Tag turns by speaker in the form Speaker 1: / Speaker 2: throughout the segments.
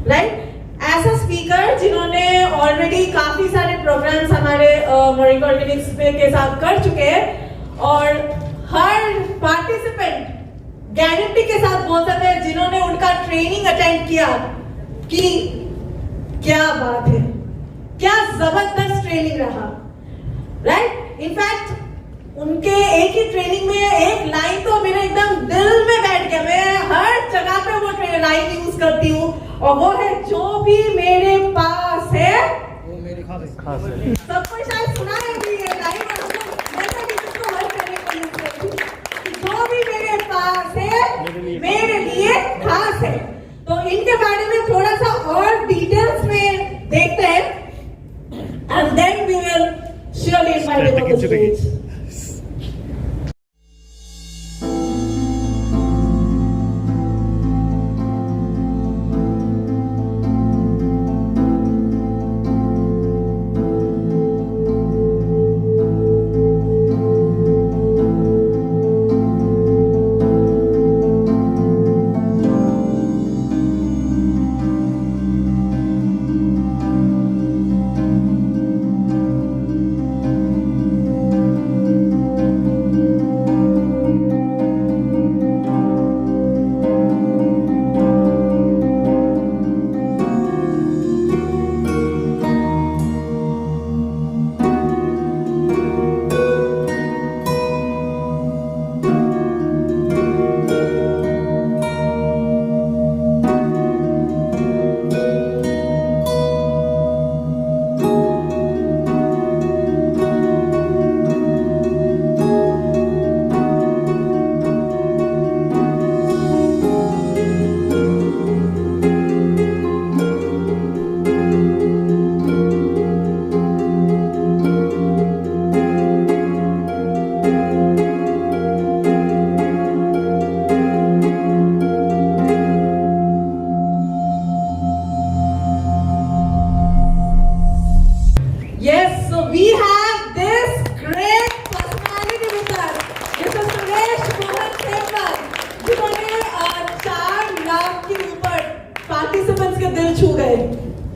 Speaker 1: Right? ऐसा speaker जिन्होंने already काफी सारे प्रोग्राम्स हमारे मॉर्निंग ऑर्गेनिक्स के साथ कर चुके हैं और हर पार्टिसिपेंट गारंटी के साथ बोल सकते हैं जिन्होंने उनका ट्रेनिंग अटेंड किया कि क्या बात है, क्या जबरदस्त ट्रेनिंग रहा, राइट? इनफैक्ट उनके एक ही ट्रेनिंग में एक लाइन तो मेरे एकदम दिल में बैठ गया। मैं हर जगह पे वो लाइन यूज करती हूँ और वो है जो भी मेरे पास है वो मेरे खास है। सबको शायद सुना है भी ये लाइन और मैंने भी इसको हर करने को यूज करती हूँ। जो भी मेरे पास है मेरे लिए खास है। तो इनके बारे में थोड़ा सा और डिटेल्स में देखते हैं and then we will surely invite them on the stage.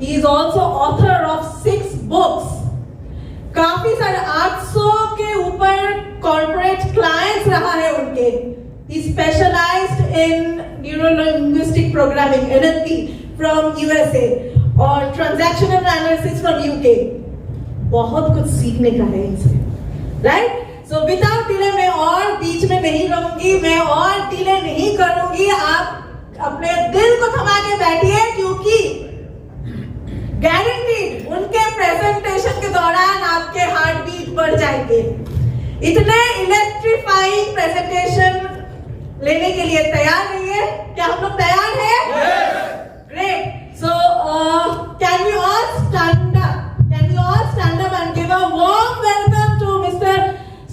Speaker 1: He is also author of 6 books. काफी सारे 800 के ऊपर corporate clients रहा है उनके. He specialized in neuro-linguistic programming (NLP) from USA और transactional analysis from UK. बहुत कुछ सीखने का है इनसे, right? So without delay मैं और बीच में नहीं रहूंगी, मैं और delay नहीं करूंगी. आप अपने दिल को थमा के बैठिए क्योंकि गारंटीड उनके प्रेजेंटेशन के दौरान आपके हार्ट बीट बढ़ जाएंगे. इतने इलेक्ट्रीफाइंग प्रेजेंटेशन लेने के लिए तैयार रहिए. क्या हम लोग तैयार हैं? Great. So can we all stand up? Can we all stand up and give a warm welcome to mister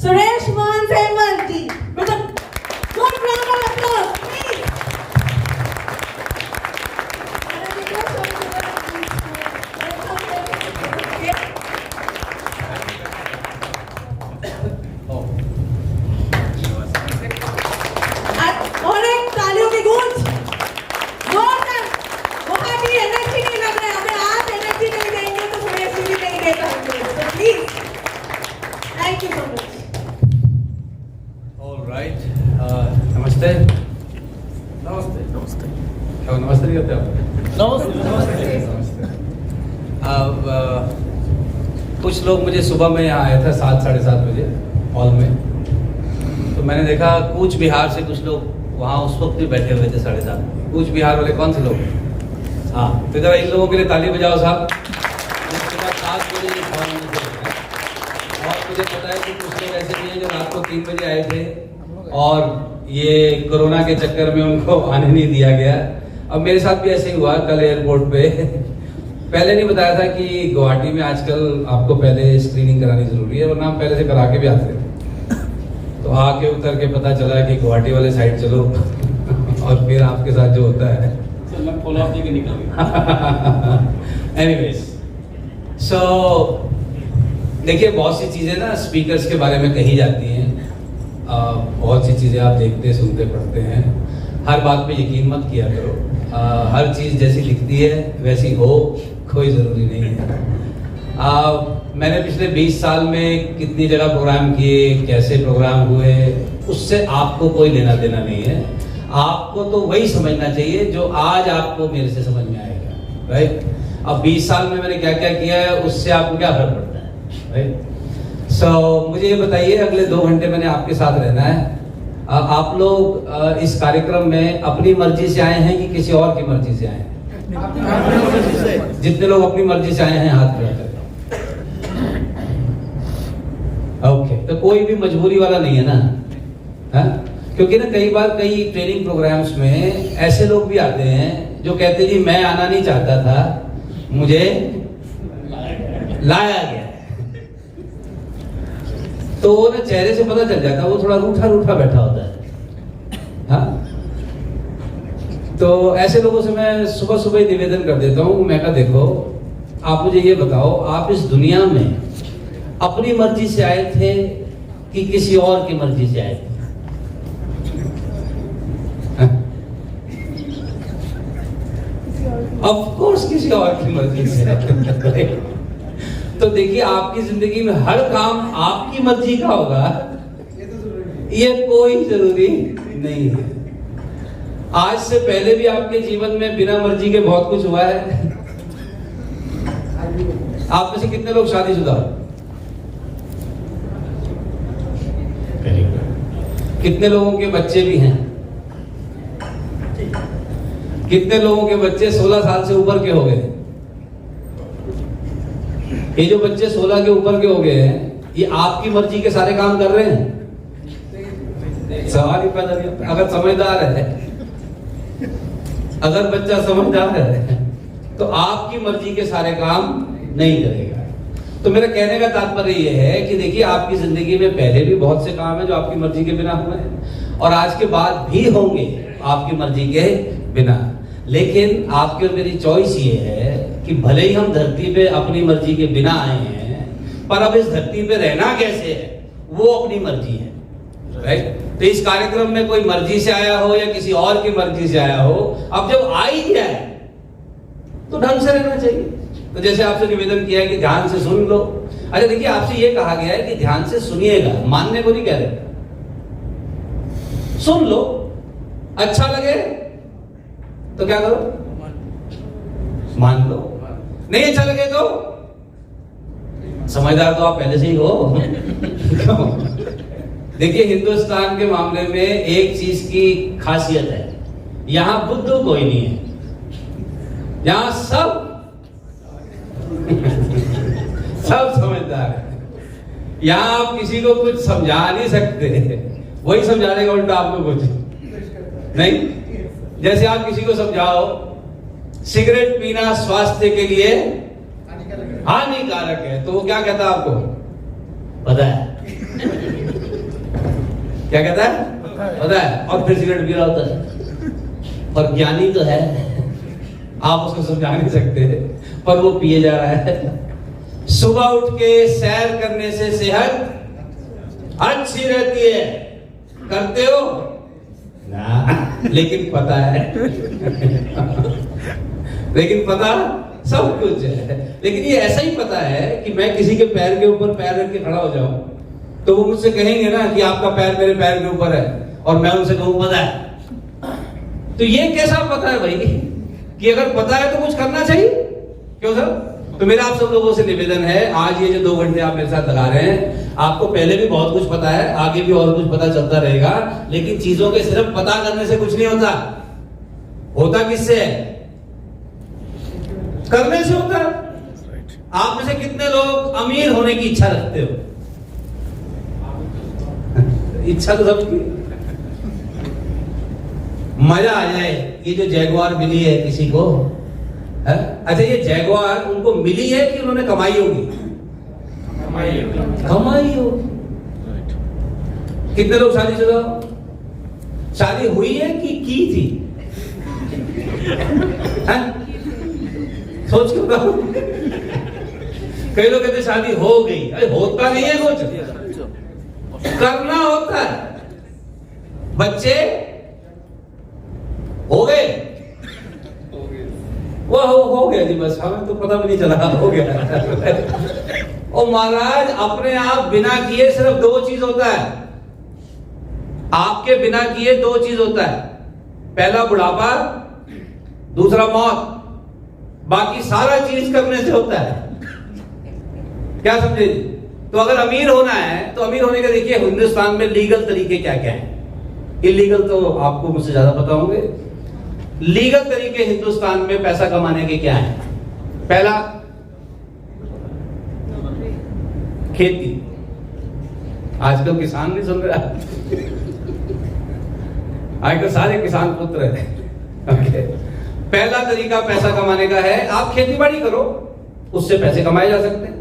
Speaker 1: Suresh Mohan Semwan ji with a good round of applause please.
Speaker 2: नमस्ते. नमस्ते. नमस्ते. क्या नमस्ते नहीं करते आप? नमस्ते. नमस्ते. अब कुछ लोग मुझे सुबह में यहाँ आया था 7 साढ़े 7 बजे हॉल में, तो मैंने देखा कूच बिहार से कुछ लोग वहाँ उस वक्त भी बैठे हुए थे 7:30. कूच बिहार वाले कौन से लोग? हाँ, तो जरा इन लोगों के लिए ताली बजाओ साहब. इसके बाद 7 बजे ये हॉल में थे और मुझे पता है कि कुछ लोग ऐसे भी हैं जो रात को 3 बजे आए थे और ये कोरोना के चक्कर में उनको आने नहीं दिया गया. अब मेरे साथ भी ऐसे ही हुआ कल एयरपोर्ट पे. पहले नहीं बताया था कि गुवाहाटी में आजकल आपको पहले स्क्रीनिंग करानी जरूरी है वरना हम पहले से करा के भी आते थे. तो आके उतर के पता चला कि गुवाहाटी वाले साइड चलो और फिर आपके साथ जो होता है एनीवेज. सो देखिए बहुत सी चीजें ना स्पीकर्स के बारे में कही जाती हैं. बहुत सी चीजें आप देखते सुनते पढ़ते हैं. हर बात पे यकीन मत किया करो. हर चीज़ जैसी लिखती है वैसी हो, कोई ज़रूरी नहीं है। मैंने पिछले 20 साल में कितनी जगह प्रोग्राम किए, कैसे प्रोग्राम हुए, उससे आपको कोई लेना देना नहीं है। आपको तो वही समझना चाहिए जो आज आपको मेरे से समझ में आएगा, राइट। अब 20 साल में मैंने क्या क्या किया है, उससे आपको क्या फर्क पड़ता है, राइट। सो मुझे ये बताइए, अगले 2 घंटे मैंने आपके साथ रहना है। आप लोग इस कार्यक्रम में अपनी मर्जी से आए हैं कि किसी और की मर्जी से आए हैं? जितने लोग अपनी मर्जी से आए हैं हाथ खड़ा करें। ओके, तो कोई भी मजबूरी वाला नहीं है ना, है? क्योंकि ना कई बार कई ट्रेनिंग प्रोग्राम्स में ऐसे लोग भी आते हैं जो कहते जी मैं आना नहीं चाहता था, मुझे लाया गया। तो वो ना चेहरे से पता चल जाता है, वो थोड़ा रूठा रूठा बैठा होता है, हाँ। तो ऐसे लोगों से मैं सुबह सुबह ही निवेदन कर देता हूँ, मैं कहा देखो आप मुझे ये बताओ, आप इस दुनिया में अपनी मर्जी से आए थे कि किसी और की मर्जी से आए थे? ऑफ कोर्स किसी और की मर्जी से। तो देखिए आपकी जिंदगी में हर काम आपकी मर्जी का होगा, ये कोई जरूरी नहीं है। आज से पहले भी आपके जीवन में बिना मर्जी के बहुत कुछ हुआ है। आप में से कितने लोग शादीशुदा हो? कितने लोगों के बच्चे भी हैं? कितने लोगों के बच्चे 16 साल से ऊपर के हो गए? ये जो बच्चे 16 के ऊपर के हो गए हैं, ये आपकी मर्जी के सारे काम कर रहे हैं? सवाल ही पैदा नहीं। अगर समझदार है, अगर बच्चा समझदार है, तो आपकी मर्जी के सारे काम नहीं करेगा। तो मेरा कहने का तात्पर्य ये है कि देखिए आपकी जिंदगी में पहले भी बहुत से काम है जो आपकी मर्जी के बिना हुए हैं, और आज के बाद भी होंगे आपकी मर्जी के बिना। लेकिन आपकी और मेरी चॉइस ये है कि भले ही हम धरती पे अपनी मर्जी के बिना आए हैं, पर अब इस धरती पे रहना कैसे है वो अपनी मर्जी है, राइट। तो इस कार्यक्रम में कोई मर्जी से आया हो या किसी और की मर्जी से आया हो, अब जब आ ही गया है तो ढंग से रहना चाहिए। तो जैसे आपसे निवेदन किया है कि ध्यान से सुन लो। अच्छा देखिए, आपसे ये कहा गया है कि ध्यान से सुनिएगा, मानने को नहीं कह रहे। सुन लो, अच्छा लगे तो क्या करो, मान लो, नहीं अच्छा लगे तो समझदार तो आप पहले से ही हो। देखिए हिंदुस्तान के मामले में एक चीज की खासियत है, यहां बुद्धू कोई नहीं है, यहां सब सब समझदार है। यहां आप किसी को कुछ समझा नहीं सकते, वही समझा देगा उल्टा आपको कुछ नहीं। जैसे आप किसी को समझाओ सिगरेट पीना स्वास्थ्य के लिए हानिकारक है, तो वो क्या कहता है आपको पता है? क्या कहता है? पता है, और फिर सिगरेट पी रहा होता है। और ज्ञानी तो है, आप उसको समझा नहीं सकते, पर वो पिए जा रहा है। सुबह उठ के सैर करने से सेहत अच्छी रहती है, करते हो ना? लेकिन पता है लेकिन पता सब कुछ है, लेकिन ये ऐसा ही पता है कि मैं किसी के पैर के ऊपर पैर रख के खड़ा हो जाऊं तो वो मुझसे कहेंगे ना कि आपका पैर मेरे पैर के ऊपर है, और मैं उनसे कहूं पता है। तो ये कैसा पता है भाई कि अगर पता है तो कुछ करना चाहिए, क्यों सर? तो मेरा आप सब लोगों से निवेदन है, आज ये जो 2 घंटे आप मेरे साथ लगा रहे हैं, आपको पहले भी बहुत कुछ पता है, आगे भी और कुछ पता चलता रहेगा, लेकिन चीजों के सिर्फ पता करने से कुछ नहीं होता। होता किससे है? करने से होता है। आप में से कितने लोग अमीर होने की इच्छा रखते हो? इच्छा तो सबकी, मजा आ जाए। ये जो जैगुआर मिली है किसी को है? अच्छा ये जैगुआर उनको मिली है कि उन्होंने कमाई होगी? कमाई होगी। कितने लोग शादीशुदा हो? शादी हुई है कि की थी? सोच के बताओ। कई लोग कहते शादी हो गई, अरे होता नहीं है, कुछ करना होता है। बच्चे हो गए, हो गया जी, बस हमें तो पता भी नहीं चला, हो गया। ओ महाराज, अपने आप बिना किए सिर्फ दो चीज होता है, आपके बिना किए दो चीज होता है, पहला बुढ़ापा, दूसरा मौत। बाकी सारा चीज करने से होता है। क्या समझे? तो अगर अमीर होना है तो अमीर होने का देखिए हिंदुस्तान में लीगल तरीके क्या क्या है। इलीगल तो आपको मुझसे ज्यादा पता होंगे। लीगल तरीके हिंदुस्तान में पैसा कमाने के क्या है? पहला, खेती। आजकल किसान नहीं सुन रहा, आजकल सारे किसान पुत्र हैं। ओके, पहला तरीका पैसा कमाने का है, आप खेती बाड़ी करो, उससे पैसे कमाए जा सकते हैं।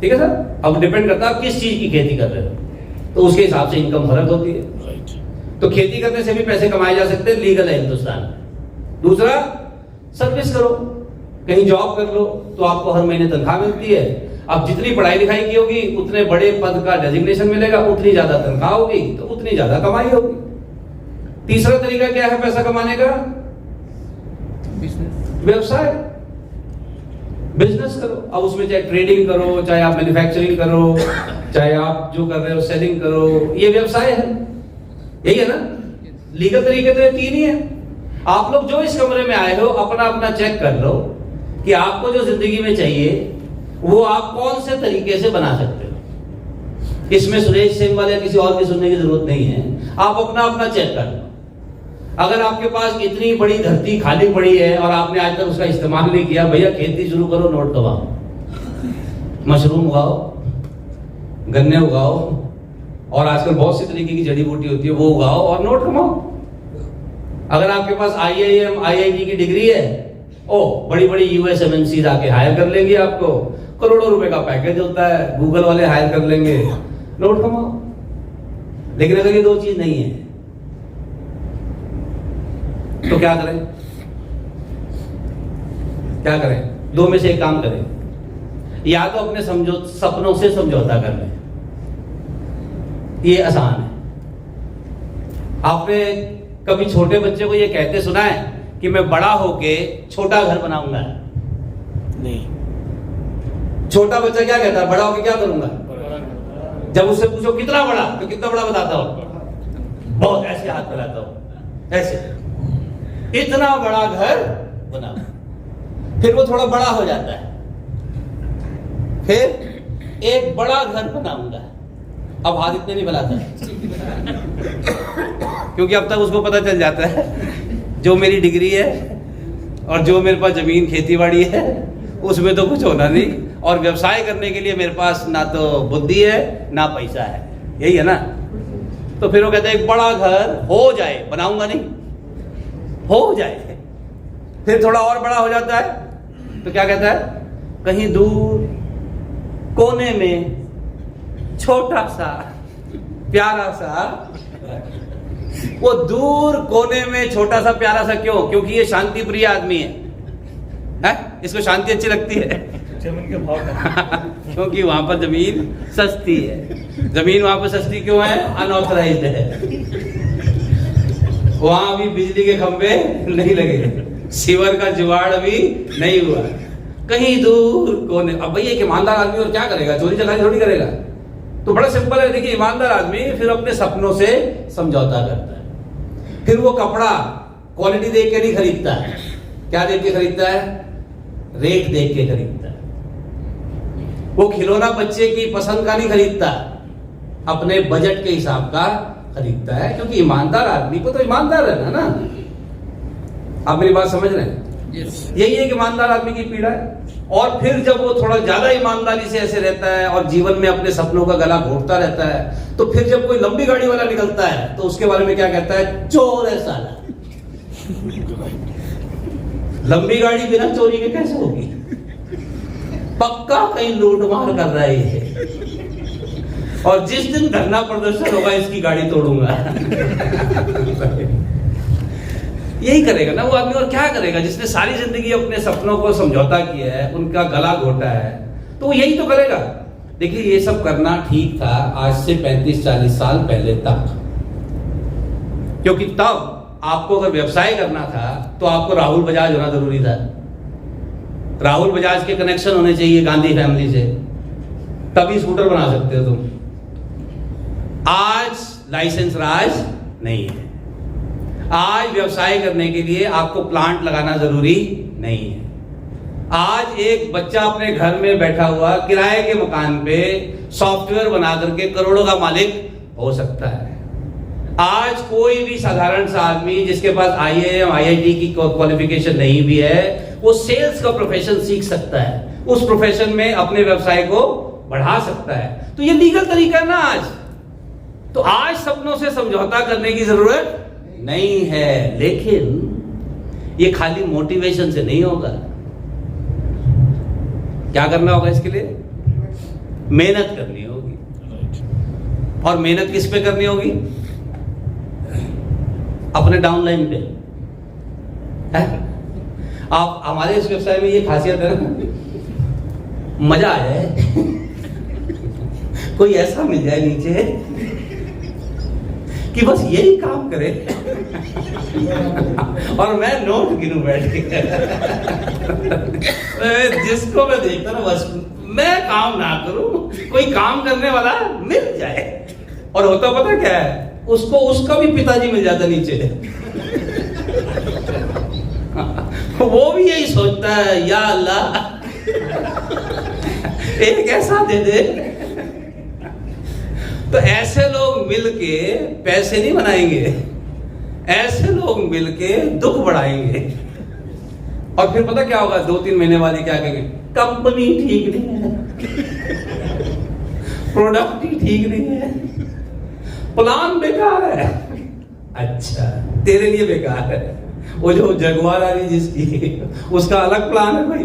Speaker 2: ठीक है सर? अब डिपेंड करता है आप किस चीज की खेती कर रहे हो, तो उसके हिसाब से इनकम फर्क होती है। तो खेती करने से भी पैसे कमाए जा सकते हैं, लीगल है हिंदुस्तान। दूसरा, सर्विस करो, कहीं जॉब कर लो तो आपको हर महीने तनख्वाह मिलती है। अब जितनी पढ़ाई लिखाई की होगी उतने बड़े पद का डेजिग्नेशन मिलेगा, उतनी ज्यादा तनख्वाह होगी, तो उतनी ज्यादा कमाई होगी। तीसरा तरीका क्या है पैसा कमाने का? व्यवसाय, बिजनेस करो। अब उसमें चाहे ट्रेडिंग करो, चाहे आप मैन्युफैक्चरिंग करो, चाहे आप जो कर रहे हो सेलिंग करो, ये व्यवसाय है। यही है ना? लीगल तरीके तो ये तीन ही है। आप लोग जो इस कमरे में आए हो अपना अपना चेक कर लो कि आपको जो जिंदगी में चाहिए वो आप कौन से तरीके से बना सकते हो। इसमें सुरेश सिंह वाले किसी और की सुनने की जरूरत नहीं है, आप अपना अपना चेक कर लो। अगर आपके पास इतनी बड़ी धरती खाली पड़ी है और आपने आज तक उसका इस्तेमाल नहीं किया, भैया खेती शुरू करो, नोट कमाओ, मशरूम उगाओ, गन्ने उगाओ, और आजकल बहुत सी तरीके की जड़ी बूटी होती है वो उगाओ और नोट कमाओ। अगर आपके पास IIM IIT की डिग्री है, ओ बड़ी बड़ी US MNCs आके हायर कर लेंगे आपको, करोड़ों रुपए का पैकेज होता है, गूगल वाले हायर कर लेंगे, नोट कमाओ। लेकिन अगर ये दो चीज नहीं है तो क्या करें? क्या करें? दो में से एक काम करें, या तो अपने सपनों से समझौता कर लें, ये आसान है। आपने कभी छोटे बच्चे को ये कहते सुना है कि मैं बड़ा होके छोटा घर बनाऊंगा? नहीं। छोटा बच्चा क्या कहता है? बड़ा होके क्या करूंगा? जब उससे पूछो कितना बड़ा, तो कितना बड़ा बताता हूं? बहुत ऐसे हाथ फैलाता हूं, ऐसे, इतना बड़ा घर बनाओ। फिर वो थोड़ा बड़ा हो जाता है, फिर एक बड़ा घर बनाऊंगा। अब हाथ इतने नहीं फैलाता क्योंकि अब तक उसको पता चल जाता है जो मेरी डिग्री है और जो मेरे पास जमीन खेती बाड़ी है उसमें तो कुछ होना नहीं, और व्यवसाय करने के लिए मेरे पास ना तो बुद्धि है ना पैसा है। यही है ना? तो फिर वो कहते हैं एक बड़ा घर हो जाए, बनाऊंगा नहीं, हो जाए। फिर थोड़ा और बड़ा हो जाता है तो क्या कहता है? कहीं दूर कोने में छोटा सा प्यारा सा। वो दूर कोने में छोटा सा प्यारा सा क्यों? क्योंकि ये शांति प्रिय आदमी है, इसको शांति अच्छी लगती है जमीन के भाव क्योंकि वहां पर जमीन सस्ती है। जमीन वहां पर सस्ती क्यों है? अनऑथराइज्ड है, वहां भी बिजली के खंभे नहीं लगे, सीवर का जुगाड़ भी नहीं हुआ, कहीं दूर कोने। अब भैया एक ईमानदार आदमी और क्या करेगा? चोरी चकारी थोड़ी करेगा। तो बड़ा सिंपल है, देखिए ईमानदार आदमी फिर अपने सपनों से समझौता करता है। फिर वो कपड़ा क्वालिटी देख के नहीं खरीदता है, क्या देख के खरीदता है? रेट देख के खरीदता है। वो खिलौना बच्चे की पसंद का नहीं खरीदता, अपने बजट के हिसाब का खरीदता है, क्योंकि ईमानदार आदमी को तो ईमानदार रहना ना। आप मेरी बात समझ रहे हैं? यही एक ईमानदार आदमी की पीड़ा है। और फिर जब वो थोड़ा ज्यादा ईमानदारी से ऐसे रहता है और जीवन में अपने सपनों का गला घोटता रहता है, तो फिर जब कोई लंबी गाड़ी वाला निकलता है तो उसके बारे में क्या कहता है? चोर है साला। लंबी गाड़ी बिना चोरी के कैसे होगी? पक्का कहीं लूट मार कर रहा है ये, और जिस दिन धरना प्रदर्शन होगा इसकी गाड़ी तोड़ूंगा। यही करेगा ना वो आदमी, और क्या करेगा? जिसने सारी जिंदगी अपने सपनों को समझौता किया है, उनका गला घोटा है, तो वो यही तो करेगा। देखिए ये सब करना ठीक था आज से 35-40 साल पहले तक, क्योंकि तब आपको अगर व्यवसाय करना था तो आपको राहुल बजाज होना जरूरी था, राहुल बजाज के कनेक्शन होने चाहिए गांधी फैमिली से, तभी स्कूटर बना सकते हो तुम। आज लाइसेंस राज नहीं है। आज व्यवसाय करने के लिए आपको प्लांट लगाना जरूरी नहीं है। आज एक बच्चा अपने घर में बैठा हुआ किराए के मकान पे सॉफ्टवेयर बना करके करोड़ों का मालिक हो सकता है। आज कोई भी साधारण सा आदमी जिसके पास IIM IIT की क्वालिफिकेशन नहीं भी है, वो सेल्स का प्रोफेशन सीख सकता है, उस प्रोफेशन में अपने व्यवसाय को बढ़ा सकता है। तो ये लीगल तरीका है ना आज। तो आज सपनों से समझौता करने की जरूरत नहीं है, लेकिन ये खाली मोटिवेशन से नहीं होगा। क्या करना होगा इसके लिए? मेहनत करनी होगी। और मेहनत किस पे करनी होगी? अपने डाउनलाइन पे है? आप हमारे इस व्यवसाय में ये खासियत है ना, मजा आ जाए कोई ऐसा मिल जाए नीचे कि बस यही काम करे और मैं नोट गिनूं बैठ के जिसको मैं देखता ना, बस मैं काम ना करूं, कोई काम करने वाला मिल जाए। और होता पता क्या है, उसको उसका भी पिताजी मिल जाता नीचे वो भी यही सोचता है, या अल्लाह एक ऐसा दे दे। तो ऐसे लोग मिलके पैसे नहीं बनाएंगे, ऐसे लोग मिलके दुख बढ़ाएंगे। और फिर पता क्या होगा, 2-3 महीने वाले क्या कहेंगे, कंपनी ठीक नहीं है, प्रोडक्ट ही ठीक नहीं है, प्लान बेकार है। अच्छा, तेरे लिए बेकार है, वो जो जगुआर आ रही जिसकी, उसका अलग प्लान है भाई।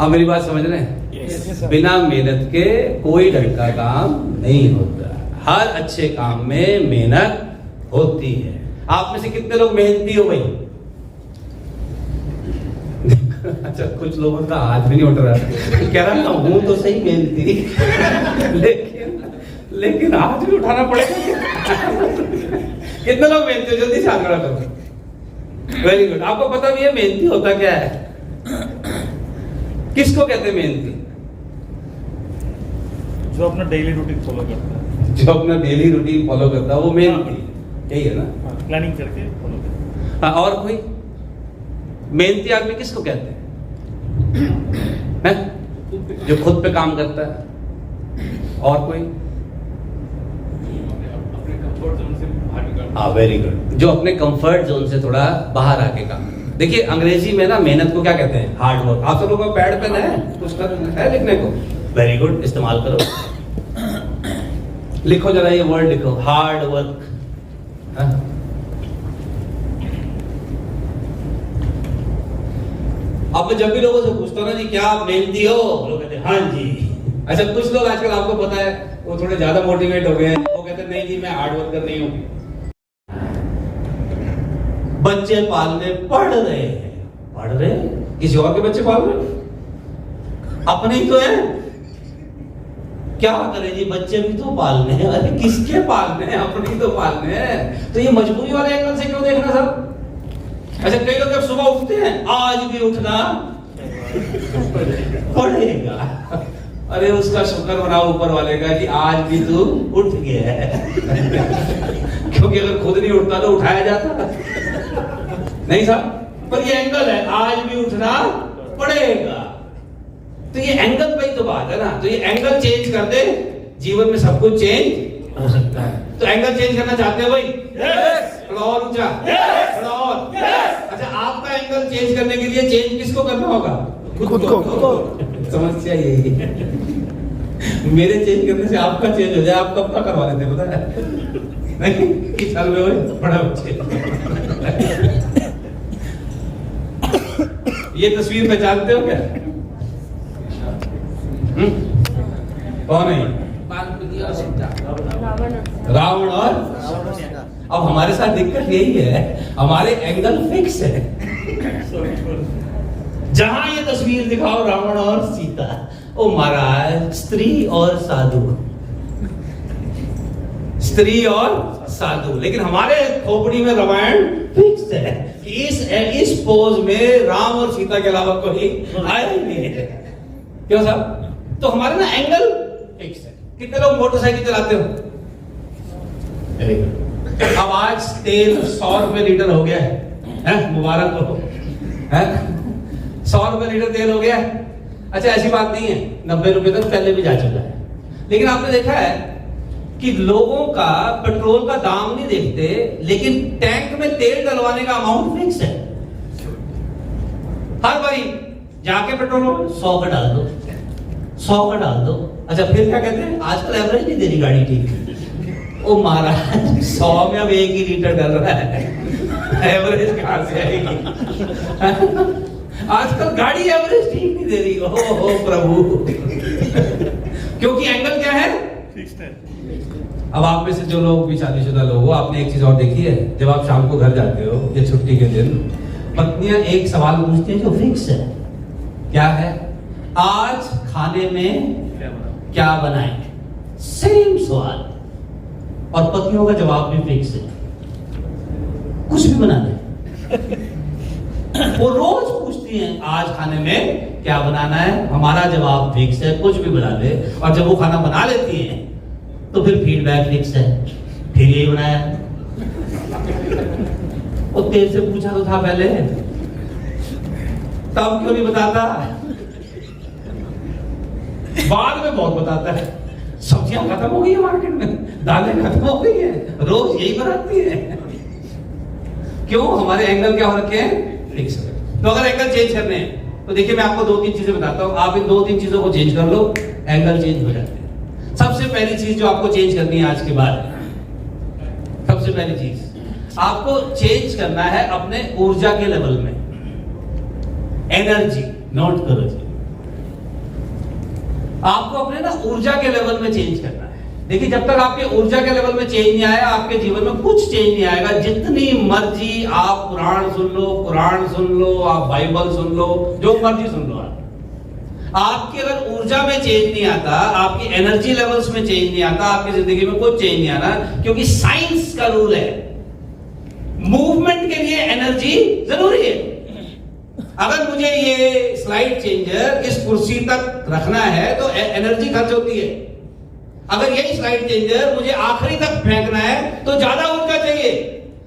Speaker 2: अब मेरी बात समझ रहे हैं? बिना मेहनत के कोई ढंग का काम नहीं होता। हर अच्छे काम में मेहनत होती है। आप में से कितने लोग मेहनती हो भाई? अच्छा, कुछ लोगों का हाथ भी नहीं उठ रहा, कह रहा हूं तो सही मेहनती लेकिन हाथ भी उठाना पड़ेगा। कितने लोग मेहनती हो? जल्दी से हाथ खड़ा करो। Very good. आपको पता भी है मेहनती होता क्या है? किसको कहते हैं मेहनती?
Speaker 3: जो अपना डेली रूटीन फॉलो करता है,
Speaker 2: जो अपना डेली रूटीन फॉलो करता है वो मेहनती, यही है ना?
Speaker 3: प्लानिंग करके फॉलो करता है।
Speaker 2: और कोई मेहनती आदमी किसको कहते हैं? जो खुद पे काम करता है। और कोई? हाँ, वेरी गुड। जो अपने कंफर्ट जोन से थोड़ा बाहर आके काम। देखिए, अंग्रेजी में ना मेहनत को क्या कहते हैं? Hard work. आप सब लोगों को पैड पेन है, कुछ है लिखने को? वेरी गुड, इस्तेमाल करो। लिखो जरा, ये वर्ड लिखो, हार्ड वर्क। अब मैं जब भी लोगों से पूछता हूं ना जी, क्या आप मेहनती हो, लोग कहते हैं हाँ जी। अच्छा, कुछ लोग आजकल आपको पता है वो थोड़े ज्यादा मोटिवेट हो गए हैं, वो कहते हैं नहीं जी मैं हार्ड वर्कर नहीं हूं। बच्चे पालने पढ़ रहे हैं, किसी और के बच्चे पाल रहे, अपने ही तो है। क्या करें जी, बच्चे भी तो पालने हैं। अरे किसके पालने हैं? अपने ही तो पालने हैं। तो ये मजबूरी वाले एंगल से क्यों देखना सब? अच्छा, कई लोग जब सुबह उठते हैं, आज भी उठना पड़ेगा। अरे उसका शुक्र मनाओ ऊपर वाले का कि आज भी तू उठ गया है क्योंकि अगर खुद नहीं उठता तो उठाया जाता नहीं साहब। पर ये एंगल है, आज भी उठना पड़ेगा। तो ये एंगल पे ही तो बात है ना। तो ये एंगल चेंज कर दे, जीवन में सब कुछ चेंज हो सकता है। तो एंगल चेंज करना चाहते हो भाई? थोड़ा और ऊंचा, थोड़ा और। अच्छा, आपका एंगल चेंज करने के लिए चेंज किसको करना होगा? खुद को। समस्या यही है, मेरे चेंज करने से आपका चेंज हो जाए। आप कब का करवा लेते पता है? नहीं, इस साल में हो बड़ा बच्चे। ये तस्वीर पहचानते हो क्या? कौन है? रावण और अब हमारे साथ दिक्कत यही है, हमारे एंगल फिक्स है। जहां ये तस्वीर दिखाओ रावण और सीता, ओ महाराज स्त्री और साधु, स्त्री और साधु। लेकिन हमारे खोपड़ी में रामायण फिक्स है इस पोज में राम और सीता के अलावा कोई आया ही नहीं है। क्यों साहब? तो हमारा ना एंगल फिक्स है। कितने लोग मोटरसाइकिल चलाते हो? Very good. अब आज तेल 100 रुपए लीटर हो गया है, मुबारक हो, 100 रुपए लीटर तेल हो गया। अच्छा, ऐसी बात नहीं है, 90 रुपए तक पहले भी जा चुका है। लेकिन आपने देखा है कि लोगों का पेट्रोल का दाम नहीं देखते, लेकिन टैंक में तेल डलवाने का अमाउंट फिक्स है। हर बारी जाके पेट्रोल 100 का डाल दो, 100 का डाल दो। अच्छा, फिर क्या कहते हैं? आजकल एवरेज नहीं दे रही गाड़ी ठीक। ओ महाराज, 100 में अब 1 ही लीटर डल रहा है, एवरेज कहां से आएगी? आजकल गाड़ी एवरेज ठीक नहीं दे रही। हो प्रभु। क्योंकि एंगल क्या है?
Speaker 3: फिक्स्ड है।
Speaker 2: अब आप में से जो लोग भी शादीशुदा लोग हो, आपने एक चीज और देखी है, जब आप शाम को घर जाते हो या छुट्टी के दिन, पत्नियां एक सवाल पूछती हैं जो फिक्स है। क्या है? आज खाने में क्या बनाएंगे? सेम सवाल। और पत्नियों का जवाब भी फिक्स है, कुछ भी बना दे। वो रोज पूछती हैं आज खाने में क्या बनाना है, हमारा जवाब फिक्स है, कुछ भी बना दे। और जब वो खाना बना लेती हैं तो फिर फीडबैक फिक्स है, फिर यही बनाया। वो तेरे से पूछा तो था पहले, तब क्यों नहीं बताता? बाद में बहुत बताता है। सब्जियां खत्म हो गई है मार्केट में, दालें खत्म हो गई है, रोज यही बनाती है। क्यों? हमारे एंगल क्या हो रखे हैं? फिक्स है। तो अगर एंगल चेंज करने हैं तो देखिए, मैं आपको 2-3 चीजें बताता हूं। आप इन 2-3 चीजों को चेंज कर लो, एंगल चेंज हो जाते हैं। सबसे पहली चीज जो आपको चेंज करनी है आज के बाद, सबसे पहली चीज आपको चेंज करना है अपने ऊर्जा के लेवल में। एनर्जी, नोट करो जी, आपको अपने ना ऊर्जा के लेवल में चेंज करना है। देखिए, जब तक आपके ऊर्जा के लेवल में चेंज नहीं आया, आपके जीवन में कुछ चेंज नहीं आएगा। जितनी मर्जी आप पुराण सुन लो, आप बाइबल सुन लो, जो मर्जी सुन लो, आपकी अगर ऊर्जा में चेंज नहीं आता, आपकी एनर्जी लेवल्स में चेंज नहीं आता, आपकी जिंदगी में कुछ चेंज नहीं आना। क्योंकि साइंस का रूल है, मूवमेंट के लिए एनर्जी जरूरी है। अगर मुझे ये स्लाइड चेंजर इस कुर्सी तक रखना है तो एनर्जी खर्च होती है। अगर यही स्लाइड चेंजर मुझे आखिरी तक फेंकना है तो ज्यादा ऊर्जा चाहिए।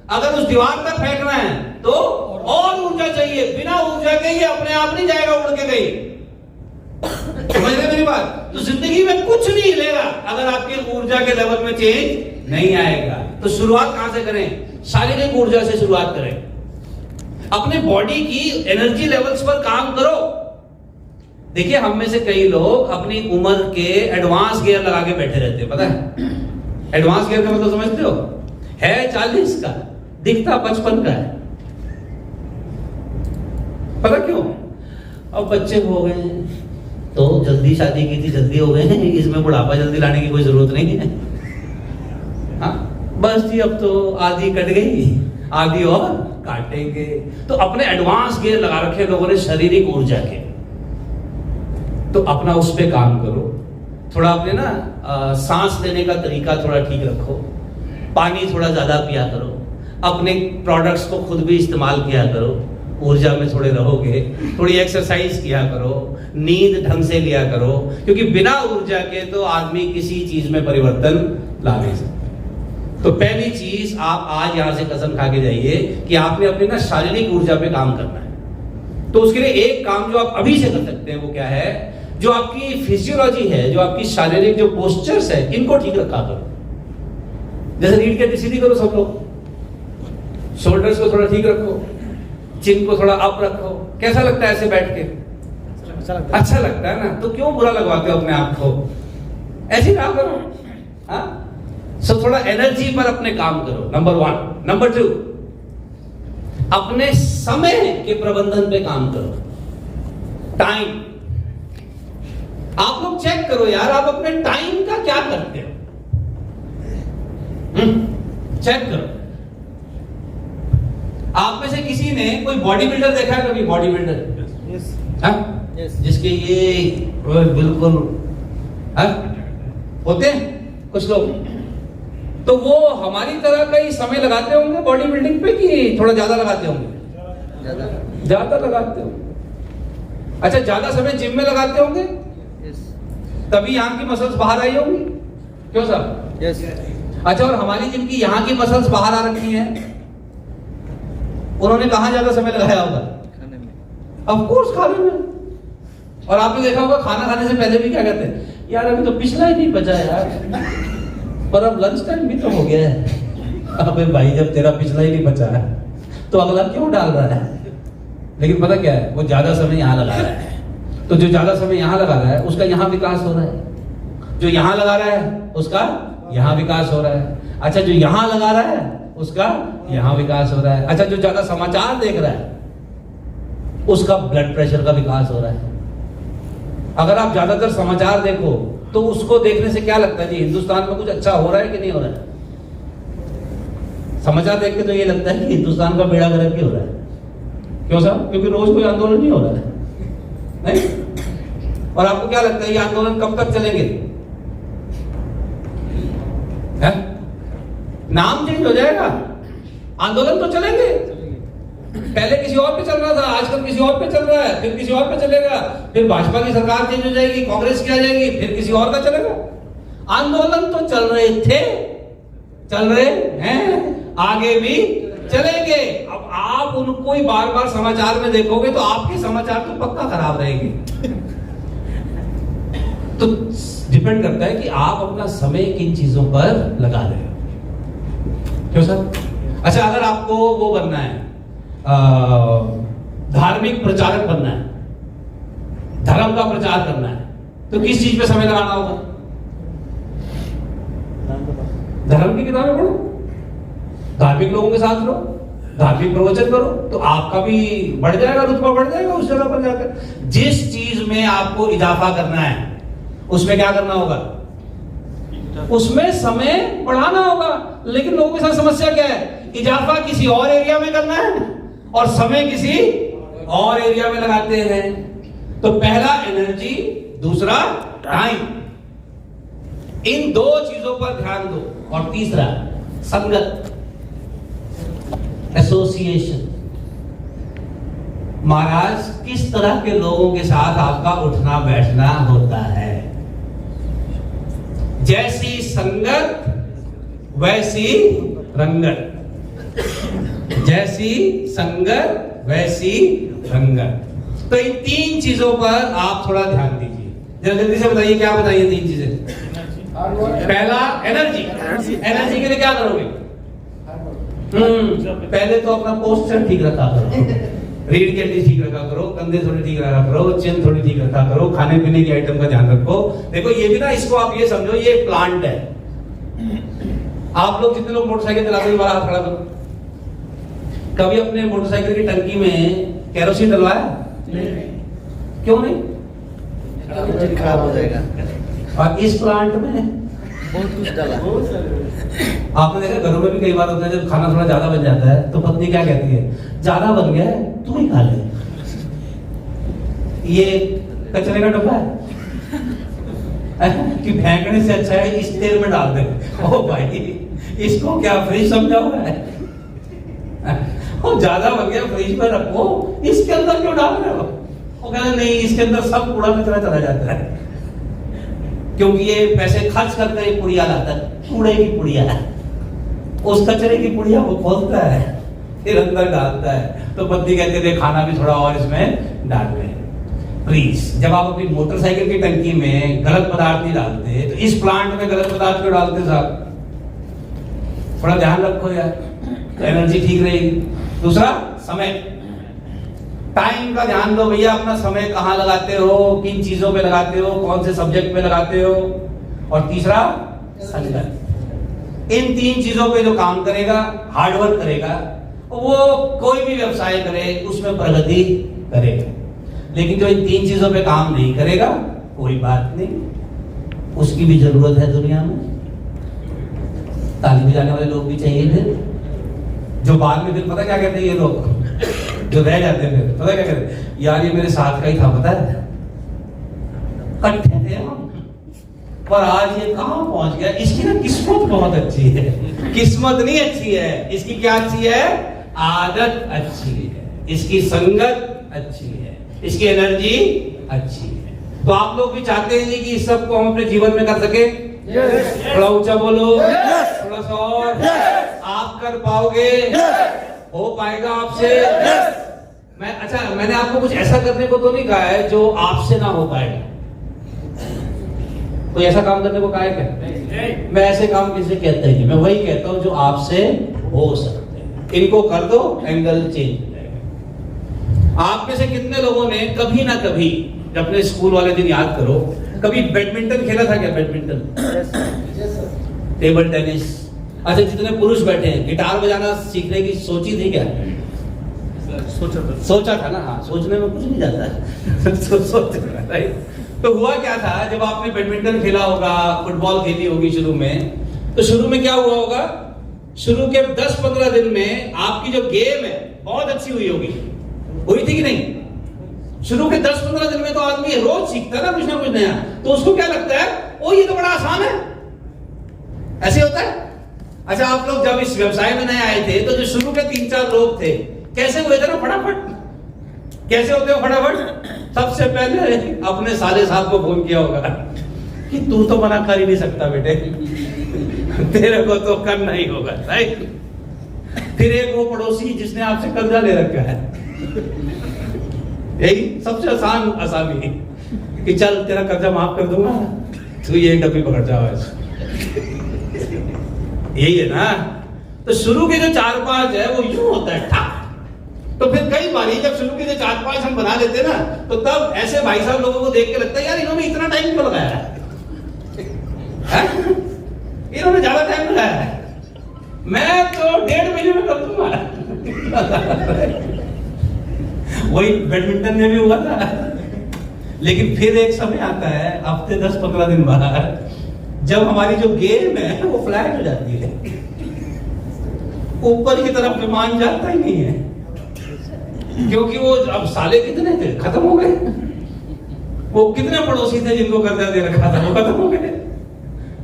Speaker 2: अगर उस दीवार तक फेंकना है तो और ऊर्जा चाहिए। बिना ऊर्जा के ये अपने आप नहीं जाएगा उड़ के कहीं। समझ रहे मेरी बात? तो जिंदगी में कुछ नहीं हिलेगा अगर आपकी ऊर्जा के लेवल में चेंज नहीं आएगा। तो शुरुआत कहां से करें? शारीरिक ऊर्जा से शुरुआत करें। अपने बॉडी की एनर्जी लेवल्स पर काम करो। देखिए, हम में से कई लोग अपनी उम्र के एडवांस गियर लगा के बैठे रहते हैं। पता है एडवांस गियर का मतलब समझते हो? है 40 का, दिखता 55 का है। पता क्यों? अब बच्चे हो गए तो जल्दी शादी की थी, जल्दी हो गए हैं, इसमें बुढ़ापा जल्दी लाने की कोई जरूरत नहीं है। हाँ, बस जी, अब तो आधी कट गई, आधी और काटेंगे। तो अपने एडवांस गियर लगा रखे लोगों ने शारीरिक ऊर्जा के। तो अपना उस पे काम करो। थोड़ा अपने ना सांस लेने का तरीका थोड़ा ठीक रखो। पानी थोड़ा ज्यादा पिया करो। अपने प्रोडक्ट्स को खुद भी इस्तेमाल किया करो। ऊर्जा में थोड़े रहोगे। थोड़ी एक्सरसाइज किया करो, नींद ढंग से लिया करो। क्योंकि बिना ऊर्जा के तो आदमी किसी चीज में परिवर्तन ला नहीं सकता। तो पहली चीज, आप आज यहां से कसम खा के जाइए कि आपने अपनी ना शारीरिक ऊर्जा पे काम करना है। तो उसके लिए एक काम जो आप अभी से कर सकते हैं वो क्या है? जो आपकी फिजियोलॉजी है, जो आपकी शारीरिक जो पोस्चर्स है, इनको ठीक रखा करो। जैसे रीढ़ की सीधी करो सब लोग, शोल्डर्स को थोड़ा ठीक रखो, चिन को थोड़ा अप रखो। कैसा लगता है ऐसे बैठ के? अच्छा लगता है ना? तो क्यों बुरा लगवाते हो अपने आप को? ऐसे काम करो। हाँ, सो थोड़ा एनर्जी पर अपने काम करो, नंबर 1। नंबर 2, अपने समय के प्रबंधन पे काम करो। टाइम, आप लोग चेक करो यार, आप अपने टाइम का क्या करते हो? चेक करो। आप में से किसी ने कोई बॉडी बिल्डर देखा है कभी? Body builder? यस। जिसके ये बिल्कुल होते हैं कुछ लोग, तो वो हमारी तरह का ही समय लगाते होंगे बॉडी बिल्डिंग पे कि थोड़ा ज्यादा लगाते होंगे? ज्यादा लगाते हो। अच्छा, ज्यादा समय जिम में लगाते होंगे, तभी यहाँ की मसल्स बाहर आई होंगी, क्यों साहब? अच्छा, और हमारी जिनकी यहाँ की मसल्स बाहर आ रखी हैं, उन्होंने कहाँ ज्यादा समय लगाया होगा? ऑफ कोर्स खाने में। और आपने देखा होगा खाना खाने से पहले भी क्या कहते हैं, यार अभी तो पिछला ही नहीं बचा यार, पर अब लंच टाइम भी तो हो गया है। अबे भाई, जब तेरा पिछला ही नहीं बचा है तो अगला क्यों डाल रहा है? लेकिन पता क्या है, वो ज्यादा समय यहाँ लगा रहा है। तो जो ज्यादा समय यहाँ लगा रहा है उसका यहाँ विकास हो रहा है, जो यहाँ लगा रहा है उसका यहाँ विकास हो रहा है। अच्छा, जो यहाँ लगा रहा है उसका यहाँ विकास हो रहा है। अच्छा, जो ज्यादा समाचार देख रहा है उसका ब्लड प्रेशर का विकास हो रहा है। अगर आप ज्यादातर समाचार देखो तो उसको देखने से क्या लगता है जी, हिंदुस्तान में कुछ अच्छा हो रहा है कि नहीं हो रहा है? समाचार देख के तो ये लगता है कि हिंदुस्तान का बेड़ा गर्क ही हो रहा है। क्यों साहब? क्योंकि रोज कोई आंदोलन नहीं हो रहा है, नहीं? और आपको क्या लगता है ये आंदोलन कब तक चलेंगे? है? नाम चेंज हो जाएगा, आंदोलन तो चलेंगे। पहले किसी और पे चल रहा था, आजकल किसी और पे चल रहा है, फिर किसी और पे चलेगा, फिर भाजपा की सरकार चेंज हो जाएगी, कांग्रेस की आ जाएगी, फिर किसी और का चलेगा। आंदोलन तो चल रहे थे, चल रहे हैं, आगे भी चलेंगे। अब आप उनको ही बार बार समाचार में देखोगे तो आपके समाचार तो पक्का खराब रहेंगे। तो डिपेंड करता है कि आप अपना समय किन चीजों पर लगा रहे हो। क्यों सर? अच्छा, अगर आपको वो बनना है, धार्मिक प्रचारक बनना है, धर्म का प्रचार करना है, तो किस चीज पे समय लगाना होगा? धर्म की किताबें पढ़ो, धार्मिक लोगों के साथ रहो, धार्मिक प्रवचन करो, तो आपका भी बढ़ जाएगा, रुतबा बढ़ जाएगा उस जगह पर जाकर। जिस चीज में आपको इजाफा करना है उसमें क्या करना होगा? उसमें समय बढ़ाना होगा। लेकिन लोगों के साथ समस्या क्या है, इजाफा किसी और एरिया में करना है और समय किसी और एरिया में लगाते हैं। तो पहला एनर्जी, दूसरा टाइम, इन दो चीजों पर ध्यान दो। और तीसरा संगत, एसोसिएशन। महाराज, किस तरह के लोगों के साथ आपका उठना बैठना होता है? जैसी संगत वैसी रंगत, जैसी संगत वैसी रंगत। तो इन तीन चीजों पर आप थोड़ा ध्यान दीजिए। जल्दी से बताइए, क्या बताइए तीन चीजें? पहला एनर्जी। एनर्जी के लिए क्या करोगे? पहले तो अपना पोस्चर ठीक रखा करो, रीढ़ की हड्डी ठीक रखा करो, कंधे थोड़ी ठीक रखा करो, चिन थोड़ी ठीक रखा करो, खाने पीने की आइटम का ध्यान रखो। देखो ये भी ना, इसको आप ये समझो ये प्लांट है। आप लोग जितने लोग मोटरसाइकिल चलाते हैं बाहर हाथ खड़ा करो। कभी अपने मोटरसाइकिल की टंकी में केरोसिन डलवाया? क्यों नहीं?
Speaker 4: खराब हो जाएगा।
Speaker 2: और इस प्लांट में
Speaker 4: बहुत कुछ डाला।
Speaker 2: आपने देखा घरों में भी कई बार होता है, जब खाना थोड़ा ज्यादा बन जाता है तो पत्नी क्या कहती है, ज्यादा बन गया है तू ही खा ले। ये कचरे का डब्बा है कि फेंकने से अच्छा है इस तेल में डाल दे। ओ भाई, इसको क्या फ्रिज समझा हुआ है? ज्यादा बन गया फ्रिज में रखो, इसके अंदर क्यों डाल रहे हो? वो कहते नहीं, इसके अंदर सब कूड़ा कचरा चला जाता है, क्योंकि ये पैसे खर्च करके एक पुड़िया लाता है, कूड़े की पुड़िया है, उस कचरे की पुड़िया वो खोलता है फिर अंदर डालता है। तो पत्नी कहते थे खाना भी थोड़ा और इसमें डाल लें प्लीज। जब आप अपनी मोटरसाइकिल की टंकी में गलत पदार्थ नहीं डालते तो इस प्लांट में गलत पदार्थ क्यों डालते साहब? थोड़ा ध्यान रखो यार, एनर्जी ठीक रहेगी। दूसरा समय, टाइम का ध्यान दो भैया, अपना समय कहाँ लगाते हो, किन चीजों पे लगाते हो, कौन से सब्जेक्ट पे लगाते हो। और तीसरा संगत। इन तीन चीजों पे जो काम करेगा, हार्डवर्क करेगा, वो कोई भी व्यवसाय करे उसमें प्रगति करेगा। लेकिन जो इन तीन चीजों पे काम नहीं करेगा, कोई बात नहीं, उसकी भी जरूरत है दुनिया में। ताली बजाने वाले लोग भी चाहिए थे, जो बाद में फिर पता क्या कहते हैं ये लोग जो रह जाते हैं, फिर पता क्या कहते हैं, यार ये मेरे साथ का ही था, पता है इकट्ठे थे हम, पर आज ये कहां पहुंच गया। इसकी ना किस्मत बहुत अच्छी है। किस्मत नहीं अच्छी है, इसकी क्या अच्छी है? आदत अच्छी है। इसकी संगत अच्छी है, इसकी एनर्जी अच्छी है। तो आप लोग भी चाहते हैं कि इस सब को हम अपने जीवन में कर सके? थोड़ा ऊंचा बोलो, थोड़ा सा और। आप कर पाओगे? हो पाएगा आपसे? मैंने आपको कुछ ऐसा करने को तो नहीं कहा है जो आपसे ना हो पाएगा। कोई ऐसा काम करने को कहा है क्या? मैं ऐसे काम किसे कहता ही नहीं, मैं वही कहता हूं जो आपसे हो सकते हैं। इनको कर दो, एंगल चेंज हो जाएगा। आप में से कितने लोगों ने कभी ना कभी, अपने स्कूल वाले दिन याद करो, कभी बैडमिंटन खेला था क्या? Badminton, table tennis. अच्छा, जितने पुरुष बैठे हैं, गिटार बजाना सीखने की सोची थी क्या? सोचा था ना। हाँ, सोचने में कुछ नहीं जाता सोचा, राइट। तो हुआ क्या था, जब आपने बैडमिंटन खेला होगा, फुटबॉल खेली होगी शुरू में, तो शुरू में क्या हुआ होगा? शुरू के 10-15 दिन में आपकी जो गेम है बहुत अच्छी हुई होगी। हुई थी कि नहीं? शुरू के 10-15 दिन में तो आदमी रोज सीखता है ना कुछ नया, तो उसको क्या लगता है, ओ ये तो बड़ा आसान है। ऐसे होता है। अच्छा, आप लोग जब इस व्यवसाय में नए आए थे, तो जो शुरू के 3-4 लोग थे, कैसे हुए थे ना फटाफट? कैसे होते हो फटाफट? सबसे पहले अपने साले साहब को फोन किया होगा कि तू तो मना कर ही नहीं सकता बेटे, तेरे को तो करना ही होगा, राइट। फिर एक वो पड़ोसी जिसने आपसे कर्जा ले रखा है, यही सबसे आसान आसानी कि चल तेरा कर्जा माफ कर दूंगा, तू ये डब्बी पकड़ जाओ। यही है ना। तो शुरू के जो 4-5 है वो यूं होता है ठा। तो फिर कई बार जब शुरू के जो 4-5 हम बना लेते ना, तो तब ऐसे भाई साहब लोगों को देख के लगता है यार इन्होंने इतना टाइम क्यों लगाया है? इन्होंने ज्यादा टाइम लगाया है, मैं तो 1.5 महीने में कर दूंगा। वही बैडमिंटन में भी हुआ था। लेकिन फिर एक समय आता है हफ्ते 10-15 दिन बाद, जब हमारी जो गेम है वो फ्लैट हो जाती है, ऊपर की तरफ विमान जाता ही नहीं है, क्योंकि वो अब साले कितने थे खत्म हो गए। वो कितने पड़ोसी थे जिनको कर्जा दे रखा था, वो खत्म हो गए।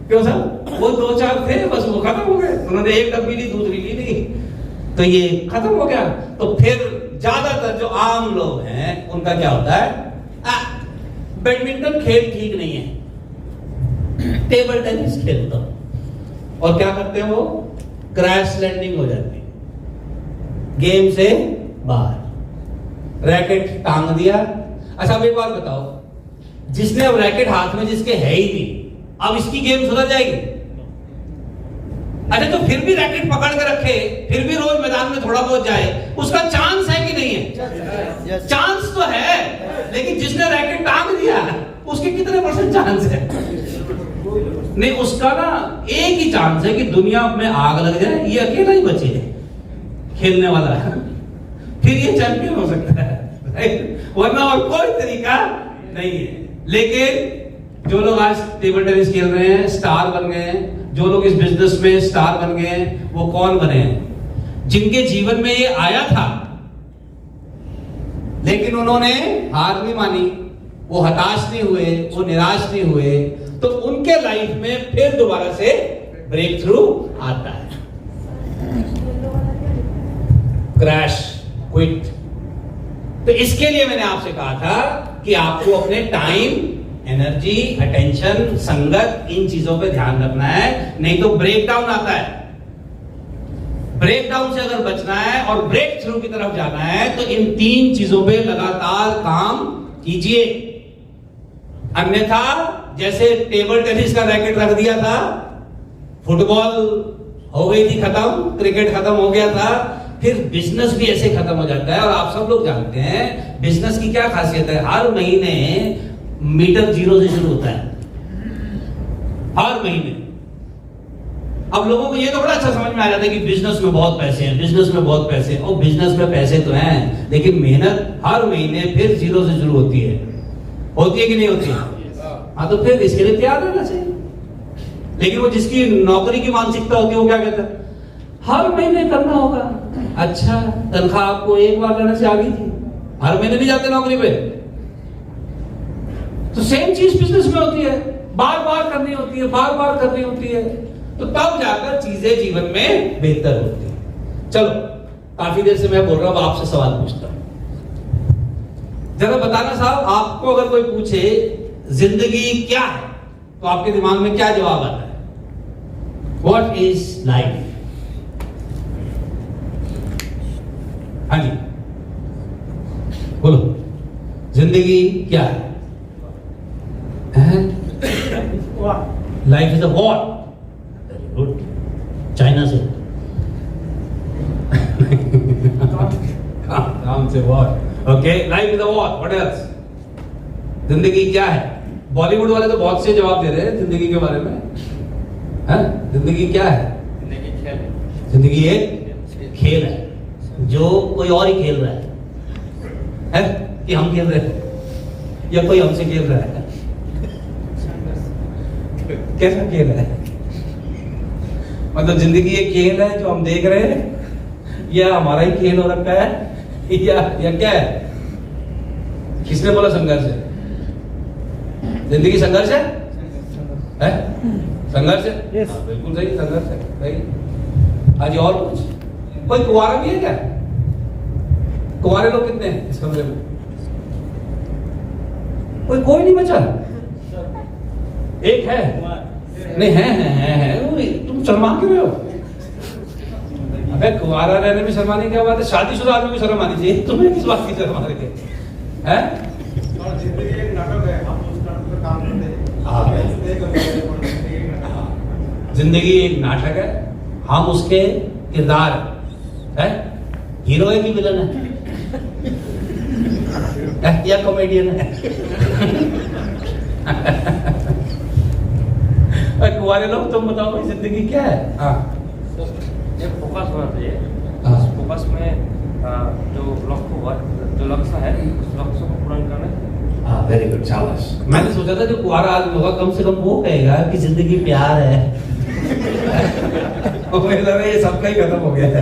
Speaker 2: क्यों सर? वो 2-4 थे बस, वो खत्म हो गए। उन्होंने एक डब्बी ली, दूसरी ली नहीं, तो ये खत्म हो गया। तो फिर ज्यादातर जो आम लोग हैं उनका क्या होता है, बैडमिंटन खेल ठीक नहीं है, टेबल टेनिस खेलता हूं। और क्या करते हैं वो? क्रैश लैंडिंग हो जाती है, गेम से बाहर, रैकेट टांग दिया। अच्छा, अब एक बात बताओ, जिसने अब रैकेट हाथ में जिसके है ही नहीं, अब इसकी गेम सुधर जाएगी? अच्छा, तो फिर भी रैकेट पकड़ के रखे, फिर भी रोज मैदान में थोड़ा बहुत जाए, उसका चांस है कि नहीं है? चांस तो है, लेकिन जिसने रैकेट टांग दिया उसके कितने % चांस है? नहीं, उसका ना एक ही चांस है कि दुनिया में आग लग जाए, ये अकेला ही बचे खेलने वाला, फिर ये चैंपियन हो सकता है, वरना और कोई तरीका नहीं है। लेकिन जो लोग आज टेबल टेनिस खेल रहे हैं, स्टार बन गए हैं, जो लोग इस बिजनेस में स्टार बन गए हैं, वो कौन बने हैं? जिनके जीवन में ये आया था, लेकिन उन्होंने हार नहीं मानी, वो हताश नहीं हुए, वो निराश नहीं हुए, तो उनके लाइफ में फिर दोबारा से ब्रेक थ्रू आता है। Crash, quit. तो इसके लिए मैंने आपसे कहा था कि आपको अपने टाइम, एनर्जी, अटेंशन, संगत, इन चीजों पे ध्यान रखना है, नहीं तो ब्रेक डाउन आता है। ब्रेक डाउन से अगर बचना है और ब्रेक थ्रू की तरफ जाना है, तो इन 3 चीजों पे लगातार काम कीजिए। अन्यथा जैसे टेबल टेनिस का रैकेट रख दिया था, फुटबॉल हो गई थी खत्म, क्रिकेट खत्म हो गया था, फिर बिजनेस भी ऐसे खत्म हो जाता है। और आप सब लोग जानते हैं बिजनेस की क्या खासियत है, हर महीने मीटर 0 से शुरू होता है, हर महीने। अब लोगों को ये तो बड़ा अच्छा समझ में आ जाता है कि बिजनेस में बहुत पैसे हैं, बिजनेस में बहुत पैसे हैं। और बिजनेस में पैसे तो हैं, लेकिन मेहनत हर महीने फिर 0 से शुरू होती है कि नहीं होती? हाँ, तो फिर इसके लिए तैयार रहना चाहिए। लेकिन वो जिसकी नौकरी की मानसिकता होती है, वो क्या कहता है, हर महीने करना होगा। अच्छा, तनख्वाह आपको एक बार लेने से आ गई थी, हर महीने नहीं जाते नौकरी पे। तो सेम चीज बिजनेस में होती है, बार बार करनी होती है, बार बार करनी होती है, तो तब जाकर चीजें जीवन में बेहतर होती है। चलो, काफी देर से मैं बोल रहा हूं, आपसे सवाल पूछता हूं। जरा बताना साहब, आपको अगर कोई पूछे जिंदगी क्या है तो आपके दिमाग में क्या जवाब आता है? What is life? हाँ जी बोलो, जिंदगी क्या है? Life is a war. Very good, China से काम से war. Okay, life is a war. What else? जिंदगी क्या है? बॉलीवुड वाले तो बहुत से जवाब दे रहे हैं जिंदगी के बारे में। हैं? जिंदगी क्या है? जिंदगी एक खेल है जो कोई और ही खेल रहा है कि हम खेल रहे हैं या कोई हमसे खेल रहा है? कैसा खेल है? मतलब जिंदगी एक खेल है जो हम देख रहे हैं या हमारा ही खेल हो रखा है या क्या है? किसने बोला संघर्ष है? जिंदगी संघर्ष है? संघर्ष है?
Speaker 3: Yes.
Speaker 2: हाँ, बिल्कुल सही, संघर्ष है। सही। आज और कुछ? कोई कुंवारा भी है क्या? कुंवारे लोग कितने हैं इस कमरे में? कोई नहीं बचा? एक है? नहीं है। तुम शर्मा क्यों रहे हो? अबे कुंवारा रहने में शर्माने की क्या बात है? शादीशुदा आदमी को शर्म आनी चाहिए, तुम्हें किस बात की शर्म आ रही है?
Speaker 5: जिंदगी एक नाटक है, हम उस नाटक में काम करते हैं।
Speaker 2: जिंदगी एक नाटक है, हम उसके किरदार है। हीरो है कि विलन है या कॉमेडियन है? कुंवारे लोग तुम बताओ भाई, जिंदगी क्या है? हाँ,
Speaker 6: एक फोकस होना चाहिए।
Speaker 2: हाँ।
Speaker 6: उस फोकस में जो लक्ष्य है उस लक्ष्य को पूर्ण करना।
Speaker 2: हाँ, वेरी गुड, शाबाश। मैंने सोचा था जो कुंवारा आदमी होगा कम से कम वो कहेगा कि जिंदगी प्यार है। मुझे लगा ये सबका ही खत्म हो गया है।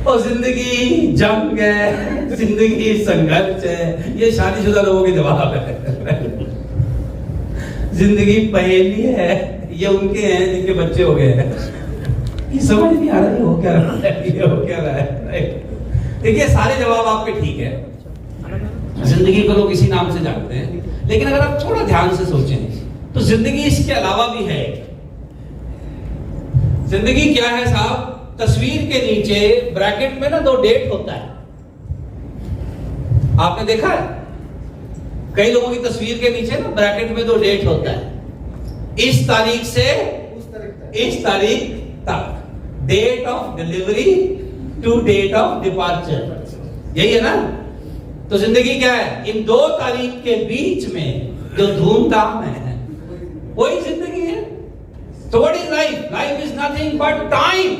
Speaker 2: और जिंदगी जंग है, जिंदगी संघर्ष है, ये शादीशुदा लोगों के जवाब है। जिंदगी पहेली है, ये उनके हैं जिनके बच्चे हो गए हैं। ये समझ नहीं आ रहा ये हो क्या रहा है, ये हो क्या रहा है। देखिए, सारे जवाब आपके ठीक है। जिंदगी को लोग इसी नाम से जानते हैं, लेकिन अगर आप थोड़ा ध्यान से सोचें तो जिंदगी इसके अलावा भी है। जिंदगी क्या है साहब? तस्वीर के नीचे ब्रैकेट में ना 2 डेट होता है। आपने देखा है कई लोगों की तस्वीर के नीचे ना ब्रैकेट में 2 डेट होता है। इस तारीख से इस तारीख तक, date of delivery to date of departure, यही है ना? तो जिंदगी क्या है? इन 2 तारीख के बीच में जो धूमधाम है वही जिंदगी है। So what is life? Life is nothing but time,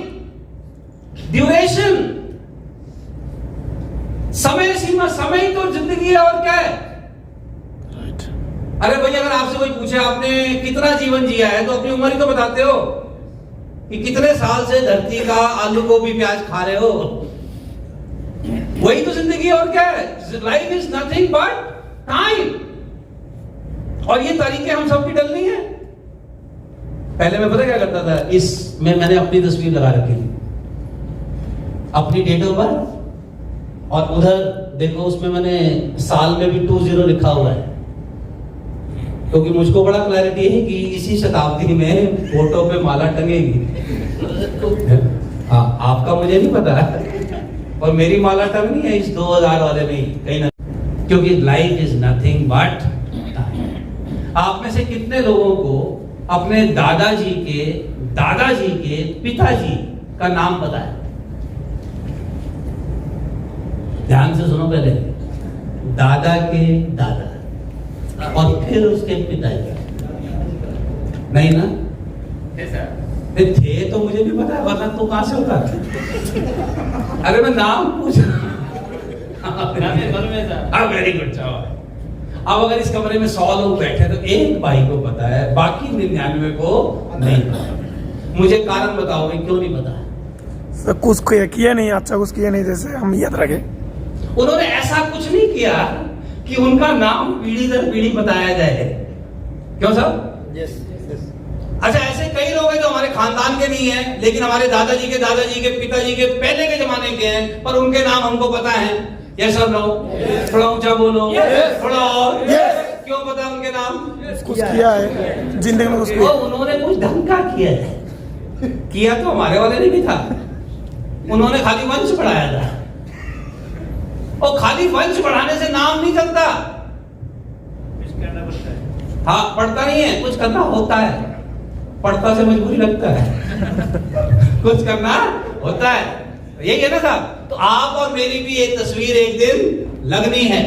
Speaker 2: duration, समय सीमा, समय तो जिंदगी है और क्या है? अरे भैया, अगर आपसे कोई पूछे आपने कितना जीवन जिया है तो अपनी उम्र ही तो बताते हो कि कितने साल से धरती का आलू गोभी प्याज खा रहे हो। वही तो जिंदगी है और क्या है? Life is nothing but time. और ये तारीखें हम सबकी डलनी है। पहले मैं पता क्या करता था, इसमें मैंने अपनी तस्वीर लगा रखी थी, अपनी डेट ऑफ बर्थ, और उधर देखो उसमें मैंने साल में भी 20 लिखा हुआ है, क्योंकि मुझको बड़ा क्लैरिटी है कि इसी शताब्दी में फोटो पे माला टंगेगी। हाँ, आपका मुझे नहीं पता और मेरी माला टंगनी है इस 2000 वाले में कहीं ना, क्योंकि life is nothing but time. आप में से कितने लोगों को अपने दादाजी के पिताजी का नाम पता है? ध्यान से सुनो, पहले दादा के दादा और फिर उसके पिताजी। नहीं ना? थे तो मुझे भी पता है, वरना तो कहां से होता? अरे मैं नाम पूछ रहा। वेरी गुड, चाहो। अब अगर इस कमरे में 100 लोग बैठे तो एक भाई को पता है, बाकी 99 को नहीं पता। मुझे कारण बताओगे क्यों नहीं पता?
Speaker 7: सर कुछ किया नहीं, अच्छा कुछ किया नहीं, जैसे हम याद रखें।
Speaker 2: उन्होंने ऐसा कुछ नहीं किया कि उनका नाम पीढ़ी दर पीढ़ी बताया जाए। क्यों साहब? अच्छा, ऐसे कई लोग हैं जो हमारे खानदान के नहीं हैं, लेकिन हमारे दादाजी के पिताजी के पहले के जमाने के हैं, पर उनके नाम हमको पता है। यस और नो? थोड़ा ऊंचा बोलो, थोड़ा और। क्यों पता है उनके नाम?
Speaker 7: कुछ किया है जिंदगी में, कुछ
Speaker 2: वो
Speaker 7: किया।
Speaker 2: उन्होंने कुछ ढंग का किया है। किया तो हमारे वाले ने भी था, उन्होंने खाली वंश बढ़ाया था। और खाली वंश बढ़ाने से नाम नहीं चलता।
Speaker 3: कुछ कहना पड़ता है।
Speaker 2: हाँ, पढ़ता नहीं है, कुछ करना होता है। पढ़ता से मजबूरी लगता है। कुछ करना होता है, यही है ना साहब? तो आप और मेरी भी एक तस्वीर एक दिन लगनी है।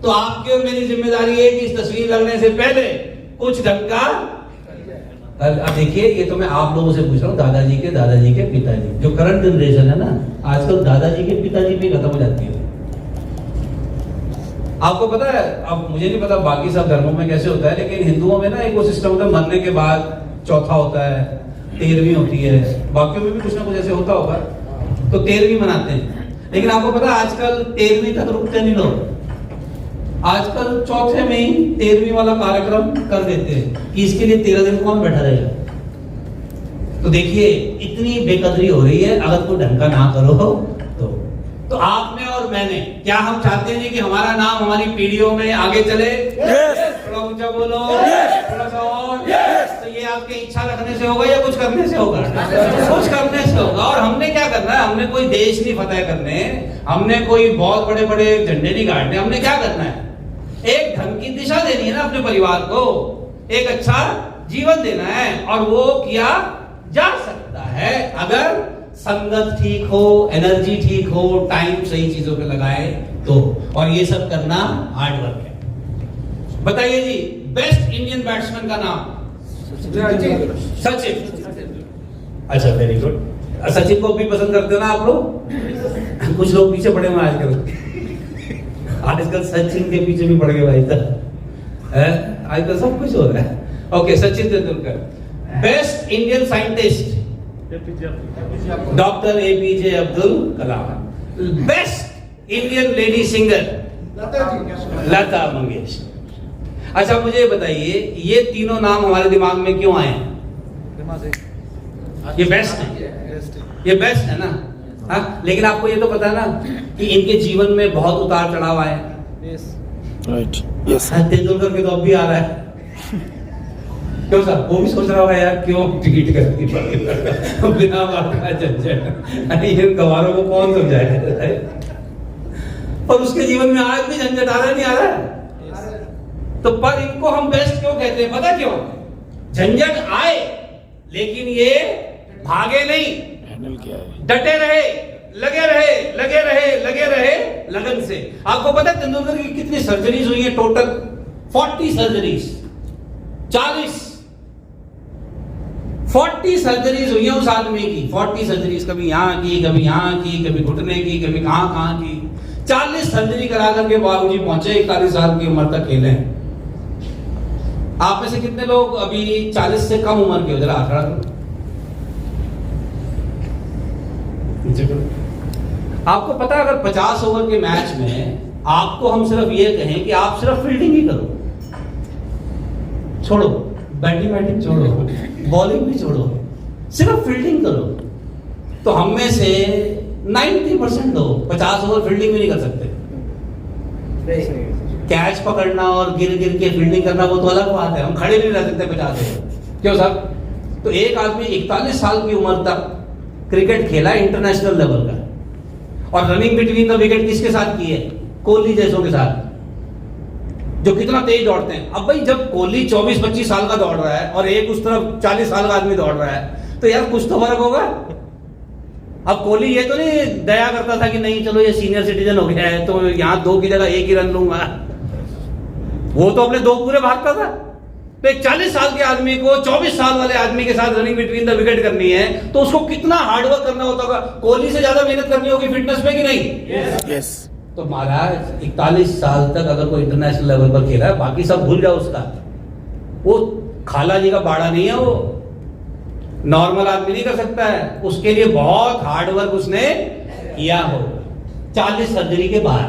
Speaker 2: तो आपकी और मेरी जिम्मेदारी है कि इस तस्वीर लगने से पहले कुछ ढंग का। अब देखिए, ये तो मैं आप लोगों से पूछ रहा हूँ, दादाजी के पिताजी, जो करंट जनरेशन है ना, आजकल दादाजी के पिताजी पे खत्म हो जाती है। आपको पता है, अब मुझे नहीं पता बाकी सब धर्मों में कैसे होता है, लेकिन हिंदुओं में ना एक वो सिस्टम होता है, मरने के बाद चौथा होता है, 13वीं होती है, बाकियों में भी कुछ ना कुछ ऐसे होता होगा, तो 13वीं मनाते हैं। लेकिन आपको पता है आजकल 13वीं तक रुकते नहीं लोग, आजकल चौथे में ही 13वीं वाला कार्यक्रम कर देते हैं कि इसके लिए 13 दिन कौन बैठा रहेगा। तो देखिए, इतनी बेकदरी हो रही है अगर कोई ढंग का ना करो तो आपने और मैंने, क्या हम चाहते हैं कि हमारा नाम हमारी पीढ़ियों में आगे चले? थोड़ा ऊंचा बोलो, थोड़ा सा और। तो ये आपकी इच्छा रखने से होगा या कुछ करने से होगा? कुछ करने से होगा। और हमने क्या करना है? हमने कोई देश नहीं फतेह करने, हमने कोई बहुत बड़े बड़े झंडे नहीं गाड़ने। हमने क्या करना है? एक ढंग की दिशा देनी है ना अपने परिवार को, एक अच्छा जीवन देना है। और वो किया जा सकता है अगर संगत ठीक हो, एनर्जी ठीक हो, टाइम सही चीजों पे लगाए तो। और ये सब करना हार्ड वर्क है। बताइए जी, बेस्ट इंडियन बैट्समैन का नाम? सचिन। अच्छा, वेरी गुड। सचिन को भी पसंद करते हो ना आप लोग? कुछ लोग पीछे पड़े हुए आजकल सचिन के पीछे भी पड़ गए भाई साहब। आजकल सब कुछ हो रहा है। Okay, Sachin Tendulkar. Best Indian scientist? Doctor APJ Abdul Kalam. Best Indian lady singer? Lata Mangeshkar. अच्छा, मुझे बताइए, ये तीनों नाम हमारे दिमाग में क्यों आए? ये बेस्ट है, ये बेस्ट है ना? हाँ, लेकिन आपको ये तो पता है ना कि इनके जीवन में बहुत उतार चढ़ाव आए।
Speaker 7: Right, yes.
Speaker 2: तेंदुलकर के तो अब भी आ रहा है। क्यों सर? वो भी सोच रहा होगा यार, क्यों टिकट करती बिना बात का झंझट, इन गवारों को कौन समझाए? और उसके जीवन में आज भी झंझट आ रहा है, नहीं आ रहा है? तो पर इनको हम बेस्ट क्यों कहते हैं? पता क्यों? झंझट आए लेकिन ये भागे नहीं,
Speaker 7: हैंडल किया है,
Speaker 2: डटे रहे, लगे रहे लगन से। आपको पता है तेंदुलकर की कितनी सर्जरीज हुई है? टोटल 40 सर्जरीज, 40 सर्जरीज हुई है उस आदमी की। 40 सर्जरीज, कभी यहाँ की, कभी यहाँ की, कभी घुटने की, कभी कहाँ की। 40 सर्जरी करा करके बाबूजी पहुंचे 41 साल की उम्र तक खेले। आप में से कितने लोग अभी 40 से कम उम्र के हो? जरा हाथ खड़ा करो। आपको पता है, अगर 50 ओवर के मैच में आपको हम सिर्फ ये कहें कि आप सिर्फ फील्डिंग ही करो, छोड़ो बैटिंग छोड़ो, बॉलिंग भी छोड़ो, सिर्फ फील्डिंग करो, तो हम में से 90% लोग 50 ओवर फील्डिंग भी नहीं कर सकते। कैच पकड़ना और गिर के फील्डिंग करना वो तो अलग बात है, हम खड़े नहीं रह सकते 50 ओवर। क्यों साहब? तो एक आदमी 41 साल की उम्र तक क्रिकेट खेला इंटरनेशनल लेवल का, और रनिंग बिटवीन द विकेट किसके साथ की है? कोहली जैसों के साथ, जो कितना तेज दौड़ते हैं। अब भाई, जब कोहली 24-25 साल का दौड़ रहा है और एक उस तरफ 40 साल का आदमी दौड़ रहा है, तो यार कुछ तो फर्क होगा। अब कोहली ये तो नहीं दया करता था कि नहीं चलो ये सीनियर सिटीजन हो गया है तो यहाँ 2 की जगह 1 ही रन लूंगा, वो तो अपने 2 पूरे भागता था। तो एक 40 साल के आदमी को 24 साल वाले आदमी के साथ रनिंग बिटवीन द विकेट करनी है, तो उसको कितना हार्डवर्क करना होता होगा। कोहली से ज्यादा मेहनत करनी होगी फिटनेस पे कि नहीं?
Speaker 7: यस।
Speaker 2: तो महाराज 41 साल तक अगर कोई इंटरनेशनल लेवल पर खेला है, बाकी सब भूल जाओ उसका। वो खाला जी का बाड़ा नहीं है, वो नॉर्मल आदमी नहीं कर सकता है, उसके लिए बहुत हार्ड वर्क उसने किया हो। 40 सर्जरी के बाद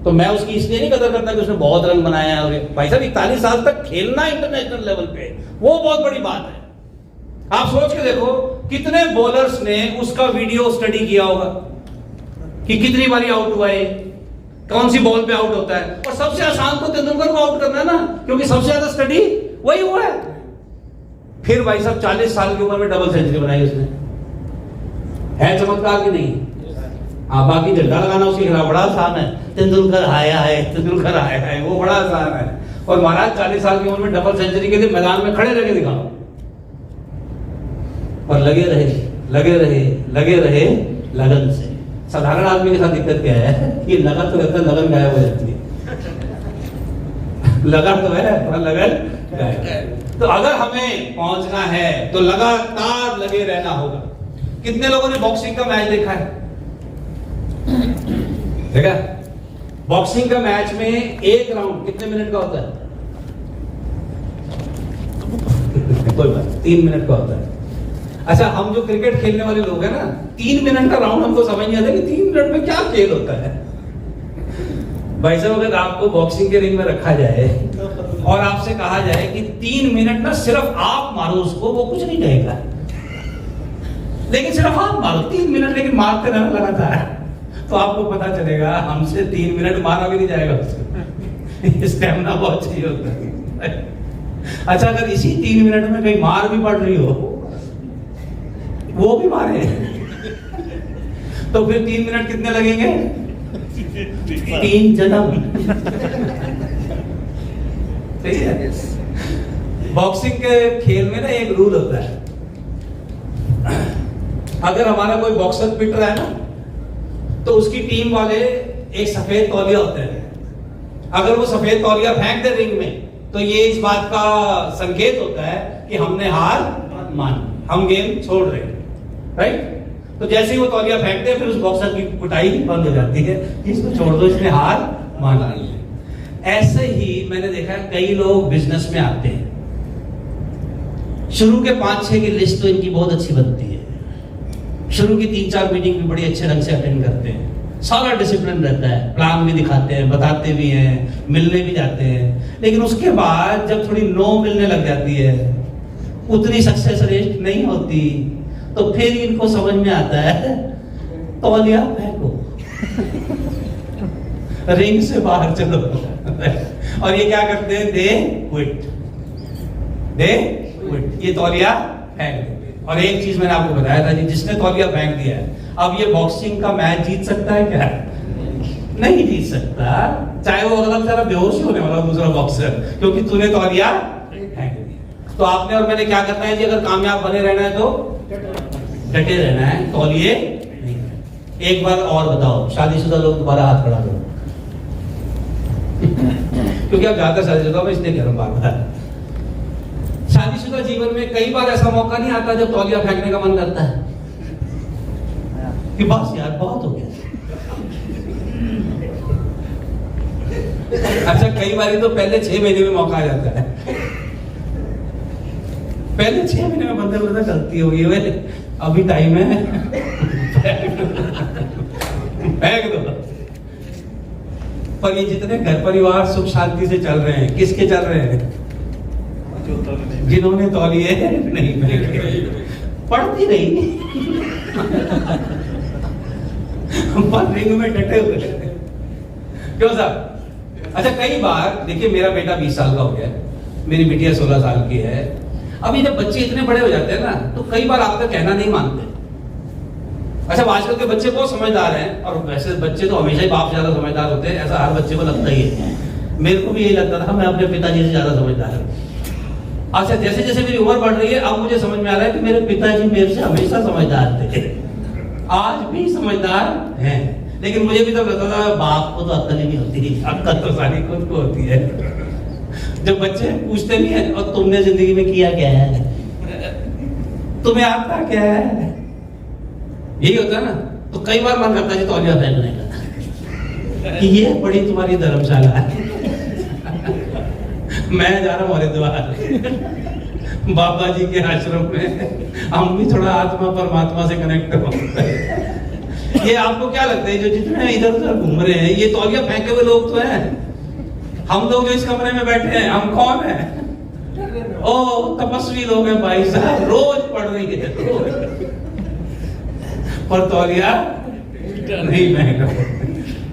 Speaker 2: तो मैं उसकी इसलिए नहीं कदर करता कि उसने बहुत रन बनाया है। भाई साहब 41 साल तक खेलना इंटरनेशनल लेवल पे, वो बहुत बड़ी बात है। आप सोच के देखो कितने बॉलर्स ने उसका वीडियो स्टडी किया होगा कि कितनी बारी आउट हुआ है, कौन सी बॉल पे आउट होता है। और सबसे आसान तो तेंदुलकर को आउट करना है ना, क्योंकि सबसे ज्यादा स्टडी वही हुआ है। फिर भाई साहब 40 साल की उम्र में डबल सेंचुरी बनाई उसने, है चमत्कार की नहीं? हाँ, बाकी झंडा लगाना उसके खिलाफ बड़ा आसान है, तेंदुलकर आया है, तेंदुलकर आया है, वो बड़ा आसान है। और महाराज 40 साल की उम्र में डबल सेंचुरी के लिए मैदान में खड़े रह के दिखाओ, और लगे रहे लगन से। साधारण आदमी के साथ दिक्कत क्या है कि लगन तो रहता है, लगन गायब हो जाती है। लगन तो है पर लगन गायब। तो अगर हमें पहुंचना है तो लगातार लगे रहना होगा। कितने लोगों ने बॉक्सिंग का मैच देखा है? देखा? बॉक्सिंग का मैच में एक राउंड कितने मिनट का होता है? कोई बात, 3 मिनट का होता है। अच्छा, हम जो क्रिकेट खेलने वाले लोग हैं ना, 3 मिनट का राउंड हमको समझ नहीं आता कि 3 मिनट में क्या खेल होता है। भाई साहब, अगर आपको बॉक्सिंग के रिंग में रखा जाए और आपसे कहा जाए कि 3 मिनट में सिर्फ आप मारो उसको, वो कुछ नहीं कहेगा, लेकिन सिर्फ आप मारो 3 मिनट, लेकिन मारते रहना लगातार, तो आपको पता चलेगा हमसे 3 मिनट मारा भी नहीं जाएगा उसको। स्टेमिना बहुत चाहिए होता है। अच्छा, अगर इसी 3 मिनट में कहीं मार भी पड़ रही हो, वो भी मारे, तो फिर 3 मिनट कितने लगेंगे? 3 जन्म। सही है। बॉक्सिंग के खेल में ना एक रूल होता है, अगर हमारा कोई बॉक्सर पिट रहा है ना, तो उसकी टीम वाले एक सफेद तौलिया होते हैं, अगर वो सफेद तौलिया फेंक दे रिंग में, तो ये इस बात का संकेत होता है कि हमने हार मान, हम गेम छोड़ रहे हैं, राइट? तो जैसे ही वो तौलिया फेंकते हैं, फिर उस बॉक्सर की कुटाई बंद हो जाती है, इसको छोड़ दो, इसने हार मान ली है। ऐसे ही मैंने देखा है कई लोग बिजनेस में आते हैं, शुरू के 5-6 की लिस्ट तो इनकी बहुत अच्छी बनती है, शुरू की 3-4 मीटिंग भी बड़ी अच्छे ढंग से अटेंड करते हैं, सारा डिसिप्लिन रहता है, प्लान भी दिखाते हैं, बताते भी हैं, मिलने भी जाते हैं, लेकिन उसके बाद जब थोड़ी नो मिलने लग जाती है, उतनी सक्सेस रेट नहीं होती, तो फिर इनको समझ में आता है तौलिया फेंको, रिंग से बाहर चलो। और ये क्या करते हैं? दे क्विट, ये तौलिया फेंक दो। और एक चीज मैंने आपको बताया था जी, जिसने तौलिया फेंक दिया है, अब ये बॉक्सिंग का मैच जीत सकता है क्या? नहीं जीत सकता, चाहे वो अगला बेचारा बेहोश होने वाला दूसरा बॉक्सर, क्योंकि तूने तौलिया फेंक दिया। तो आपने और मैंने क्या करना है जी, अगर कामयाब बने रहना है तो डटे रहना है, तौलिए नहीं। एक बार और बताओ, शादीशुदा लोग दोबारा हाथ खड़ा करो, क्योंकि आप ज्यादा शादीशुदा हो, इसलिए कह रहा हूं बार-बार। शादीशुदा जीवन में कई बार ऐसा मौका नहीं आता जब तौलिया फेंकने का मन करता है कि बस यार बहुत हो गया। अच्छा, कई बार तो पहले 6 महीने में मौका आ जाता है, पहले 6 महीने में बंदे बंदा गलती हो गई, अभी टाइम है, फेंक दो। पर ये जितने घर परिवार सुख शांति से चल रहे हैं, किसके चल रहे हैं? जिन्होंने तौलिए नहीं फेंके, पड़ती नहीं, पर रिंग में डटे हुए। क्यों साहब? अच्छा, कई बार देखिए, मेरा बेटा 20 साल का हो गया, मेरी बिटिया 16 साल की है। अभी जब बच्चे इतने बड़े हो जाते हैं ना, तो कई बार आपका कहना नहीं मानते। अच्छा, आजकल के बच्चे बहुत समझदार हैं, और वैसे बच्चे तो हमेशा ही बाप से ज्यादा समझदार होते हैं, ऐसा हर बच्चे को लगता ही है। मेरे को भी यही लगता था, मैं अपने पिताजी से ज्यादा समझदार हूँ। अच्छा, जैसे जैसे मेरी उम्र बढ़ रही है, अब मुझे समझ में आ रहा है कि मेरे पिताजी मेरे से हमेशा समझदार थे, आज भी समझदार हैं। लेकिन मुझे भी तो लगता था बाप को तो अक्ल ही नहीं होती, अक्ल तो सारी खुद को होती है। जब बच्चे पूछते भी हैं, और तुमने जिंदगी में किया क्या है, तुम्हें आता क्या है, यही होता है ना। तो कई बार मन करता है तौलिया फेंकने का, कि ये बड़ी तुम्हारी धर्मशाला है, मैं जा रहा हूँ हरिद्वार बाबा जी के आश्रम में, हम भी थोड़ा आत्मा परमात्मा से कनेक्ट हो। ये आपको क्या लगता है जो जितने इधर उधर घूम रहे हैं ये तौलिया फेंके हुए लोग तो हैं? हम लोग जो इस कमरे में बैठे हैं हम कौन हैं? ओ तपस्वी लोग हैं भाई साहब, रोज पढ़ रही है रोज। पर तौलिया नहीं महंगा।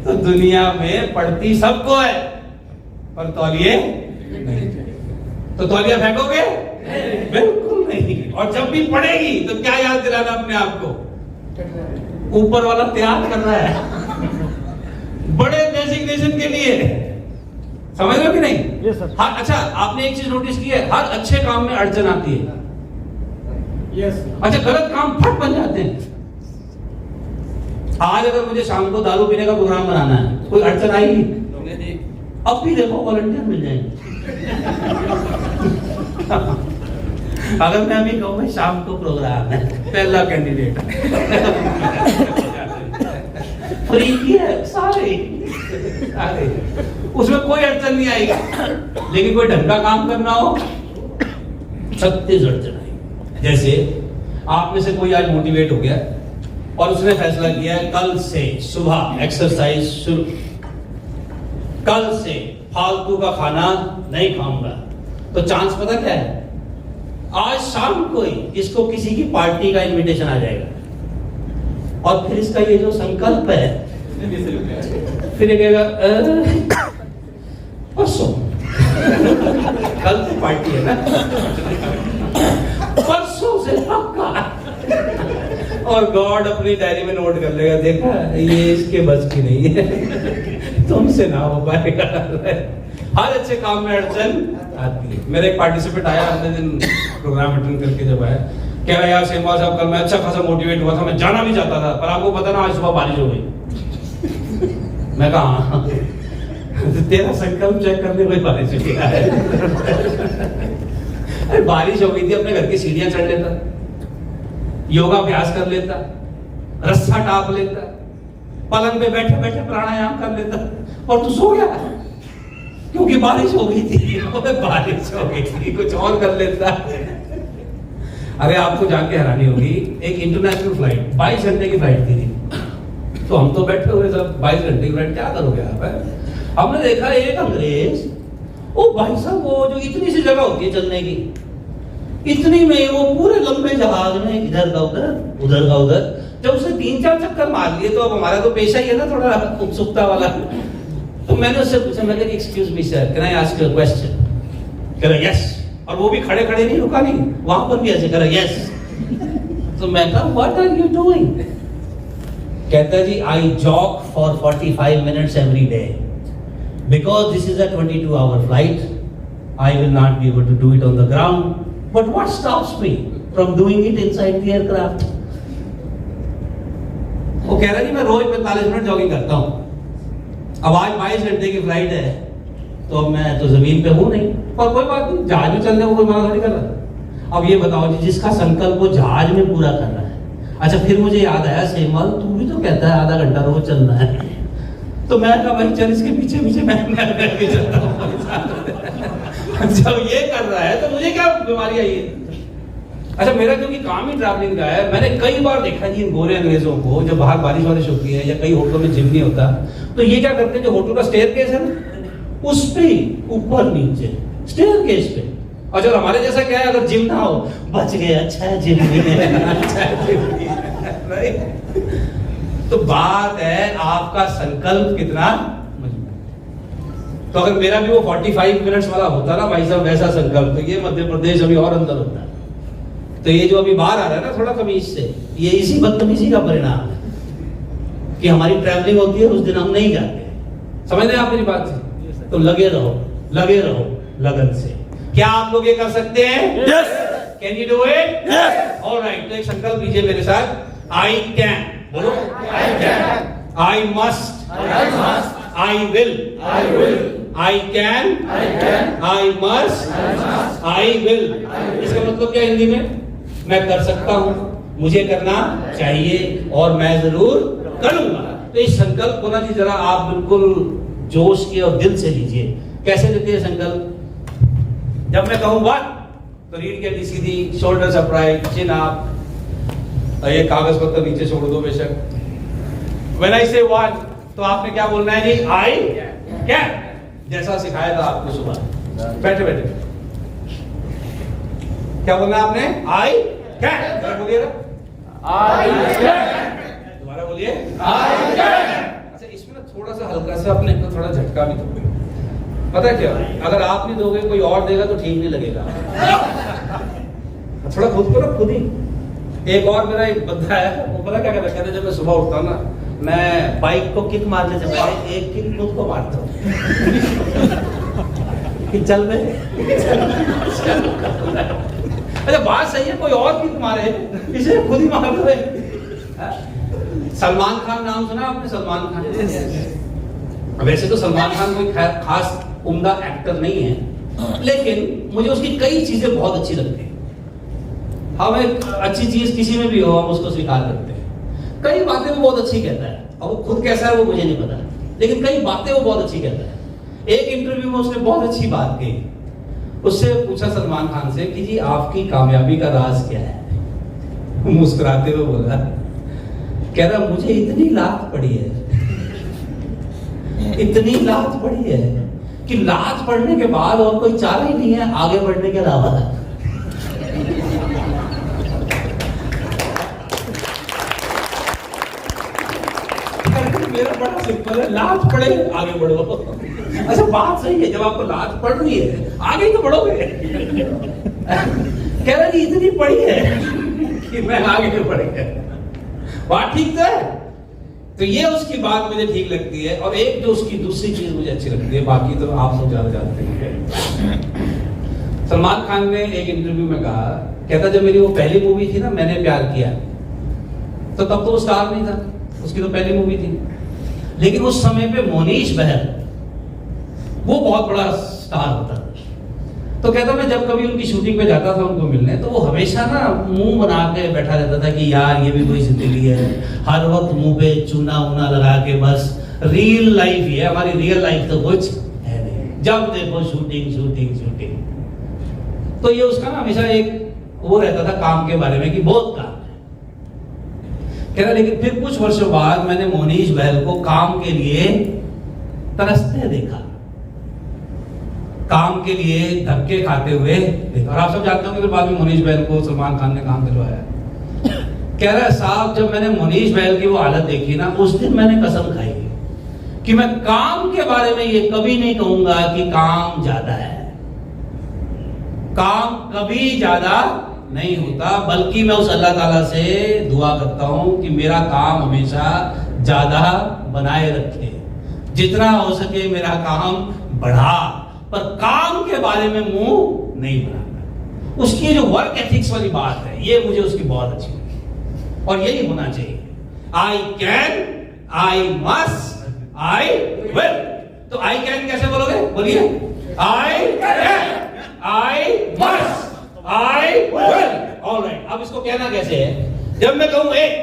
Speaker 2: तो दुनिया में पढ़ती सबको है पर तौलिए नहीं। तो तौलिया फेंकोगे? बिल्कुल नहीं। और जब भी पड़ेगी तो क्या याद दिलाना अपने आप को? ऊपर वाला तैयार कर रहा है बड़े डेजिग्नेशन के लिए। समझ रहे हो कि नहीं?
Speaker 3: Yes, sir.
Speaker 2: हाँ, अच्छा आपने एक चीज नोटिस की है, हर अच्छे काम में अड़चन आती है।
Speaker 3: यस
Speaker 2: अच्छा गलत काम फट बन जाते हैं। आज अगर मुझे शाम को दारू पीने का प्रोग्राम बनाना है, कोई अड़चन आएगी? अब भी देखो वॉलंटियर मिल जाएंगे। अगर मैं अभी कहूँ भाई शाम को प्रोग्राम है, पहला कैंडिडेट फ्री की है सारे, उसमें कोई अड़चन नहीं आएगी। लेकिन कोई ढंग का काम करना हो 36 अड़चन आएगी। जैसे आप में से कोई आज मोटिवेट हो गया और उसने फैसला किया है कल से सुबह एक्सरसाइज शुरू, कल से फालतू का खाना नहीं खाऊंगा। तो चांस पता क्या है? आज शाम को ही इसको किसी की पार्टी का इनविटेशन आ जाएगा और फिर इसका ये जो संकल्प है फिर ये कहेगा परसों कल तो पार्टी है ना, परसों से पक्का। और गॉड अपनी डायरी में नोट कर लेगा, देखा ये इसके बस की नहीं है, तुमसे ना हो पाएगा। हर अच्छे काम में अड़चन आती है। मेरा एक पार्टिसिपेंट आया अगले दिन प्रोग्राम अटेंड करके, जब आया कह रहा यार सेमवा साहब कल मैं अच्छा खासा मोटिवेट हुआ था, मैं जाना भी चाहता था, पर आपको पता ना आज सुबह बारिश हो गई। मैं कहा हाँ, तेरा संकल्प चेक करने कोई बारिश हो गया है। अरे बारिश हो गई थी, अपने घर की सीढ़ियां चढ़ लेता, योगाभ्यास कर लेता, रस्सा टाप लेता, पलंग पे बैठे बैठे प्राणायाम कर लेता, और तू सो गया क्योंकि बारिश हो गई थी। बारिश हो गई थी, कुछ और कर लेता। अरे आपको जाके हैरानी होगी, एक इंटरनेशनल फ्लाइट 22 घंटे की फ्लाइट थी, तो हम तो बैठे हुए सब 22 घंटे की फ्लाइट क्या करोगे आप? हमने देखा एक अंग्रेज, ओ भाई साहब वो जो इतनी सी जगह होती है चलने की, इतनी में वो पूरे लंबे जहाज में इधर का उधर का उधर, जब उसने 3-4 चक्कर मार लिए तो अब हमारा तो पेशा ही है ना थोड़ा उत्सुकता वाला। तो मैंने उससे पूछा, मैं कहा excuse me sir, can I ask you a question? कह रहा यस, और वो भी खड़े खड़े नहीं, रुका नहीं, वहां पर भी ऐसे कह रहा यस। तो मैं कहा व्हाट आर यू डूइंग? कहता जी I jog for 45 minutes every day because this is a 22-hour flight, I will not be able to do it on the ground, but what stops me from doing it inside the aircraft? वो कह रहा जी मैं रोज 45 minute jogging करता हूं, अब आज 22 घंटे की फ्लाइट है तो अब मैं तो जमीन पे हूं नहीं, और कोई बात नहीं, जहाज में चलने को कोई मना थोड़ी कर रहा। अब ये बताओ जी, जिसका संकल्प वो जहाज में पूरा कर रहा है। अच्छा फिर मुझे याद आया, सेमल तू भी तो कहता है आधा घंटा रोज चलना है, तो मैं कहा भाई चल इसके पीछे पीछे मैं करके चलता हूं। जब ये कर रहा है तो मुझे क्या बीमारी आई है? अच्छा मेरा क्योंकि काम ही ट्रैवलिंग का है, मैंने कई बार देखा जी इन गोरे अंग्रेजों को, जब बाहर बारिश वारिश होती है या कई होटलों में जिम नहीं होता, तो ये क्या करते हैं, जो होटल का स्टेयरकेस है ना उस पे ऊपर नीचे स्टेयरकेस पे। और जब हमारे जैसा क्या है, अगर जिम ना हो बच गए, अच्छा है जिम नहीं है, अच्छा है जिम नहीं है। तो बात है आपका संकल्प कितना मजबूत। तो अगर मेरा भी वो 45 मिनट्स वाला होता ना भाई साहब वैसा संकल्प, तो ये मध्य प्रदेश अभी और अंदर होता है। तो ये जो अभी बाहर आ रहा है ना थोड़ा तमीज से, ये इसी बदतमीजी का परिणाम है कि हमारी ट्रैवलिंग होती है उस दिन हम नहीं जाते। समझ रहे हैं आप मेरी बात से? तो लगे रहो लगन से। क्या आप लोग ये कर सकते हैं?
Speaker 7: Yes,
Speaker 2: can you do it?
Speaker 7: Yes.
Speaker 2: Alright, तो एक संकल्प लीजिए मेरे साथ, आई कैन। बोलो, आई can, I must, I will, I can, I must, I will. इसका मतलब क्या हिंदी में? मैं कर सकता हूं, मुझे करना चाहिए और मैं जरूर करूंगा। तो इस संकल्प को ना जी जरा आप बिल्कुल जोश के और दिल से लीजिए। कैसे लेते हैं संकल्प? जब मैं कहूं वन तो रीढ़ की हड्डी सीधी, शोल्डर्स अपराइट, चिन अप, ये कागज पत्तर नीचे छोड़ दो बेशक, व्हेन आई से वन तो आपने क्या बोलना है जी? आई कैन, जैसा सिखाया था आपको सुबह। बैठे बैठे क्या बोलना है आपने? I can. बोलिए ना,
Speaker 6: आई
Speaker 2: दोबारा बोलिए, आई कैन। अच्छा, इसमें ना थोड़ा सा हल्का सा अपने को थोड़ा झटका भी दोगे। पता है क्या, अगर आप नहीं दोगे कोई और देगा तो ठीक नहीं लगेगा। थोड़ा खुद को ना खुद ही। एक और मेरा एक बंदा है, वो पता क्या कहता है, जब मैं सुबह उठता हूँ ना, मैं बाइक को किक मारने से पहले एक किक खुद को मारता हूँ कि चल रहे। अच्छा, बात सही है, कोई और किक मारे इसे खुद ही मार रहे। सलमान खान नाम सुना आपने? सलमान खान, वैसे तो सलमान खान कोई खास उम्दा एक्टर नहीं है, लेकिन मुझे उसकी कई चीजें बहुत अच्छी लगती है। हमें अच्छी चीज किसी में भी हो, हम उसको स्वीकार करते हैं। कई बातें वो बहुत अच्छी कहता है, और वो खुद कैसा है वो मुझे नहीं पता, लेकिन कई बातें वो बहुत अच्छी कहता है। एक इंटरव्यू में उसने बहुत अच्छी बात कही। उससे पूछा सलमान खान से कि जी आपकी कामयाबी का राज क्या है? मुस्कुराते हुए बोला, कह रहा मुझे इतनी लात पड़ी है, इतनी लात पड़ी है कि लात पड़ने के बाद और कोई चारा ही नहीं है आगे बढ़ने के अलावा। मेरा बड़ा सिंपल है, लात पड़े आगे बढ़ो। अच्छा, बात सही है, जब आपको लात पड़ रही है आगे ही तो बढ़ोगे। कह रहा जी इतनी पड़ी है कि मैं आगे नहीं बढ़ गया। बात ठीक है। तो ये उसकी बात मुझे ठीक लगती है। और एक जो उसकी दूसरी चीज मुझे अच्छी लगती है, बाकी तो आप सब ज्यादा जानते हैं। सलमान खान ने एक इंटरव्यू में कहा, कहता जब मेरी वो पहली मूवी थी ना, मैंने प्यार किया, तो तब तो वो स्टार नहीं था, उसकी तो पहली मूवी थी। लेकिन उस समय पे मोनीश बहल वो बहुत बड़ा स्टार होता। तो कहता मैं जब कभी उनकी शूटिंग पे जाता था उनको मिलने, तो वो हमेशा ना मुंह बना के बैठा रहता था कि यार ये भी कोई जिंदगी है, हर वक्त मुंह पे चूना ऊना लगा के बस रियल लाइफ ही है, हमारी रियल लाइफ तो कुछ है नहीं, जब देखो शूटिंग शूटिंग शूटिंग। तो ये उसका ना हमेशा एक वो रहता था काम के बारे में कि बहुत काम है। कह रहा लेकिन फिर कुछ वर्षों बाद मैंने मोनीश बहल को काम के लिए तरसते देखा, काम के लिए धक्के खाते हुए देखा। और आप सब जानते होंगे फिर बाद में मोनीश बहल को सलमान खान ने काम दिलवाया। कह रहा साहब जब मैंने मोनीश बहल की वो हालत देखी ना, उस दिन मैंने कसम खाई कि मैं काम के बारे में ये कभी नहीं कहूंगा कि काम ज्यादा है। काम कभी ज्यादा नहीं होता, बल्कि मैं उस अल्लाह ताला से दुआ करता हूं कि मेरा काम हमेशा ज्यादा बनाए रखे, जितना हो सके मेरा काम बढ़ा, पर काम के बारे में मुंह नहीं बनाना। उसकी जो वर्क एथिक्स वाली बात है, ये मुझे उसकी बहुत अच्छी लगी, और यही होना चाहिए। आई can, I must, I will. तो आई कैन कैसे बोलोगे? बोलिए, आई can, I must, I will. Alright, अब इसको कहना कैसे है? जब मैं कहूं एक,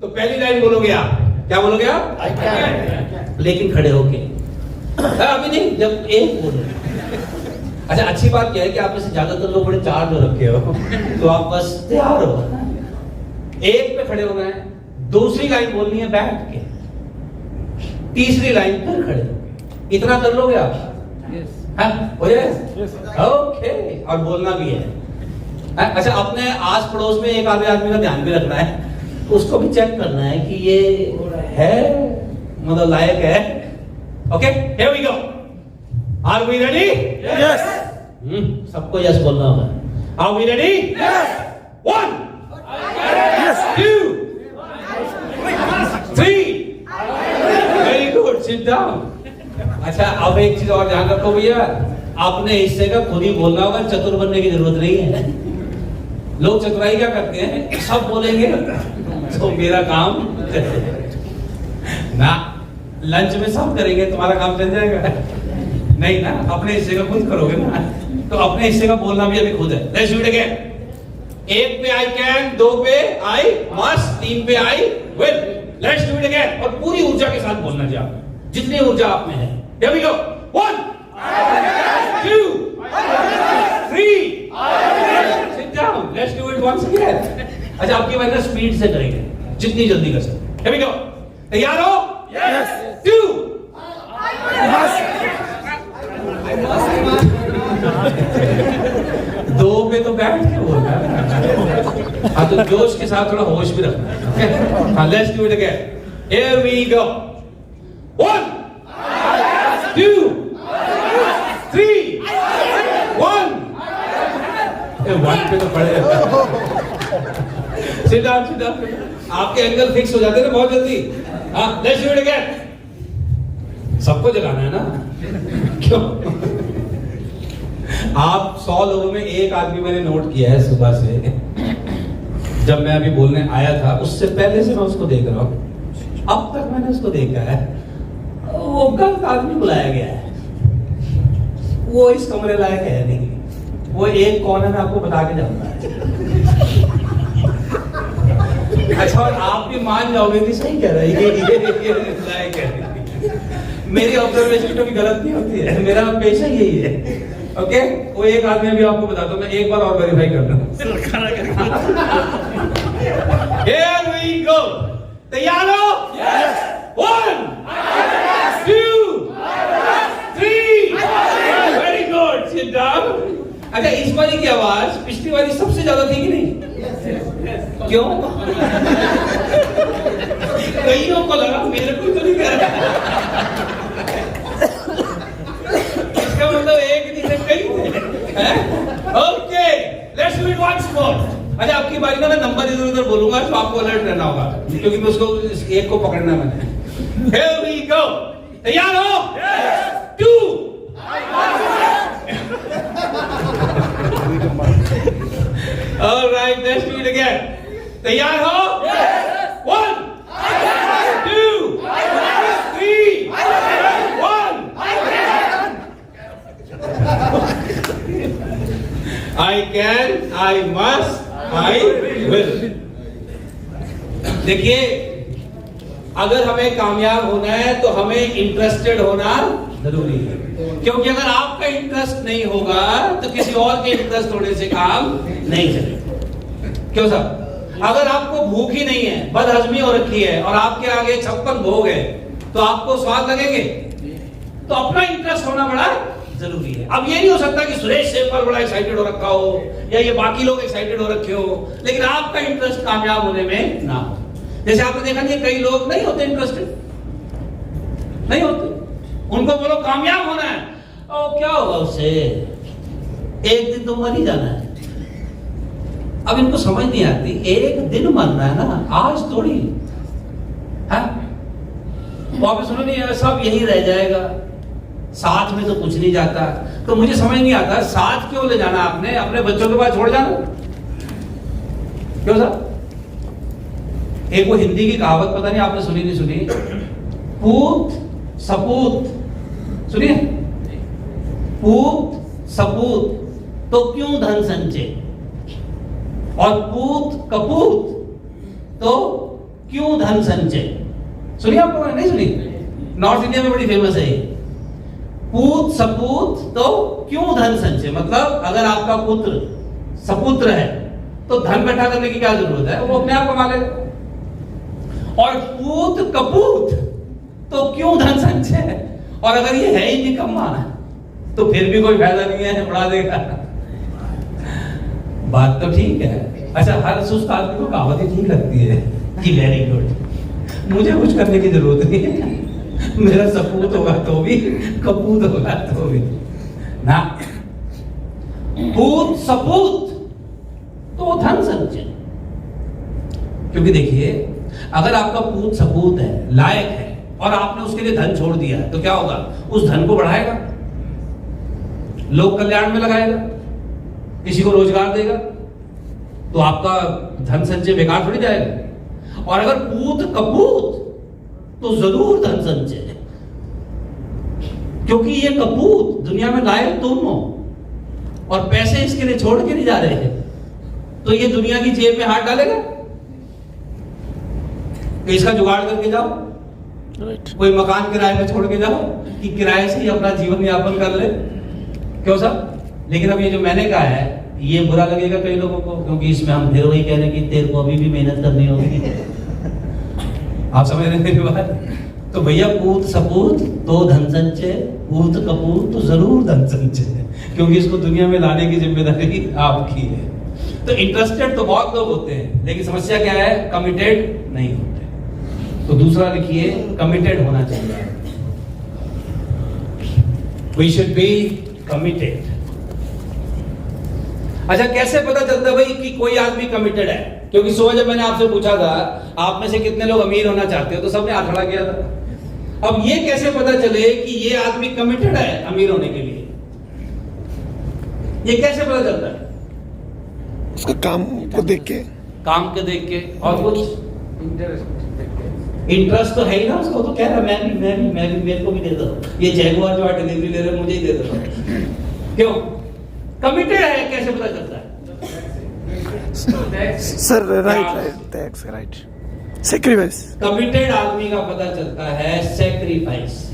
Speaker 2: तो पहली लाइन बोलोगे आप, क्या बोलोगे आप? आई कैन, लेकिन खड़े होके। अभी नहीं, जब एक बोलोगे। अच्छा, अच्छी बात क्या है कि आप में से ज्यादातर लोग बड़े चार्ज हो रखे हो, तो आप बस तैयार हो, एक पे खड़े हो गए, दूसरी लाइन बोलनी है बैठ के, तीसरी लाइन पर खड़े हो, इतना कर लोगे आप? हो जाए? ओके। और बोलना भी है। अच्छा, अपने आस पड़ोस में एक आधे आदमी का ध्यान भी रखना है, उसको भी चेक करना है कि ये है, मतलब लायक है। Okay, here we go. Are we ready?
Speaker 7: Yes.
Speaker 2: सबको यस बोलना होगा। Are we ready? Yes. 1,
Speaker 7: Yes.
Speaker 2: 2, 3. Very good. Sit down. अच्छा, अब एक चीज और ध्यान रखो भैया, अपने हिस्से का खुद ही बोलना होगा, चतुर बनने की जरूरत नहीं है। लोग चतुराई क्या करते हैं, सब बोलेंगे तो मेरा काम ना, लंच में सब करेंगे, तुम्हारा काम चल जाएगा नहीं ना, अपने हिस्से का खुद करोगे ना, तो अपने हिस्से का बोलना भी अभी खुद है। Let's do it again. एक पे आई कैन, दो पे आई मस्ट, तीन पे I will. Let's do it again, और पूरी ऊर्जा के साथ बोलना चाहिए आप, जितनी ऊर्जा आप में है। Here we go. 1, 2, 3, sit down. Let's do it once again. अच्छा, आपकी बात ना स्पीड से करेंगे, जितनी जल्दी कर सकते। Here we go. तैयार हो? यस। 2 2 पे तो बैठ के बोलना है। हाँ, तो जोश के साथ थोड़ा होश भी रखना। हाँ, let's do it again. Here we go. 1 2 3 1 1 पे तो पड़े। Sit down, sit down. आपके एंगल फिक्स हो जाते हैं ना बहुत जल्दी। हाँ, लेट्स डू इट अगेन। सबको जगाना है ना, क्यों? आप 100 लोगों में एक आदमी मैंने नोट किया है सुबह से, जब मैं अभी बोलने आया था उससे पहले से मैं उसको देख रहा हूं। अब तक मैंने उसको देखा है, वो गलत आदमी बुलाया गया है। वो इस कमरे लायक है नहीं। वो एक कौन है मैं आपको बता के जाऊंगा। अच्छा, और आप भी मान जाओगे कि सही कह रहा है ये लायक है। मेरी ऑब्जर्वेशन कभी गलत नहीं होती है, मेरा पेशा यही है। ओके, वो एक आदमी अभी आपको बता दो, मैं एक बार और वेरीफाई कर दूं। Here we go. तैयार हो? Yes. 1 2 3 Very good. Sit down. अच्छा, इस बारी की आवाज पिछली बारी सबसे ज्यादा थी कि नहीं? क्यों? कईयों को लगा, मेरे को तो नहीं कह रहा। इसका मतलब एक नहीं थे, कई थे। Okay, let's do it once more. अच्छा, आपकी बारी ना, मैं नंबर इधर उधर बोलूंगा तो आपको अलर्ट रहना होगा, क्योंकि मैं उसको एक को पकड़ना है मैंने। Here we go. तैयार हो? Yes. 2 All right, let's do it again. तैयार हो? Yes. 1 2 3 1 I can, I must, I will. देखिए, अगर हमें कामयाब होना है तो हमें इंटरेस्टेड होना जरूरी है, क्योंकि अगर आपका इंटरेस्ट नहीं होगा तो किसी और के इंटरेस्ट होने से काम नहीं चलेगा। क्यों साहब? अगर आपको भूख ही नहीं है, बदहजमी हो रखी है और आपके आगे 56 भोग है, तो आपको स्वाद लगेंगे? तो अपना इंटरेस्ट होना बड़ा जरूरी है। अब ये नहीं हो सकता कि सुरेश शेफर बड़ा एक्साइटेड हो रखा हो या ये बाकी लोग एक्साइटेड हो रखे हो, लेकिन आपका इंटरेस्ट कामयाब होने में ना हो। जैसे आपने देखा कि कई लोग नहीं होते इंटरेस्टेड, नहीं होते। उनको बोलो कामयाब होना है, और क्या होगा उससे? एक दिन तो मर ही जाना है। अब इनको समझ नहीं आती, एक दिन मरना है ना, आज थोड़ी है। वापस सुनो, नहीं सब यही रह जाएगा, साथ में तो कुछ नहीं जाता। तो मुझे समझ नहीं आता, साथ क्यों ले जाना आपने? अपने बच्चों के पास छोड़ जाना क्यों साहब? एक वो हिंदी की कहावत, पता नहीं आपने सुनी नहीं सुनी, पूत सपूत, सुनिए, पूत सपूत तो क्यों धन संचय, और पूत कपूत तो क्यों धन संचय। सुनिए, आपको नहीं सुनी? नॉर्थ इंडिया में बड़ी फेमस है ये। पूत सपूत तो क्यों धन संचय, मतलब अगर आपका पुत्र सपुत्र है तो धन इकट्ठा करने की क्या जरूरत है, वो अपने आप कमा लेगा। और पूत कपूत तो क्यों धन संचय, और अगर ये है ही निकम्मा तो फिर भी कोई फायदा नहीं है, उड़ा देगा। बात तो ठीक है। अच्छा, हर सुस्त आदमी को कहावत ही ठीक लगती है कि वेरी गुड, मुझे कुछ करने की जरूरत नहीं है, मेरा सपूत होगा तो भी, कपूत होगा तो भी ना। पूत सपूत तो धन संचय, क्योंकि देखिए, अगर आपका पूत सपूत है, लायक है, और आपने उसके लिए धन छोड़ दिया तो क्या होगा? उस धन को बढ़ाएगा, लोक कल्याण में लगाएगा, किसी को रोजगार देगा, तो आपका धन संचय बेकार थोड़ी जाएगा। और अगर पूत कपूत तो जरूर धन संचय, क्योंकि ये कपूत दुनिया में लायक दोनों, और पैसे इसके लिए छोड़ के नहीं जा रहे हैं, तो ये दुनिया की जेब में हाथ डालेगा। तो इसका जुगाड़ करके जाओ, कोई मकान किराए में छोड़ के जाओ कि किराए से ही अपना जीवन यापन कर ले। क्यों साहब? लेकिन अब ये जो मैंने कहा है ये बुरा लगेगा कई लोगों को, क्योंकि इसमें हम फिर वही कह रहे हैं कि तेरे को अभी भी मेहनत करनी होगी। आप समझ रहे हैं मेरी बात? तो भैया पूत सपूत तो धन संचय, पूत कपूत तो जरूर धन संचय, क्योंकि इसको दुनिया में लाने की जिम्मेदारी आपकी है। तो इंटरेस्टेड तो बहुत लोग होते हैं, लेकिन समस्या क्या है? कमिटेड नहीं होते। तो दूसरा लिखिए, कमिटेड होना चाहिए। We should be committed. अच्छा, कैसे पता चलता है भाई कि कोई आदमी कमिटेड है? क्योंकि सुबह जब मैंने आपसे पूछा था आप में से कितने लोग अमीर होना चाहते हो, तो सबने हाथ खड़ा किया था। अब ये कैसे पता चले कि ये आदमी कमिटेड है अमीर होने के लिए? ये कैसे पता चलता है?
Speaker 7: उसका काम को देख के,
Speaker 2: काम के देख के, और कुछ इंटरेस्ट तो है ही ना उसको। तो कह रहा मैं भी मेरे को भी दे दो, ये जैगुआर जो डिलीवरी ले रहे मुझे ही दे दो। क्यों? कमिटेड है। कैसे पता चलता है?
Speaker 7: Sir right tax right, sacrifice.
Speaker 2: Committed आदमी का पता चलता है सेक्रीफाइस,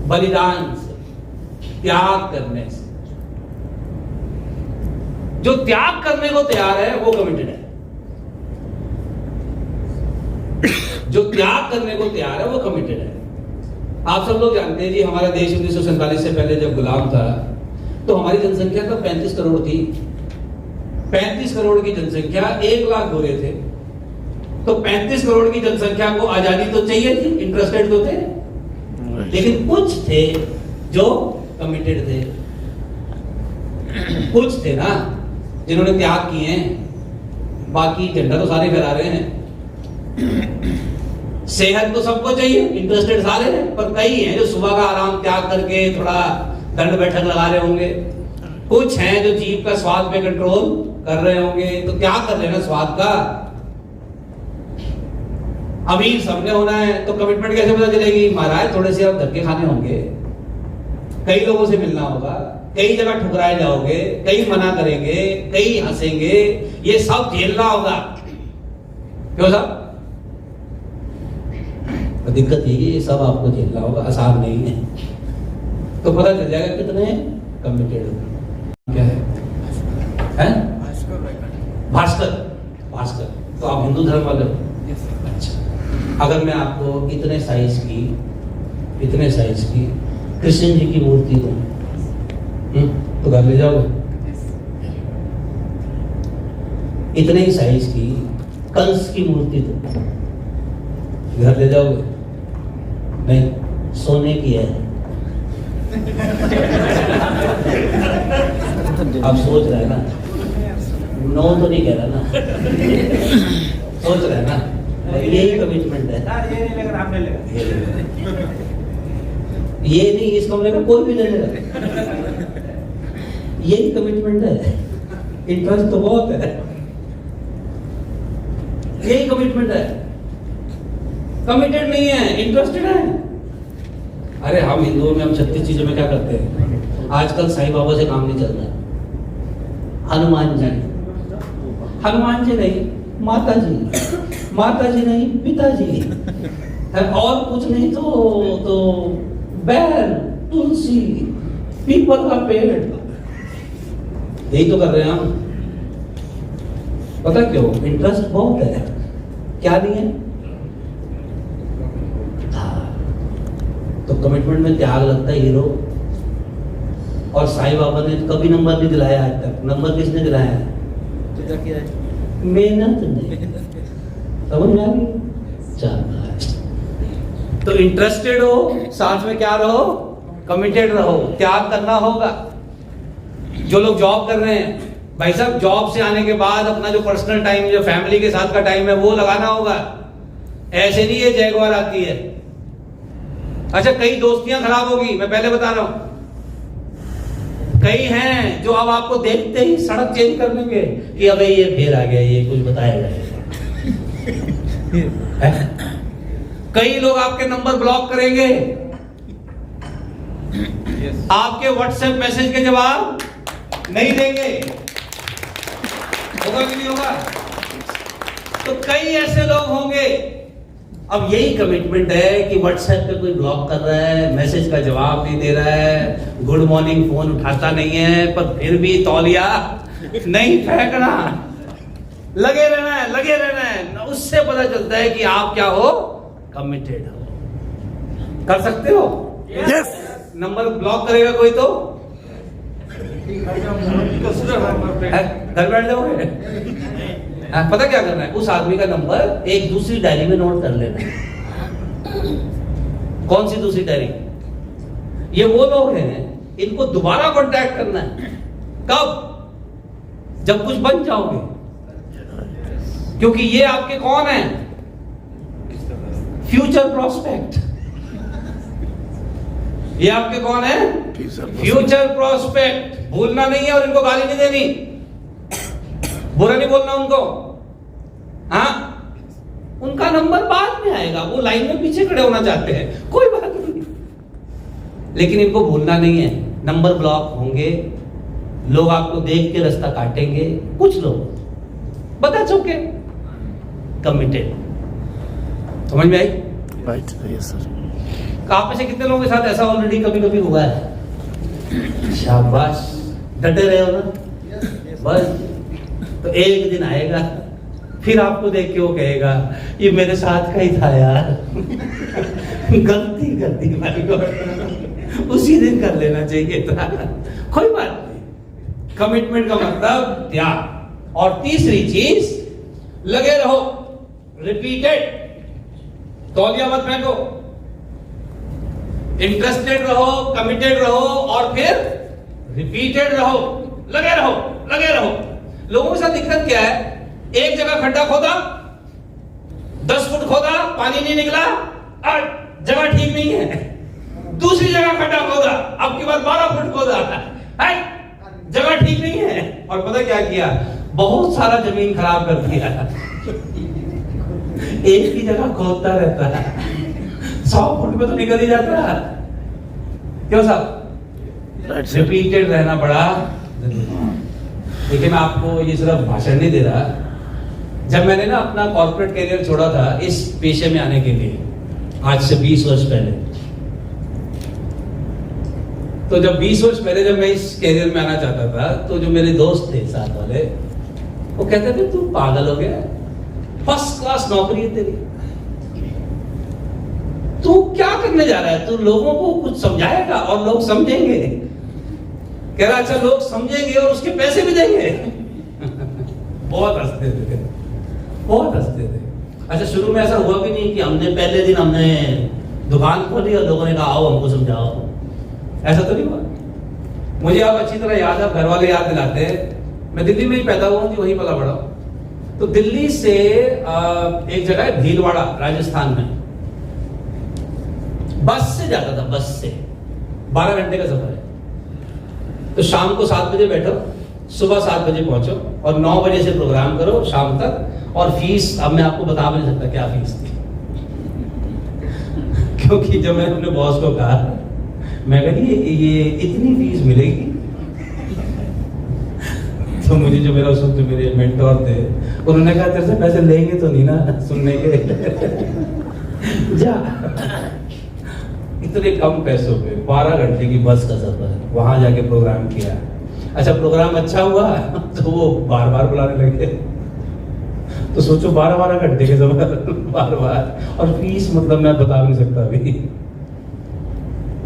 Speaker 2: बलिदान से, त्याग करने से। जो त्याग करने को तैयार है वो कमिटेड है। जो त्याग करने को तैयार है वो कमिटेड है। आप सब लोग जानते हैं जी, हमारा देश 1947 से पहले जब गुलाम था तो हमारी जनसंख्या तो 35 करोड़ थी। 35 करोड़ की जनसंख्या 1 लाख गोरे थे। तो 35 करोड़ की जनसंख्या को आजादी तो चाहिए थी, इंटरेस्टेड तो थे, लेकिन कुछ थे जो कमिटेड थे। कुछ थे ना जिन्होंने त्याग किए हैं। बाकी झंडा तो सारे फहरा रहे हैं। सेहत तो सबको चाहिए, इंटरेस्टेड सारे हैं, पर कई हैं जो सुबह का आराम त्याग करके थोड़ा दंड बैठक लगा रहे होंगे। कुछ हैं जो जीभ का स्वाद पे कंट्रोल कर रहे होंगे। तो क्या कर रहे हैं ना स्वाद का। अमीर सबने होना है, तो कमिटमेंट कैसे पता चलेगी? महाराज थोड़े से आप धक्के खाने होंगे, कई लोगों से मिलना होगा, कई जगह ठुकराए जाओगे, कई मना करेंगे, कई हंसेंगे, ये सब झेलना होगा। क्यों साहब? दिक्कत ये सब आपको झेलना होगा, आसान नहीं है। तो पता चल जाएगा कितने कमिटेड हो। क्या है? भास्कर। भास्कर तो आप हिंदू धर्म वाले हो? अच्छा, अगर मैं आपको इतने साइज की कृष्ण जी की मूर्ति दूं तो घर ले जाओगे? इतने ही साइज की कंस की मूर्ति दूं घर ले जाओगे? नहीं, सोने की है। आप सोच रहे हैं ना, नो तो नहीं कह रहा ना, सोच रहे हैं ना, यही कमिटमेंट है।
Speaker 5: ये नहीं लेगा, आप ले लेगा।
Speaker 2: ये नहीं, इस कमरे में कोई भी ले लेगा। यही कमिटमेंट है। इंटरेस्ट तो बहुत है, यही कमिटमेंट है। कमिटेड नहीं है, इंटरेस्टेड है। अरे हम हिंदुओं में हम 36 चीजों में क्या करते हैं? आजकल साईं बाबा से काम नहीं चल रहा। हनुमान जी नहीं, माता जी नहीं, पिताजी, और कुछ नहीं तो बैल, तुलसी, पीपल का पेड़, यही तो कर रहे हैं हम। पता क्यों? इंटरेस्ट बहुत है। क्या नहीं है? तो कमिटमेंट में त्याग लगता है हीरो। और साईं बाबा ने कभी नंबर नहीं दिलाया आज तक। नंबर किसने दिलाया है? मेहनत ने। समझ में आ गई? तो इंटरेस्टेड हो, साथ में क्या रहो? कमिटेड रहो। त्याग करना होगा। जो लोग जॉब कर रहे हैं, भाई साहब जॉब से आने के बाद अपना जो पर्सनल टाइम, जो फैमिली के साथ का टाइम है, वो लगाना होगा। ऐसे नहीं ये जैगवार आती है। अच्छा, कई दोस्तियां खराब होगी, मैं पहले बता रहा हूं। कई हैं जो अब आपको देखते ही सड़क चेंज कर देंगे कि अबे ये फिर आ गया, ये कुछ बताएगा। कई लोग आपके नंबर ब्लॉक करेंगे, आपके व्हाट्सएप मैसेज के जवाब नहीं देंगे। होगा कि नहीं होगा? तो कई ऐसे लोग होंगे। अब यही कमिटमेंट है कि व्हाट्सएप पे कोई ब्लॉक कर रहा है, मैसेज का जवाब नहीं दे रहा है, गुड मॉर्निंग फोन उठाता नहीं है, पर फिर भी तौलिया नहीं फेंकना। लगे रहना है, लगे रहना है। उससे पता चलता है कि आप क्या हो, कमिटेड हो। कर सकते हो?
Speaker 7: यस।
Speaker 2: नंबर ब्लॉक करेगा कोई तो घर बैठ जाओगे। पता क्या करना है, उस आदमी का नंबर एक दूसरी डायरी में नोट कर लेना है। कौन सी दूसरी डायरी? ये वो लोग हैं, इनको दोबारा कांटेक्ट करना है। कब? जब कुछ बन जाओगे, क्योंकि ये आपके कौन है? Future prospect. ये आपके कौन है? Future prospect. भूलना नहीं है और इनको गाली नहीं देनी, बुरा नहीं बोलना उनको। हाँ, उनका नंबर बाद में आएगा, वो लाइन में पीछे खड़े होना चाहते हैं, कोई बात नहीं, लेकिन इनको भूलना नहीं है। नंबर ब्लॉक होंगे, लोग आपको देख के रास्ता काटेंगे, कुछ लोग बता चुके, कमिटेड। समझ में आई?
Speaker 7: Right, yes sir.
Speaker 2: आप में से कितने लोगों के साथ ऐसा ऑलरेडी कभी कभी हुआ है? शाबाश, डटे रहे हो ना बस। तो एक दिन आएगा, फिर आपको देख के वो कहेगा ये मेरे साथ का ही था यार, गलती कर दी भाई को, उसी दिन कर लेना चाहिए था। कोई बात नहीं, कमिटमेंट का मतलब त्याग। और तीसरी चीज, लगे रहो, रिपीटेड। तौलिया मत फेंको, इंटरेस्टेड रहो, कमिटेड रहो और फिर रिपीटेड रहो। लगे रहो, लगे रहो। लोगों के साथ दिक्कत क्या है, एक जगह खड्डा खोदा, 10 फुट खोदा, पानी नहीं निकला, और जगह ठीक नहीं है। दूसरी जगह खड्डा खोदा, अब की बार 12 फुट खोदा है, जगह ठीक नहीं है। और पता क्या किया, बहुत सारा जमीन खराब कर दिया। एक ही जगह खोदता रहता है, 100 फुट में तो निकल ही जाता है। क्यों साहब? रिपीटेड रहना बड़ा जरूरी। लेकिन आपको ये सिर्फ भाषण नहीं दे रहा। जब मैंने ना अपना कॉर्पोरेट करियर छोड़ा था इस पेशे में आने के लिए, आज से 20 वर्ष पहले, तो जब 20 वर्ष पहले जब मैं इस करियर में आना चाहता था, तो जो मेरे दोस्त थे साथ वाले, वो कहते थे तू पागल हो गया, फर्स्ट क्लास नौकरी है तेरी, तू क्या करने जा रहा है, तू लोगों को कुछ समझाएगा और लोग समझेंगे। कह रहा अच्छा लोग समझेंगे और उसके पैसे भी देंगे। बहुत हंसते थे, बहुत हंसते थे। अच्छा शुरू में ऐसा हुआ भी नहीं कि हमने पहले दिन हमने दुकान खोली और लोगों ने कहा आओ हमको समझाओ, ऐसा तो नहीं हुआ। मुझे अब अच्छी तरह याद है, घर वाले याद दिलाते हैं, मैं दिल्ली में ही पैदा हुआ हूँ, वहीं पला बड़ा। तो दिल्ली से एक जगह है भीलवाड़ा, राजस्थान में, बस से जाता था, बस से 12 घंटे का सफर है। तो शाम को 7 बजे बैठो, सुबह 7 बजे पहुंचो और 9 बजे से प्रोग्राम करो शाम तक। और फीस अब मैं आपको बता भी नहीं सकता क्या फीस थी। क्योंकि जब मैंने अपने बॉस को कहा, मैं कही ये इतनी फीस मिलेगी, तो मुझे जो मेरा उस वक्त मेरे मेंटोर थे, उन्होंने कहा तेरे से पैसे लेंगे तो नहीं ना सुनने के, जा। इतने कम पैसों पे 12 घंटे की बस का सफर, वहां जाके प्रोग्राम किया। अच्छा प्रोग्राम अच्छा हुआ तो वो बार बार बुलाने लगे। तो सोचो 12 घंटे के सफर, बार बार, और फीस मतलब मैं बता नहीं सकता अभी।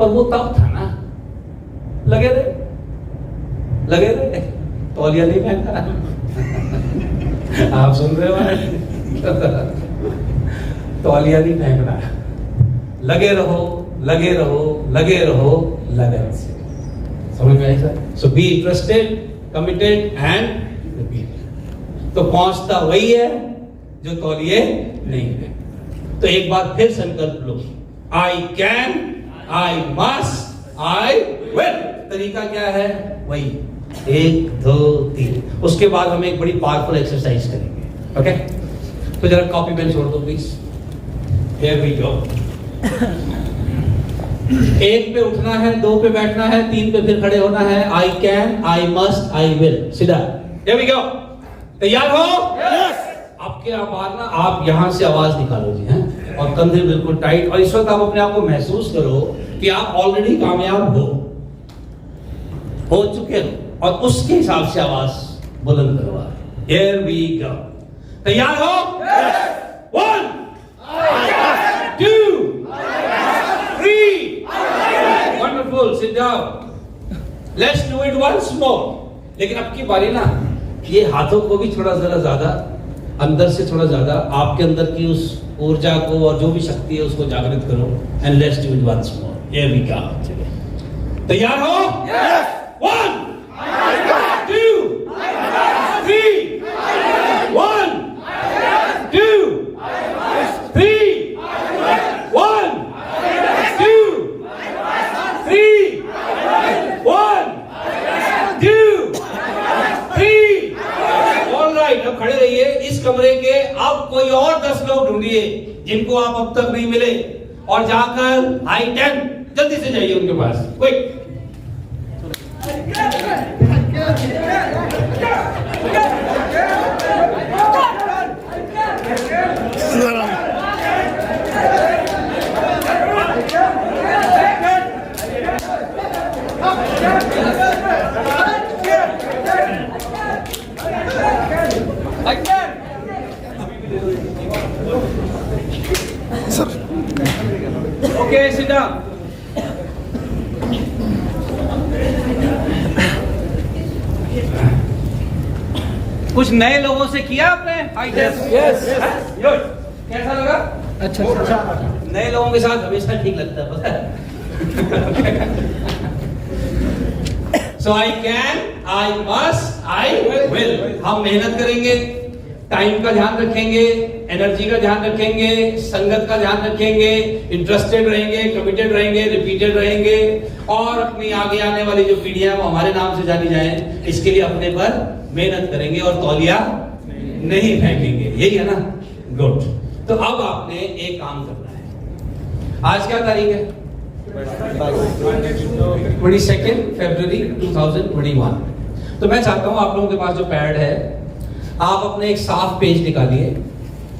Speaker 2: और वो तब था ना, लगे रहे, तौलिया नहीं फेंका। आप सुन रहे हो? तौलिया नहीं फेंकना, लगे रहो, लगे रहो, लगे रहो, लगन से। समझ में आई sir? So be interested, committed and repeat. तो पहुंचता वही है जो तौलिए नहीं है। तो एक बार फिर संकल्प लो, I can, I must, I will. तरीका क्या है? वही 1 2 3। उसके बाद हम एक बड़ी पावरफुल एक्सरसाइज करेंगे। ओके, तो जरा कॉपी पेन छोड़ दो प्लीज। Here we go. 1 पे उठना है, 2 पे बैठना है, 3 पे फिर खड़े होना है। I can, I must, I will. सीधा। Here we go. तैयार हो? यस। आपके आवाज ना, आप यहां से आवाज निकालो जी, हैं, और कंधे बिल्कुल टाइट। और इस वक्त आप अपने आप को महसूस करो कि आप ऑलरेडी कामयाब हो चुके हो, और उसके हिसाब से आवाज बुलंद करवा। Here we go. तैयार हो? 1 2 3 wonderful, sit down. Let's do it once more. लेकिन अब की बारी ना, ये हाथों को भी थोड़ा जरा ज्यादा अंदर से, थोड़ा ज्यादा आपके अंदर की उस ऊर्जा को और जो भी शक्ति है उसको जागृत करो। And let's do it once more. Here we go. तैयार हो? 1 2 3 1 2 3 1 2 3 1 2 3। ऑलराइट, अब खड़े रहिए। इस कमरे के अब कोई और 10 लोग ढूंढिए जिनको आप अब तक नहीं मिले, और जाकर हाई 10 जल्दी से जाइए उनके पास। Quick.
Speaker 7: Sir
Speaker 2: okay, sit down. कुछ नए लोगों से किया आपने? यस। कैसा लगा? अच्छा। नए लोगों के साथ हमेशा ठीक लगता है, पता है? So I can, I must, I will. हम मेहनत करेंगे, टाइम का ध्यान रखेंगे, एनर्जी का ध्यान रखेंगे, संगत का ध्यान रखेंगे, इंटरेस्टेड रहेंगे, कमिटेड रहेंगे, रिपीटेड रहेंगे, और अपनी आगे आने वाली जो पीढ़ियां वो हमारे नाम से जानी जाए, इसके लिए अपने पर मेहनत करेंगे और तौलिया नहीं फेंकेंगे। यही है ना? गुड। तो अब आपने एक काम करना है। आज क्या तारीख है? 22 फरवरी 2021। तो मैं चाहता हूं आप लोगों के पास जो पैड है, आप अपने एक साफ पेज निकालिए,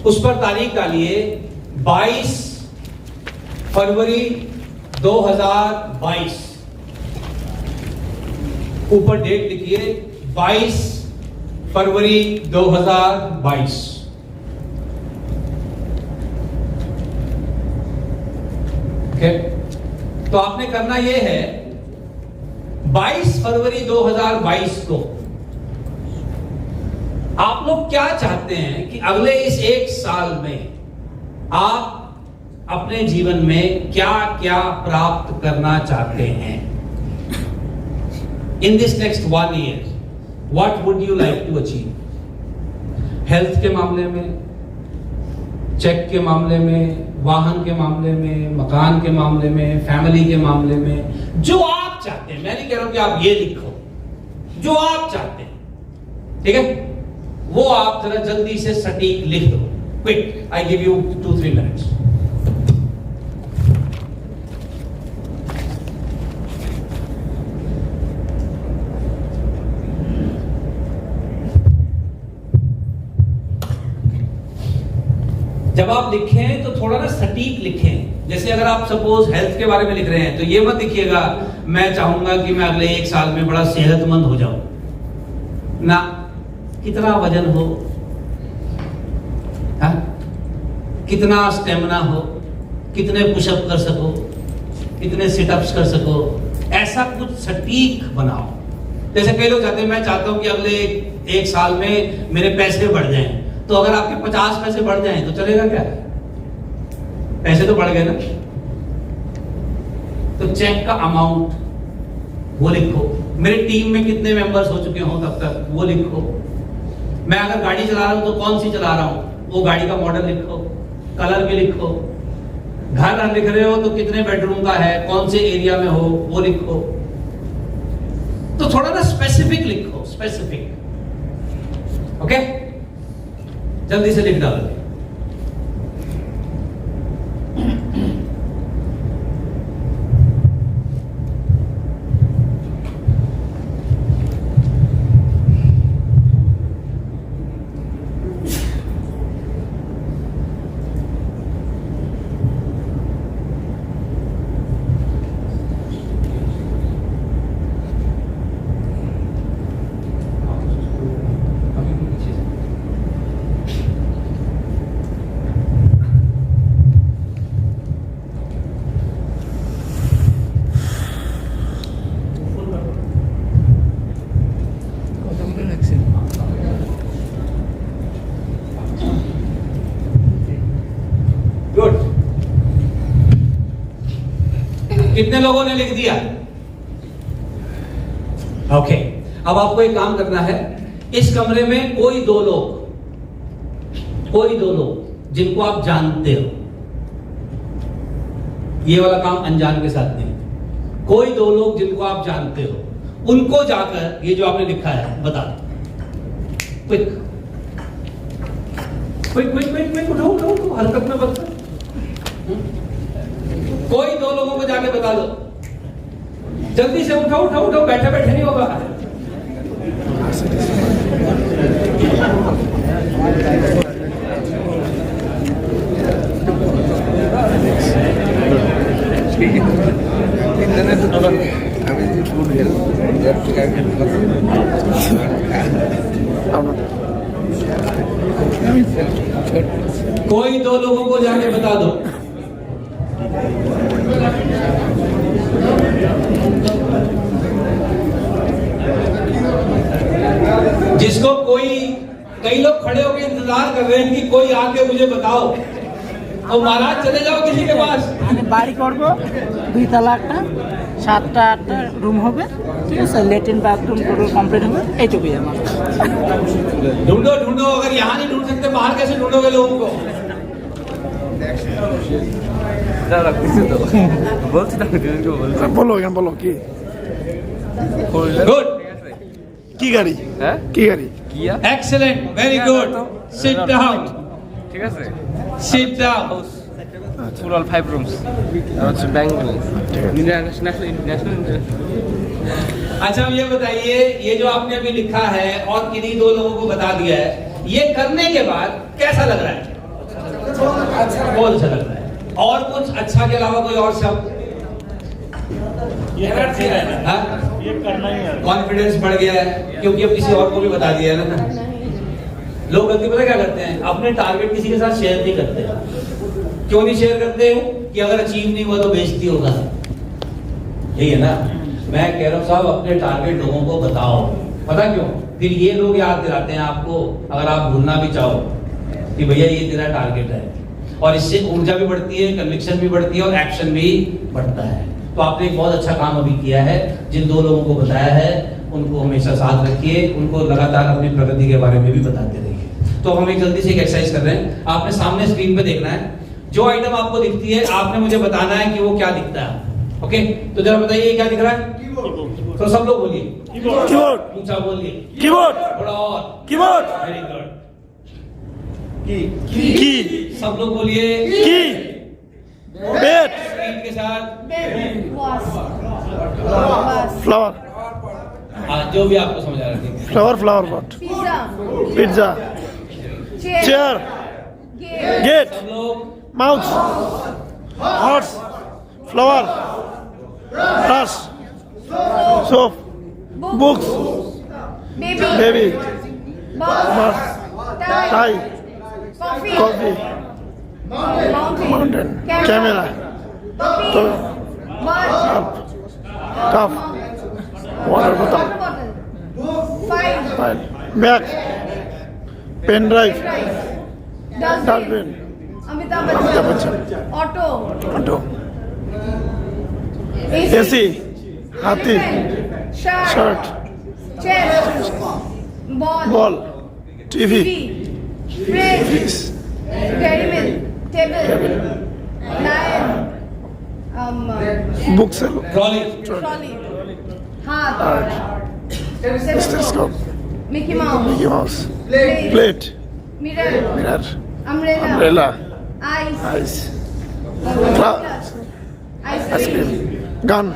Speaker 2: उस पर तारीख डालिए 22 फरवरी 2022। ऊपर डेट लिखिए 22 फरवरी 2022। ओके, तो आपने करना यह है 22 फरवरी 2022 को आप लोग क्या चाहते हैं कि अगले इस एक साल में आप अपने जीवन में क्या क्या प्राप्त करना चाहते हैं? In this next 1 year what would you like to achieve? Health के मामले में, चेक के मामले में, वाहन के मामले में, मकान के मामले में, फैमिली के मामले में, जो आप चाहते हैं। मैं नहीं कह रहा हूं कि आप ये लिखो, जो आप चाहते हैं, ठीक है? वो आप जरा जल्दी से सटीक लिख दो। Quick, I give you 2-3 minutes. जब आप लिखें तो थोड़ा ना सटीक लिखें। जैसे अगर आप सपोज हेल्थ के बारे में लिख रहे हैं तो ये मत लिखिएगा मैं चाहूंगा कि मैं अगले 1 साल में बड़ा सेहतमंद हो जाऊं ना। कितना वजन हो, हा? कितना स्टेमिना हो, कितने पुशअप कर सको, कितने सिटअप्स कर सको, ऐसा कुछ सटीक बनाओ। जैसे कई लोग चाहते हैं मैं चाहता हूं कि अगले 1 साल में मेरे पैसे बढ़ जाएं। तो अगर आपके 50 पैसे बढ़ जाएं तो चलेगा क्या? पैसे तो बढ़ गए ना। तो चेक का अमाउंट वो लिखो। मेरे टीम में कितने मेंबर्स हो चुके हो तब तक वो लिखो। मैं अगर गाड़ी चला रहा हूं तो कौन सी चला रहा हूं वो गाड़ी का मॉडल लिखो, कलर भी लिखो। घर लिख रहे हो तो कितने बेडरूम का है, कौन से एरिया में हो वो लिखो। तो थोड़ा ना स्पेसिफिक लिखो, स्पेसिफिक। ओके, जल्दी से लिख डालो। कितने लोगों ने लिख दिया? ओके, अब आपको एक काम करना है। इस कमरे में कोई दो लोग जिनको आप जानते हो, ये वाला काम अनजान के साथ नहीं, कोई दो लोग जिनको आप जानते हो, उनको जाकर ये जो आपने लिखा है बता दो। Quick quick quick quick quick, उठो उठो उठो, हरकत में बदलो। कोई दो लोगों को जाके बता दो, जल्दी से उठो उठो उठो, बैठे बैठे नहीं होगा। कोई दो लोगों को जाके बता दो। जिसको कई लोग खड़े होकर इंतजार कर रहे हैं कि कोई आके मुझे बताओ, और महाराज चले जाओ किसी के पास।
Speaker 8: বাড়ি করবো 2 তলাটা 7টা 8টা রুম হবে, ঠিক আছে, ল্যাট্রিন বাথরুম পুরো কমপ্লিট হবে, এইটুকুই আমার।
Speaker 2: ढूंढो ढूंढो, अगर यहाँ नहीं ढूंढ सकते बाहर कैसे ढूंढोगे लोगों को?
Speaker 7: বলো এখন বলো কি
Speaker 2: गुड,
Speaker 7: কি গাড়ি
Speaker 6: হ্যাঁ
Speaker 7: কি গাড়ি
Speaker 6: কিয়া
Speaker 2: excellent, very good. Sit down,
Speaker 6: ঠিক আছে
Speaker 2: सिट डाउन।
Speaker 6: ফুল 5 রুমস আর হচ্ছে ব্যাংক ব্যালেন্স ন্যাশনাল
Speaker 2: अच्छा, अब ये बताइए, ये जो आपने अभी लिखा है और किन्हीं दो लोगों को बता दिया है, ये करने के बाद कैसा लग रहा है? बहुत अच्छा लग रहा है। और कुछ अच्छा के अलावा कोई और शब्द?
Speaker 3: ये करते रहना,
Speaker 2: हाँ?
Speaker 3: ये करना ही है।
Speaker 2: कॉन्फिडेंस बढ़ गया है क्योंकि अब किसी और को भी बता दिया है ना। लोग गलती पता क्या करते हैं, अपने टारगेट किसी के साथ शेयर नहीं करते। क्यों नहीं शेयर करते? कि अगर अचीव नहीं हुआ तो बेइज्जती होगा। यही है ना, मैं कह रहा हूं साहब, अपने टारगेट लोगों को बताओ। पता क्यों? फिर ये लोग याद दिलाते हैं आपको, अगर आप भूलना भी चाहो कि भैया ये तेरा टारगेट है, और इससे ऊर्जा भी बढ़ती है, कन्विक्शन भी बढ़ती है, और एक्शन भी बढ़ता है। तो आपने एक बहुत अच्छा काम अभी किया है। जिन दो लोगों को बताया है उनको हमेशा साथ रखिए, उनको लगातार अपनी प्रगति के बारे में भी बताते रहिए। तो हम एक जल्दी से एक एक्सरसाइज कर रहे हैं। आपने सामने स्क्रीन पे देखना है, जो आइटम आपको दिखती है आपने मुझे बताना है कि वो क्या दिखता है। ओके, तो जरा बताइए क्या दिख रहा है? तो सब लोग बोलिए।
Speaker 7: कीबोर्ड
Speaker 2: ऊंचा बोलिए।
Speaker 7: कीबोर्ड
Speaker 2: थोड़ा और।
Speaker 7: Keyboard
Speaker 2: very good.
Speaker 7: की
Speaker 2: सब लोग बोलिए।
Speaker 7: की बेट
Speaker 2: स्पीड के साथ।
Speaker 7: फ्लावर
Speaker 2: हाँ, जो भी आपको समझ आ रहा है।
Speaker 7: Flower flower pot pizza chair gate
Speaker 2: सब लोग
Speaker 7: mouse horse flower brush soap books baby bus tie coffee mountain camera cup water बोतल file bag pen drive dustbin
Speaker 9: Amitabh
Speaker 7: Amitabh
Speaker 9: Bachchan
Speaker 7: Bachchan
Speaker 9: auto
Speaker 7: auto AC हाथी shirt
Speaker 9: chess
Speaker 7: ball TV
Speaker 9: fridge कैरी milk table lion
Speaker 7: book cell
Speaker 2: trolley.
Speaker 9: Trolley हाथ
Speaker 7: stethoscope
Speaker 9: Mickey Mouse
Speaker 7: Mickey Mouse plate
Speaker 9: mirror
Speaker 7: mirror
Speaker 9: umbrella
Speaker 7: umbrella
Speaker 9: ice
Speaker 7: ice ice cream gun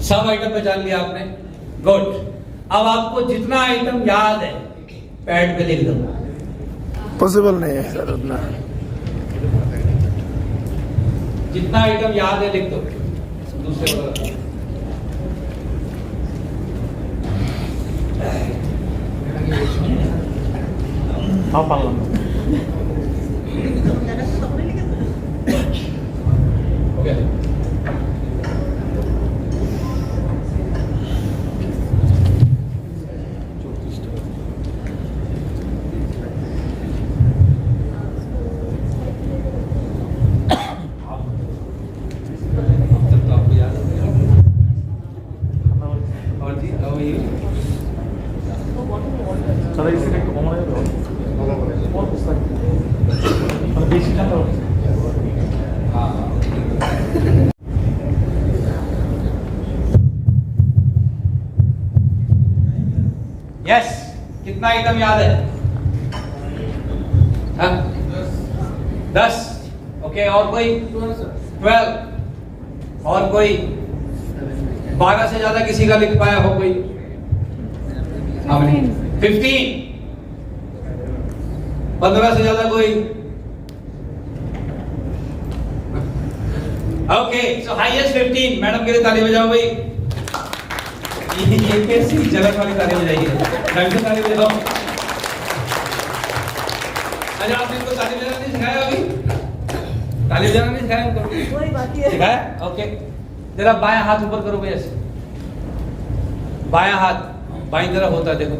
Speaker 2: सब item पहचान लिया आपने? Good. अब आपको जितना आइटम याद है पैड पे लिख दो।
Speaker 7: पॉसिबल नहीं है सर उतना
Speaker 2: जितना आइटम याद है लिख दो। दूसरे वाला ओके। कितना आइटम याद है? 10। ओके, और कोई? 12। और कोई? 12 से ज्यादा किसी का लिख पाया हो कोई? 15। 15 से ज्यादा कोई? ओके, सो हाईएस्ट 15। मैडम के लिए ताली बजाओ भाई। ये कैसी जलन वाली ताली बजाइए? ढंग से ताली बजाओ। अच्छा, आपने इनको ताली बजाना नहीं सिखाया अभी? ताली बजाना नहीं सिखाया उनको?
Speaker 1: वही बाकी है।
Speaker 2: सिखाया? ओके, जरा बायां हाथ ऊपर करो भैया से। बायां हाथ बाईं तरफ होता है, देखो।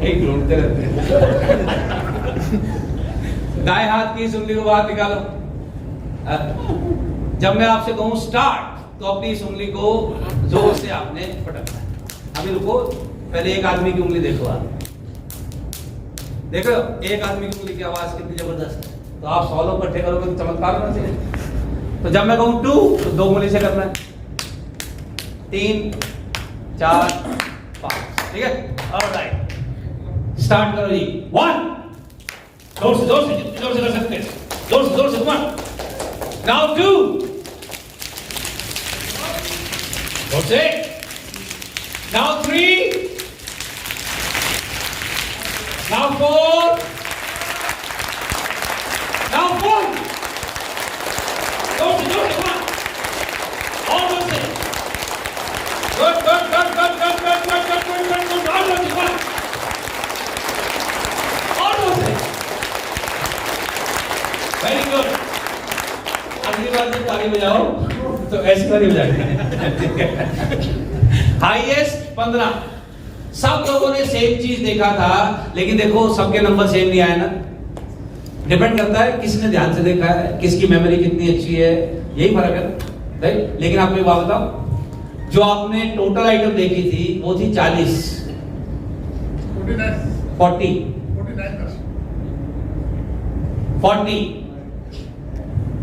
Speaker 2: एक ढूंढते रहते हैं। दाएं हाथ की उंगली को बाहर निकालो। जब मैं आपसे कहूं स्टार्ट, तो अपनी इस उंगली को जोर से आपने पटकना है। अभी रुको, पहले एक आदमी की उंगली देखो। आप देखो एक आदमी की उंगली की आवाज कितनी जबरदस्त है। तो आप 100 लोग इकट्ठे करोगे तो चमत्कार होना चाहिए। तो जब मैं कहूं 2, तो 2 उंगली से करना है। 3, 4, 5। ठीक है, ऑलराइट, स्टार्ट करो जी। 1, जोर से जितनी जोर से कर सकते हैं, जोर से 1। नाउ 2, जोर से। Now 3, now 4, now 4। जोर से 1। और जोर से। Good. All those 1. All those. Very good. अगली बार जब ताली बजाओ तो ऐसी ताली बजाएंगे। हाईएस्ट 15। सब लोगों ने सेम चीज देखा था, लेकिन देखो सबके नंबर सेम नहीं आए ना। डिपेंड करता है किसने ध्यान से देखा है, किसकी मेमोरी कितनी अच्छी है, यही फर्क है, राइट? लेकिन आपको एक बात बताओ, जो आपने टोटल आइटम देखी थी वो थी 40, 40।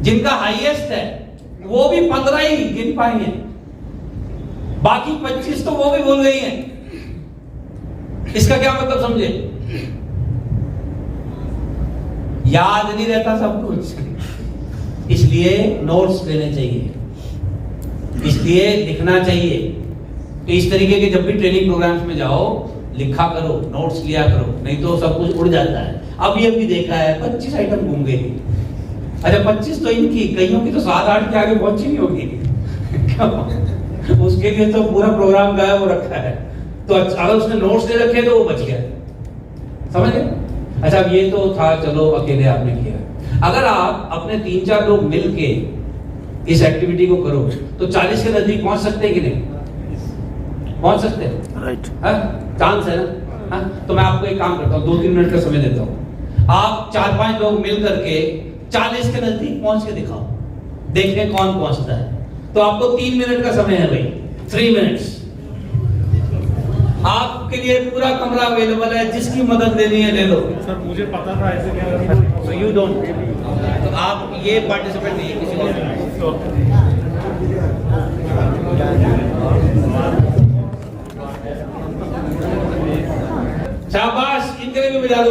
Speaker 2: जिनका हाईएस्ट है वो भी 15 ही गिन पाई हैं, बाकी 25 तो वो भी भूल गई हैं। इसका क्या मतलब समझे? याद नहीं रहता सब कुछ, इसलिए नोट्स लेने चाहिए, इसलिए लिखना चाहिए। तो इस तरीके के जब भी ट्रेनिंग प्रोग्राम्स में जाओ, लिखा करो, नोट्स लिया करो, नहीं तो सब कुछ उड़ जाता है। अब ये भी देखा है 25 आइटम घूम गई। अच्छा 25 तो इनकी, कईयों की तो 7-8 के आगे पहुंची नहीं होगी। उसके लिए तो पूरा प्रोग्राम गायब हो रखा है। तो अगर उसने नोट्स दे रखे तो वो बच गया, समझ गए? अच्छा अब ये तो था, चलो अकेले आपने किया। अगर आप अपने 3-4 लोग मिलके इस एक्टिविटी को करो तो 40 के नजदीक पहुंच सकते हैं कि नहीं? पहुंच सकते हैं, राइट? चांस है ना? तो मैं आपको एक काम करता हूँ, 2-3 मिनट का समय देता हूँ। आप 4-5 लोग मिल करके 40 के नजदीक पहुंच के दिखाओ, देखें कौन पहुंचता है। तो आपको 3 मिनट का समय है भाई, 3 मिनट्स। आपके लिए पूरा कमरा अवेलेबल है, जिसकी मदद लेनी है ले लो।
Speaker 3: सर मुझे पता था ऐसे क्या।
Speaker 2: तो यू डोंट, तो आप ये पार्टिसिपेट नहीं है किसी को। शाबाश, इनके लिए भी बजा दो।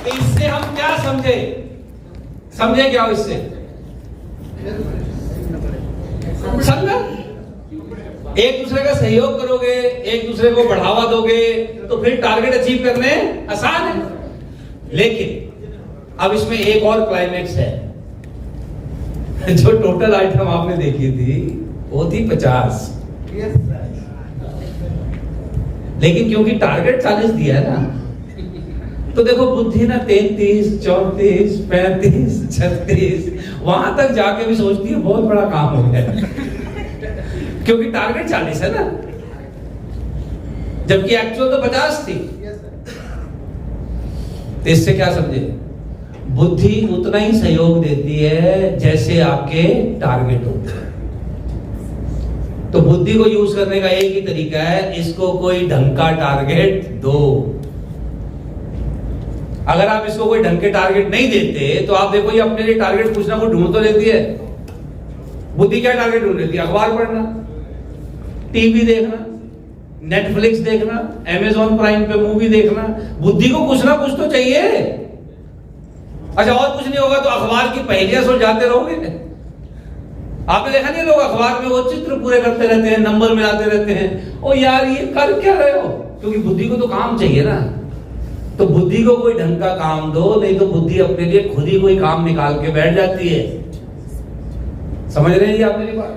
Speaker 2: इससे हम क्या समझे क्या हो इससे? समझा? एक दूसरे का सहयोग करोगे, एक दूसरे को बढ़ावा दोगे तो फिर टारगेट अचीव करने आसान है। लेकिन अब इसमें एक और क्लाइमेक्स है। जो टोटल आइटम आपने देखी थी वो थी 50, लेकिन क्योंकि टारगेट 40 दिया है ना, तो देखो बुद्धि ना 33, 34, 35, 36 वहां तक जाके भी सोचती है बहुत बड़ा काम हो गया। क्योंकि टारगेट 40 है ना, जबकि एक्चुअल तो 50 थी। तो इससे क्या समझे? बुद्धि उतना ही सहयोग देती है जैसे आपके टारगेट होते हैं। तो बुद्धि को यूज करने का एक ही तरीका है, इसको कोई ढंग का टारगेट दो। अगर आप इसको कोई ढंग के टारगेट नहीं देते तो आप देखो ये अपने लिए टारगेट कुछ ना कुछ ढूंढ तो लेती है। बुद्धि क्या टारगेट ढूंढ रही थी? अखबार पढ़ना, टीवी देखना, नेटफ्लिक्स देखना, अमेजॉन प्राइम पे मूवी देखना। बुद्धि को कुछ ना कुछ तो चाहिए। अच्छा, और कुछ नहीं होगा तो अखबार की पहेलियां सुलझाते रहोगे। आपने देखा नहीं, लोग अखबार में वो चित्र पूरे करते रहते हैं, नंबर मिलाते रहते हैं। ओ यार, ये कर क्या रहे हो? क्योंकि बुद्धि को तो काम चाहिए ना। तो बुद्धि को कोई ढंग का काम दो, नहीं तो बुद्धि अपने लिए खुद ही कोई काम निकाल के बैठ जाती है। समझ रहे हैं आप मेरी बात?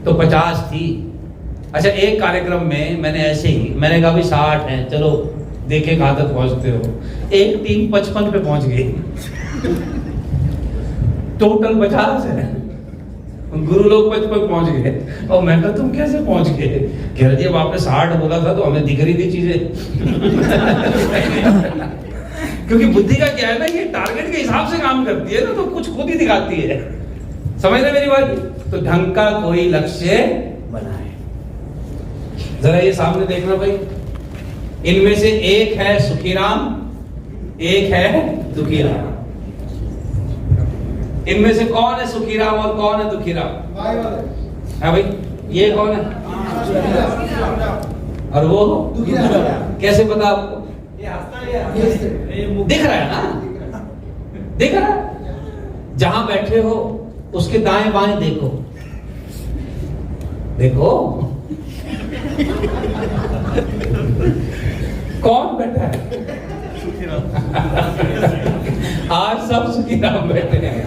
Speaker 2: तो 50 थी। अच्छा, एक कार्यक्रम में मैंने ऐसे ही, मैंने कहा भी 60 हैं, चलो देखे कहां तक पहुंचते हो। एक टीम 55 पे पहुंच गई। टोटल 50 है, गुरु लोग 55 पहुंच गए। और मैं कहा तुम कैसे पहुंच गए? कह रहे जब आपने 60 बोला था तो हमें दिख रही थी चीजें। क्योंकि बुद्धि का क्या है ना, ये टारगेट के हिसाब से काम करती है ना, तो कुछ खुद ही दिखाती है। समझ रहे मेरी बात? तो ढंग का कोई लक्ष्य बनाए। जरा ये सामने देखना भाई, इनमें से एक है सुखीराम, एक है दुखीराम। इनमें से कौन है सुखीराम और कौन है दुखीराम? हाँ भाई, ये कौन है? और वो कैसे पता आपको? दिख रहा है ना, दिख रहा है। जहां बैठे हो उसके दाएं बाएं देखो, देखो कौन बैठा है? आज सब सुखीराम बैठे हैं।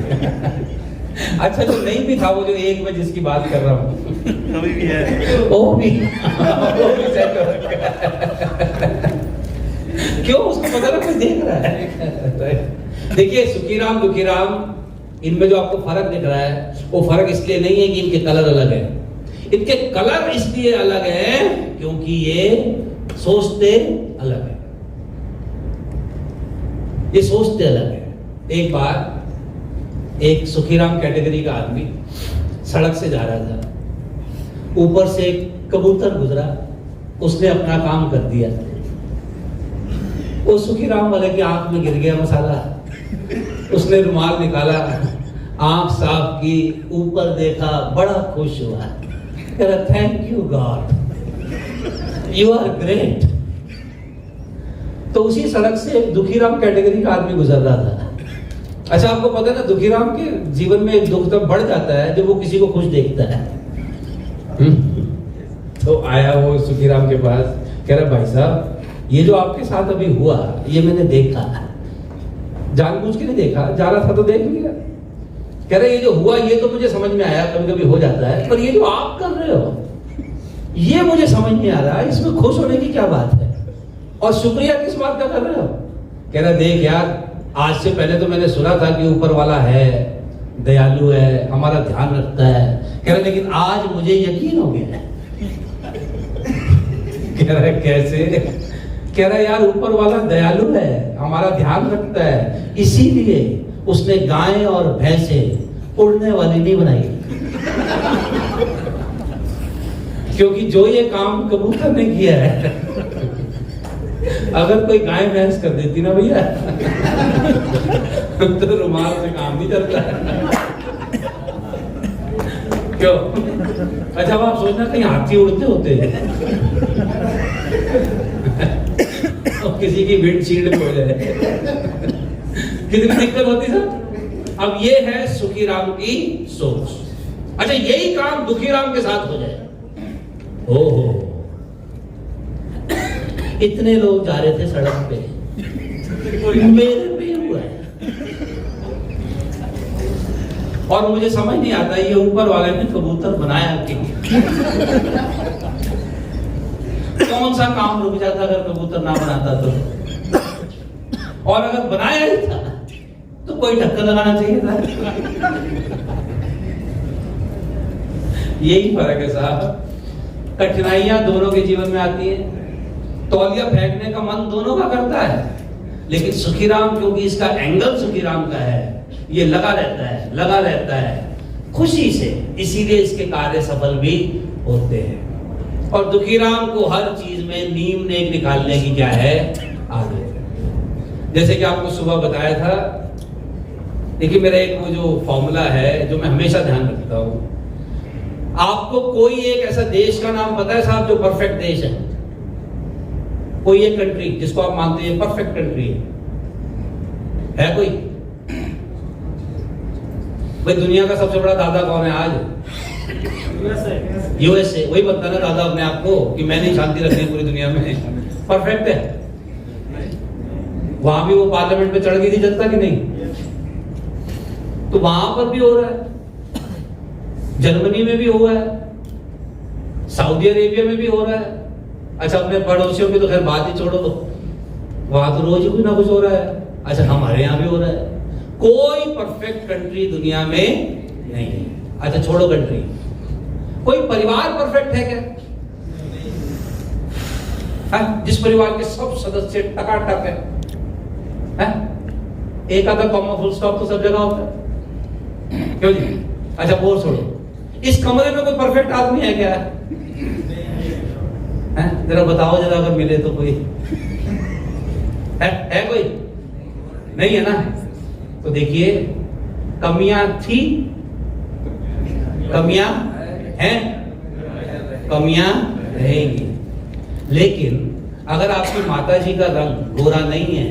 Speaker 2: अच्छा, जो नहीं भी था, वो जो एक में जिसकी बात कर रहा हूं,
Speaker 3: अभी भी है,
Speaker 2: वो भी सेट हो रखा है। क्यों? उसको पता ना कोई देख रहा है। देखिए, सुखीराम दुखीराम, इनमें जो आपको फर्क दिख रहा है, वो फर्क इसलिए नहीं है कि इनके कलर अलग है। इनके कलर इसलिए अलग है क्योंकि ये सोचते अलग है, ये सोचते अलग है। एक बार एक सुखीराम कैटेगरी का आदमी सड़क से जा रहा था, ऊपर से एक कबूतर गुजरा, उसने अपना काम कर दिया। वो सुखीराम वाले की आंख में गिर गया मसाला। उसने रुमाल निकाला, आंख साफ की, ऊपर देखा, बड़ा खुश हुआ, कह रहा thank you God, you are great. तो उसी सड़क से एक दुखीराम कैटेगरी का आदमी गुजर रहा था। अच्छा, आपको पता है ना, दुखीराम के जीवन में एक दुख तब बढ़ जाता है जब वो किसी को खुश देखता है। तो आया वो सुखीराम के पास, कह रहा भाई साहब, ये जो आपके साथ अभी हुआ, ये मैंने देखा, जानबूझ के नहीं देखा, जा रहा था तो देख लिया। कह रहे ये जो हुआ ये तो मुझे समझ में आया, कभी कभी हो जाता है, पर ये जो आप कर रहे हो ये मुझे समझ नहीं आ रहा, इसमें खुश होने की क्या बात है, और शुक्रिया किस बात का कर रहे हो? कह रहा देख यार, आज से पहले तो मैंने सुना था कि ऊपर वाला है, दयालु है, हमारा ध्यान रखता है। कह रहा लेकिन आज मुझे यकीन हो गया है। कह रहा कैसे? कह रहा यार, ऊपर वाला दयालु है, हमारा ध्यान रखता है, इसीलिए उसने गायें और भैंसें उड़ने वाली नहीं बनाई। क्योंकि जो ये काम कबूतर ने किया है, अगर कोई गाय भैंस कर देती ना भैया, तो रुमाल से काम नहीं चलता। क्यों? अच्छा, आप सोचना कहीं हाथी उड़ते होते हैं और किसी की विंडशील्ड हो जाए, कितनी दिक्कत होती सर। अब ये है सुखीराम की सोच। अच्छा, यही काम दुखीराम के साथ हो जाए। ओहो, इतने लोग जा रहे थे सड़क पे, मेरे पे हुआ है, और मुझे समझ नहीं आता ये ऊपर वाले ने कबूतर बनाया कि कौन सा काम रुक जाता अगर कबूतर ना बनाता तो, और अगर बनाया ही था तो कोई ढक्कन लगाना चाहिए था। यही फर्क है साहब। कठिनाइयां दोनों के जीवन में आती है, तौलिया फेंकने का मन दोनों का करता है, लेकिन सुखीराम क्योंकि इसका एंगल सुखीराम का है, ये लगा रहता है खुशी से, इसीलिए इसके कार्य सफल भी होते हैं। और दुखीराम को हर चीज में नीम ने निकालने की क्या है आदत। जैसे कि आपको सुबह बताया था देखिए मेरा एक वो जो फॉर्मूला है जो मैं हमेशा ध्यान रखता हूं, आपको कोई एक ऐसा देश का नाम पता है साहब जो परफेक्ट देश है? कोई एक कंट्री जिसको आप मानते हैं परफेक्ट कंट्री है कोई? भाई दुनिया का सबसे बड़ा दादा कौन है आज? यूएसए। वही बनता ना दादा अपने आप को कि मैंने शांति रखनी पूरी दुनिया में, परफेक्ट है। वहां भी वो पार्लियामेंट पे चढ़ गई थी जनता की नहीं? तो वहां पर भी हो रहा है, जर्मनी में भी हुआ है, सऊदी अरेबिया में भी हो रहा है। अच्छा अपने पड़ोसियों की तो खैर बात ही छोड़ो, वहां तो रोज ही कुछ ना कुछ हो रहा है। अच्छा हमारे यहाँ भी हो रहा है। कोई परफेक्ट कंट्री दुनिया में नहीं है। अच्छा छोड़ो कंट्री, कोई परिवार परफेक्ट है क्या? जिस परिवार के सब सदस्य टकाटक है? एक आधा कॉमा फुल स्टॉप तो सब जगह होता है, क्यों जी? अच्छा बोल छोड़ो, इस कमरे में कोई परफेक्ट आदमी है क्या? जरा बताओ जरा, अगर मिले तो कोई है कोई? नहीं है ना? तो देखिए कमियां थी, कमियां हैं, कमियां रहेंगी। लेकिन अगर आपकी माता जी का रंग गोरा नहीं है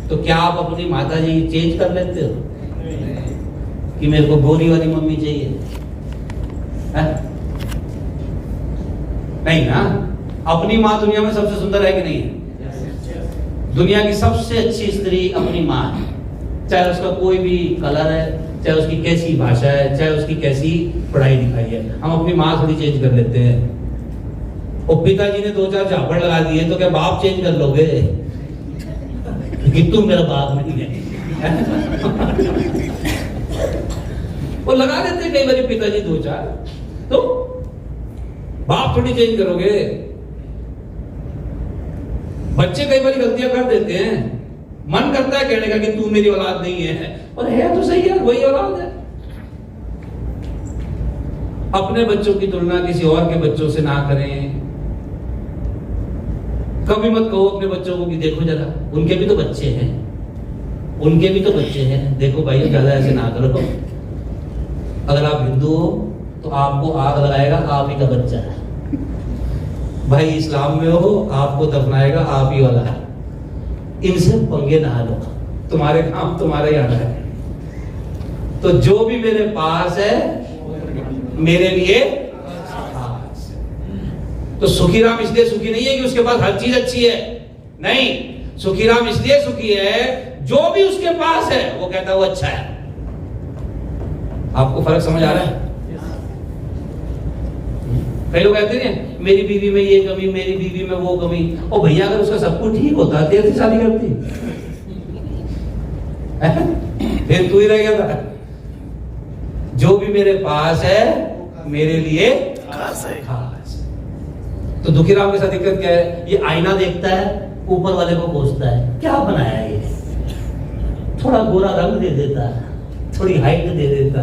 Speaker 2: तो क्या आप अपनी माता जी चेंज कर लेते हो कि मेरे को गोरी वाली मम्मी चाहिए? नहीं ना। अपनी माँ दुनिया में सबसे सुंदर है कि नहीं है? दुनिया की सबसे अच्छी स्त्री अपनी माँ है, चाहे उसका कोई भी कलर है, चाहे उसकी कैसी भाषा है, चाहे उसकी कैसी पढ़ाई लिखाई है। हम अपनी माँ थोड़ी चेंज कर लेते हैं। और पिताजी ने 2-4 झापड़ लगा दिए तो क्या बाप चेंज कर लोगे कि तुम मेरा बाप नहीं है? वो लगा देते कई बार पिताजी 2-4, तो बाप थोड़ी चेंज करोगे। बच्चे कई बार गलतियां कर देते हैं, मन करता है कहने का कि तू मेरी औलाद नहीं है, और है तो सही है, वही औलाद है। अपने बच्चों की तुलना किसी और के बच्चों से ना करें। कभी मत कहो अपने बच्चों को कि देखो जरा उनके भी तो बच्चे हैं, उनके भी तो बच्चे हैं, देखो भाई ज्यादा ऐसे ना करो। अगर आप हिंदू हो तो आपको आग लगाएगा आप ही का बच्चा है, भाई इस्लाम में हो आपको दफनाएगा आप ही वाला है। इनसे पंगे ना लो, तुम्हारे काम तुम्हारे यहाँ है। तो जो भी मेरे पास है मेरे लिए खास। तो सुखीराम इसलिए सुखी नहीं है कि उसके पास हर चीज अच्छी है, नहीं। सुखीराम इसलिए सुखी है जो भी उसके पास है वो कहता है वो अच्छा है। आपको फर्क समझ आ रहा है? कई लोग कहते हैं मेरी बीवी में ये कमी, मेरी बीवी में वो कमी। और भैया अगर उसका सब कुछ ठीक होता देर से शादी करती फिर तू ही रह गया था। जो भी मेरे पास है मेरे लिए खास है। तो दुखीराम के साथ दिक्कत क्या है? ये आईना देखता है, ऊपर वाले को कोसता है, क्या बनाया ये? थोड़ा गोरा रंग दे देता, थोड़ी हाइट दे देता,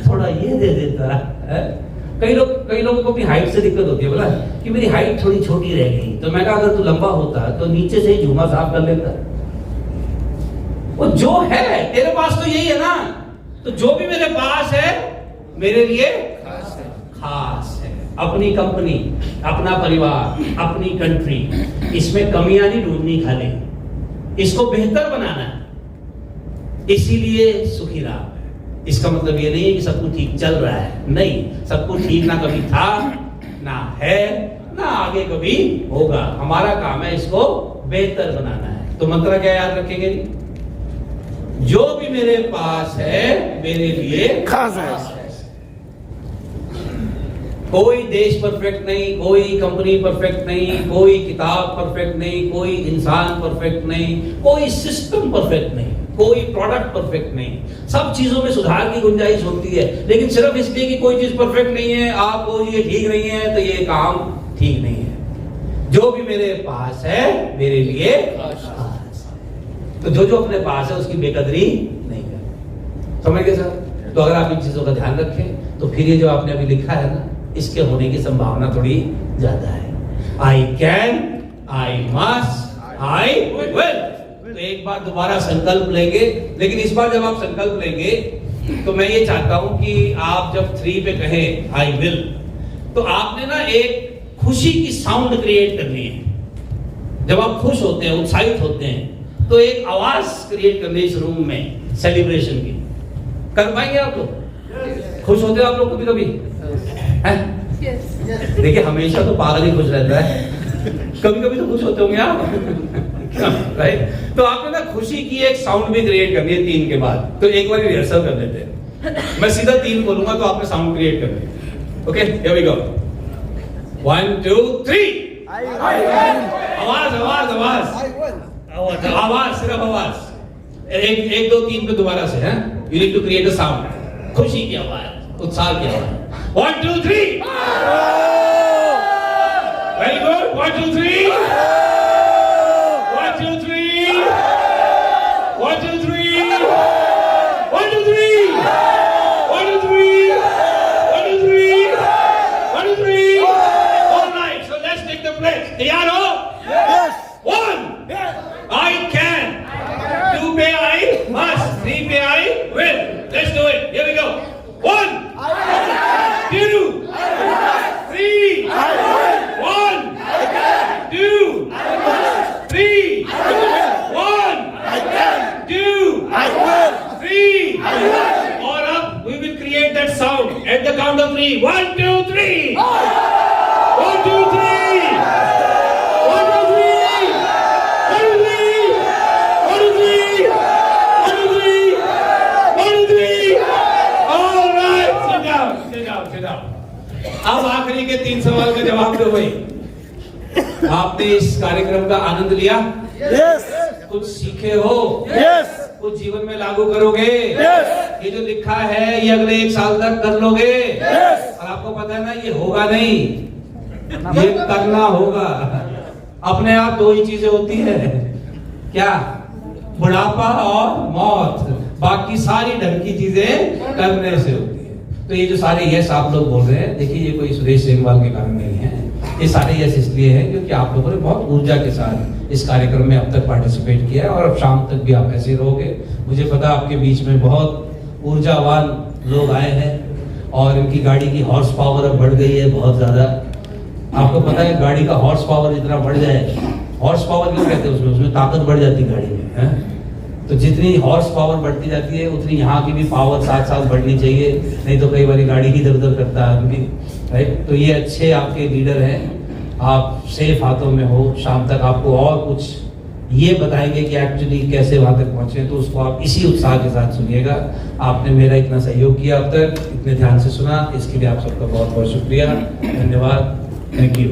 Speaker 2: थोड़ा ये दे देता है। कई लोगों को भी हाइट से दिक्कत होती है, बोला कि मेरी हाइट थोड़ी छोटी रह गई। तो मैं कहा अगर तू लंबा होता तो नीचे से ही झूमा साफ कर लेता। वो जो है तेरे पास तो यही है ना। तो जो भी मेरे पास है मेरे लिए खास है। अपनी कंपनी, अपना परिवार, अपनी कंट्री, इसमें कमियां नहीं ढूंढनी, खाली इसको बेहतर बनाना है। इसीलिए सुखीराम है। इसका मतलब ये नहीं है कि सब कुछ ठीक चल रहा है, नहीं। सब कुछ ठीक ना कभी था, ना है, ना आगे कभी होगा। हमारा काम है इसको बेहतर बनाना है। तो मंत्र क्या याद रखेंगे? जो भी मेरे पास है मेरे लिए
Speaker 7: खास है।
Speaker 2: कोई देश परफेक्ट नहीं, कोई कंपनी परफेक्ट नहीं, कोई किताब परफेक्ट नहीं, कोई इंसान परफेक्ट नहीं, कोई सिस्टम परफेक्ट नहीं, कोई प्रोडक्ट परफेक्ट नहीं। सब चीजों में सुधार की गुंजाइश होती है, लेकिन सिर्फ इसलिए कि कोई चीज परफेक्ट नहीं है, आपको ये ठीक नहीं है, तो ये काम ठीक नहीं है। जो भी मेरे पास है मेरे लिए खास। तो जो अपने पास है उसकी बेकदरी नहीं कर। समझ गए सर? तो अगर आप इन चीजों का ध्यान रखें तो फिर ये जो आपने अभी लिखा है ना, इसके होने की संभावना थोड़ी ज्यादा है। I can, I must, I will. तो एक बार दोबारा संकल्प लेंगे, लेकिन इस बार जब आप संकल्प लेंगे तो मैं ये चाहता हूं कि आप जब 3 पे कहें आई विल, तो आपने ना एक खुशी की साउंड क्रिएट करनी है। जब आप खुश होते हैं, उत्साहित होते हैं, तो एक आवाज क्रिएट करनी है इस रूम में सेलिब्रेशन की। कर पाएंगे आप लोग? खुश होते हो आप लोग कभी कभी? देखिए हमेशा तो पागल ही खुश रहता है, कभी कभी तो खुश होते होंगे आप, राइट? तो आपने ना खुशी की एक साउंड भी क्रिएट करनी है 3 के बाद। तो एक बार रिहर्सल कर लेते हैं, मैं सीधा 3 बोलूंगा तो आपने साउंड क्रिएट करनी है। Okay, here we go. 1 2 3। आवाज आवाज आवाज आवाज, सिर्फ आवाज। 1 2 3 पे दोबारा से है। You need to create a sound, खुशी की आवाज, उत्साह की आवाज। 1 2 3। Very good. 1 2 3। 1 2 3। 1 2 3। 1 2 3। 1 2 3। 1 2 3। 1 2 3। All right, so let's take the pledge. तैयार हो? Yes. 1 I can. 2 पे I must. 3 पे I will. Let's do it. Here we go. 1 2 3 1 2 3 1 2 3 और अब we will create that sound at the count of 3. 1 2 3. 1 2 3. 1 2 3. 1 2 3. 1 2 3. 1 2 3. 1 2 3. All right, sit down, sit down, sit down. अब आखिरी के 3 सवाल का जवाब दो भाई। आपने इस कार्यक्रम का आनंद लिया?
Speaker 7: यस।
Speaker 2: कुछ सीखे हो?
Speaker 7: यस।
Speaker 2: कुछ जीवन में लागू करोगे?
Speaker 7: यस।
Speaker 2: ये जो लिखा है ये अगले 1 साल तक कर लोगे?
Speaker 7: यस।
Speaker 2: और आपको पता है ना ये होगा नहीं, ये करना होगा। अपने आप 2 ही चीजें होती है, क्या? बुढ़ापा और मौत। बाकी सारी ढंग की चीजें करने से होती है। तो ये जो सारे यस आप लोग बोल रहे हैं, देखिए ये कोई सुरेश सेमवाल के कारण नहीं है, ये सारे यस इसलिए है क्योंकि आप लोगों ने बहुत ऊर्जा के साथ इस कार्यक्रम में अब तक पार्टिसिपेट किया है और अब शाम तक भी आप ऐसे ही रहोगे। मुझे पता आपके बीच में बहुत ऊर्जावान लोग आए हैं और इनकी गाड़ी की हॉर्स पावर अब बढ़ गई है बहुत ज्यादा। आपको पता है गाड़ी का हॉर्स पावर जितना बढ़ जाए, हॉर्स पावर क्यों कहते हैं उसमें ताकत बढ़ जाती है गाड़ी में, है? तो जितनी हॉर्स पावर बढ़ती जाती है उतनी यहाँ की भी पावर साथ साथ बढ़नी चाहिए, नहीं तो कई बार गाड़ी ही इधर उधर करता है आदमी, राइट? तो ये अच्छे आपके लीडर हैं, आप सेफ हाथों में हो। शाम तक आपको और कुछ ये बताएंगे कि एक्चुअली कैसे वहां तक पहुंचे, तो उसको आप इसी उत्साह के साथ सुनिएगा। आपने मेरा इतना सहयोग किया अब तक, इतने ध्यान से सुना, इसके लिए आप सबका बहुत बहुत शुक्रिया, धन्यवाद, थैंक यू।